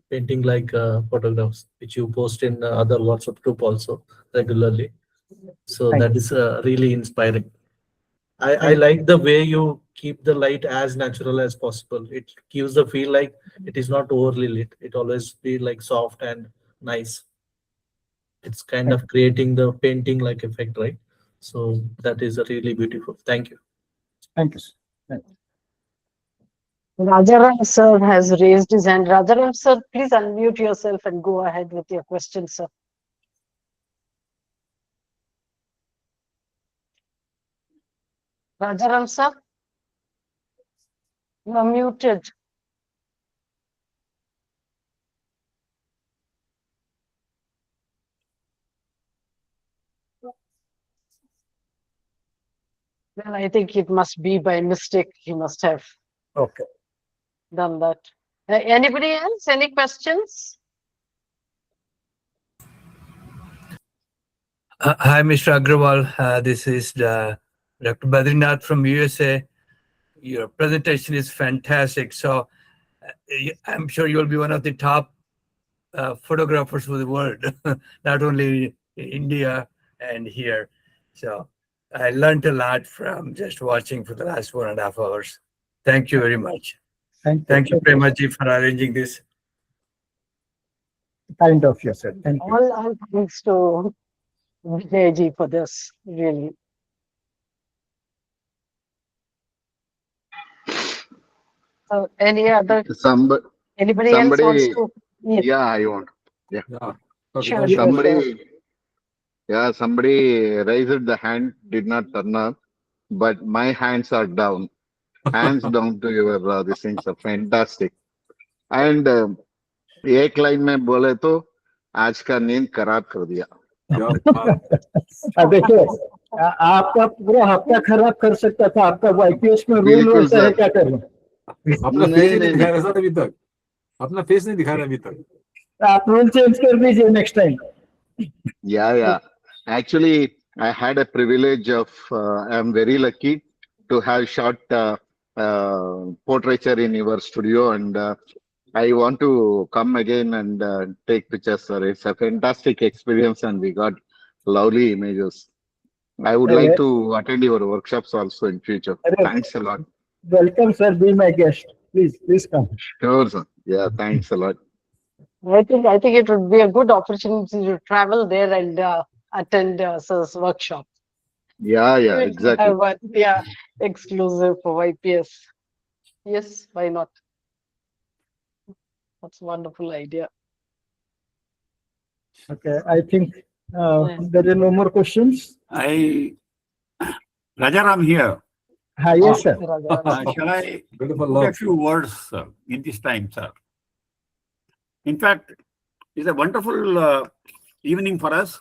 painting like photographs, which you post in other WhatsApp group also regularly. So that is really inspiring. I like the way you keep the light as natural as possible. It gives the feel like it is not overly lit. It always be like soft and nice. It's kind of creating the painting like effect, right? So that is really beautiful. Thank you. Thank you, sir. Thank you. Rajaram sir has raised his hand. Rajaram sir, please unmute yourself and go ahead with your question, sir. Rajaram sir, you are muted. Well, I think it must be by mistake. He must have done that. Anybody else? Any questions? Hi, Mr. Agarwal. This is Dr. Badrinath from USA. Your presentation is fantastic. So I'm sure you'll be one of the top photographers for the world, not only in India and here. So I learned a lot from just watching for the last 1.5 hours. Thank you very much. Thank you very much for arranging this. Kind of you, sir. Thank you. All thanks to Vijayji for this, really. So any other, anybody else wants to? Yeah, I want. Yeah. Okay. Sure, Somebody raised the hand, did not turn up, but my hands are down. Hands down to your these things are fantastic. And एक line में बोले तो आज का नींद खराब कर दिया. देखिए आपका पूरा हफ्ता खराब कर सकता था. आपका वाईपीएस में रूल वैसा है, क्या करूं? अपना फेस नहीं दिखा रहा अभी तक. अपना फेस नहीं दिखा रहा अभी तक. आप रूल चेंज कर दीजिए next time. Yeah. Actually, I had a privilege of. I'm very lucky to have shot portraiture in your studio, and I want to come again and take pictures, sir. It's a fantastic experience, and we got lovely images. I would like to attend your workshops also in future. Thanks a lot. Welcome, sir. Be my guest. Please come. Sure, sir. Yeah, thanks a lot. I think it would be a good opportunity to travel there and attend sir's workshop. Yeah, exactly. Exclusive for YPS. Yes, why not? That's a wonderful idea. Okay, I think there are no more questions. Rajaram here. Yes, sir. Shall I Beautiful put a love. few words in this time, sir? In fact, it's a wonderful evening for us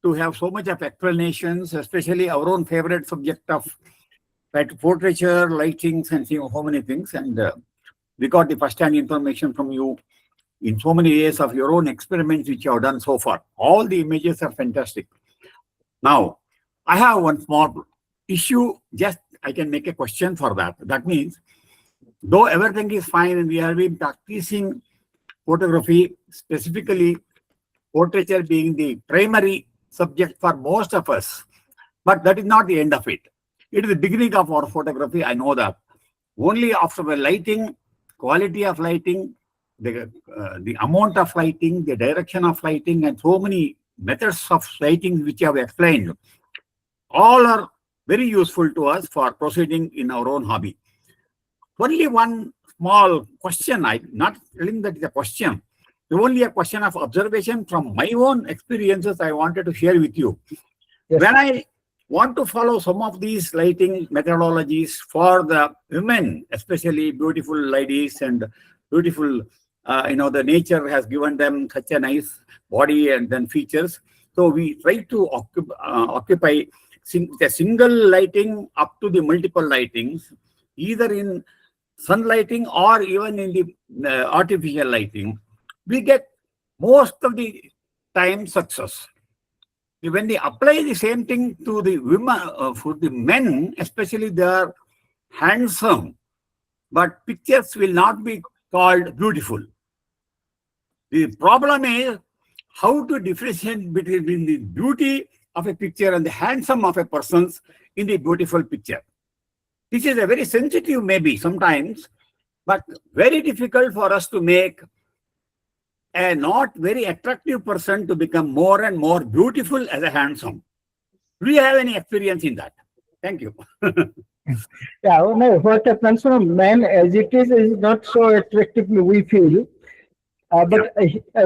to have so much of explanations, especially our own favorite subject of portraiture, lightings, and so many things. And we got the first-hand information from you in so many years of your own experiments which you have done so far. All the images are fantastic. Now, I have one small issue. Just I can make a question for that. That means, though everything is fine and we have been practicing photography, specifically portraiture being the primary subject for most of us, but that is not the end of it. It is the beginning of our photography. I know that. Only after the lighting, quality of lighting, the amount of lighting, the direction of lighting, and so many methods of lighting which I have explained, all are very useful to us for proceeding in our own hobby. Only one small question, I'm not telling that it's a question, only a question of observation from my own experiences I wanted to share with you. Yes. When I want to follow some of these lighting methodologies for the women, especially beautiful ladies and beautiful, the nature has given them such a nice body and then features. So we try to occupy the single lighting up to the multiple lightings, either in sun lighting or even in the artificial lighting. We get most of the time success. When they apply the same thing to the women, for the men, especially, they are handsome, but pictures will not be called beautiful. The problem is how to differentiate between the beauty of a picture and the handsome of a person in the beautiful picture. This is a very sensitive maybe sometimes, but very difficult for us to make a not very attractive person to become more and more beautiful as a handsome. Do you have any experience in that? Thank you. Yeah, no, what happens from men as it is not so attractive, we feel. But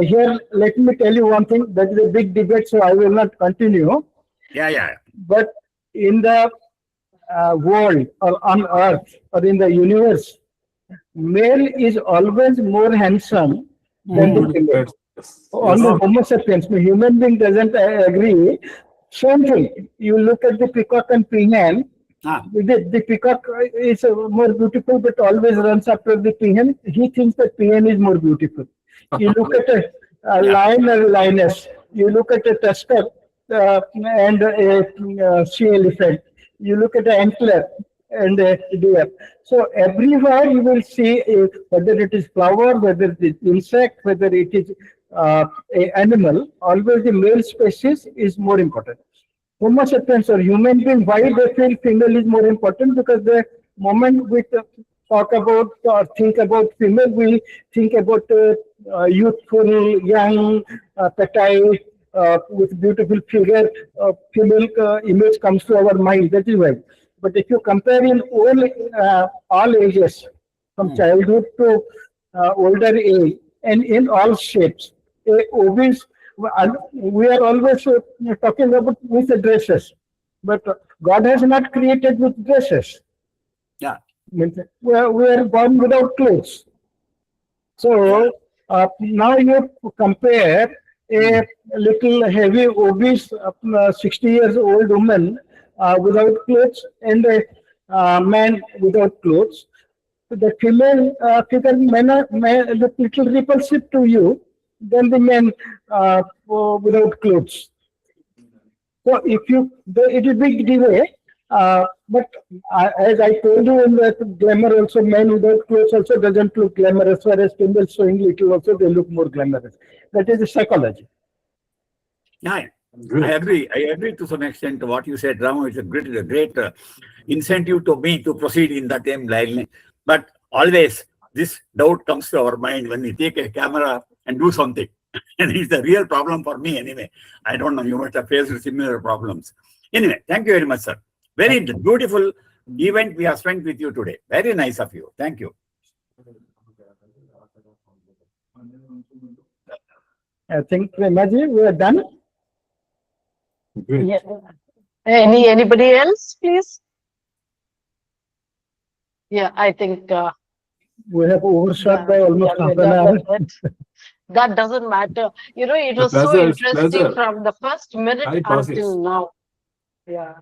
here, let me tell you one thing. That is a big debate, so I will not continue. Yeah. But in the world or on earth or in the universe, male is always more handsome than the female. On the Homo sapiens, the human being doesn't agree. Same thing. You look at the peacock and peahen. The peacock is more beautiful, but always runs after the peahen. He thinks that peahen is more beautiful. You look at a lion or lioness. You look at a tusker and a sea elephant. You look at an antler and a deer. So everywhere you will see whether it is flower, whether it is insect, whether it is an animal, always the male species is more important. Homo sapiens or human being, why they feel female is more important? Because the moment we talk about or think about female, we think about youthful, young, petite, with beautiful figure. Female image comes to our mind. That is why. But if you compare in all ages, from childhood to older age, and in all shapes, obese, we are always talking about with the dresses, but God has not created with dresses. Yeah. We are born without clothes. So now you compare a little heavy, obese, 60 years old woman without clothes and a man without clothes. The female figure may look little repulsive to you than the men without clothes. So if it is big delay, but as I told you in the glamour also, men without clothes also doesn't look glamorous, whereas females showing little also they look more glamorous. That is the psychology. Yeah. I agree to some extent to what you said, Ram. It's a great incentive to me to proceed in that same line. But always this doubt comes to our mind when we take a camera and do something. And it's a real problem for me anyway. I don't know, you must have faced similar problems. Anyway, thank you very much, sir. Very beautiful event we have spent with you today. Very nice of you. Thank you. I think, Premaji, we are done. Yeah. Anybody else, please? Yeah, I think We have overshot yeah, by almost yeah, half we're an done hour. with it. That doesn't matter. You know, it The was so pleasure is interesting pleasure. from the first minute Time passes. until now. Yeah.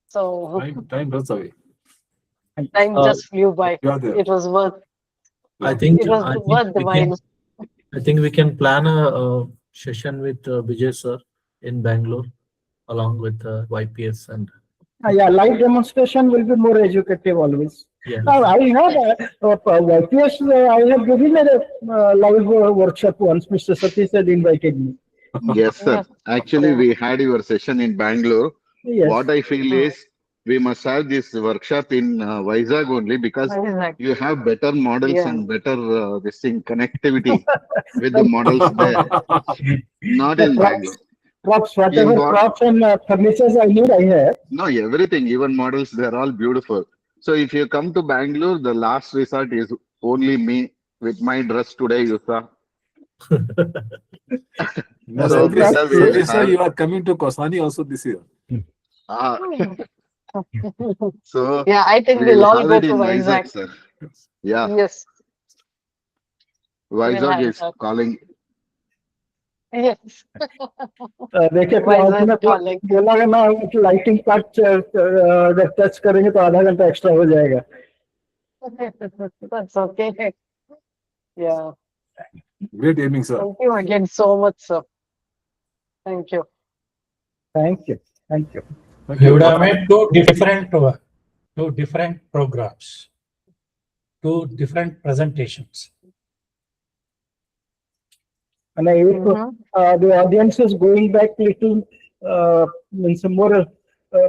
So Time runs away. time just flew by. You are there. It was worth I Yeah. think it was I think worth the we can while. I think we can plan a session with Vijay sir in Bangalore along with YPS and Yeah, live demonstration will be more educative always. yeah. I had YPS, I have given a live workshop once. Mr. Satish had invited me. Yes, sir. Yes. Actually, we had your session in Bangalore. Yes. What I feel Mm. is we must have this workshop in Vizag only because Exactly. you have better models Yeah. and better this thing connectivity with the models there, not The in Bangalore. props, In whatever what? props and furnitures I need, I have. No, everything, even models, they're all beautiful. So if you come to Bangalore, the last resort is only me with my dress today, you saw. No, So That's better we will Satish sir, have. you are coming to Kosani also this year. Ah, Mm. so Yeah, I think we we'll will all have go it to in Vizag, Vizag. sir. Yeah, Yes, we'll Vizag have is that. calling. Yes. देखे cloud में Vizag calling. बोला है ना lighting part जब touch करेंगे तो आधा घंटा एक्स्ट्रा हो जाएगा. That's okay. Yeah. Great aiming, sir. Thank you again so much, sir. Thank you. Thank you. Thank you. Thank You you. would have made two different programs, two different presentations. And if Mhm. the audience is going back little, means more,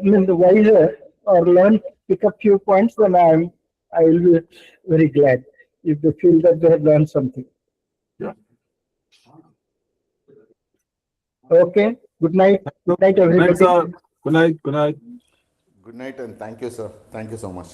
means wiser or learn, pick up few points, then I will be very glad if they feel that they have learned something. Yeah. Okay. Good night. Good night, Good night, everybody. sir. Good night. Good night. Good night and thank you, sir. Thank you so much.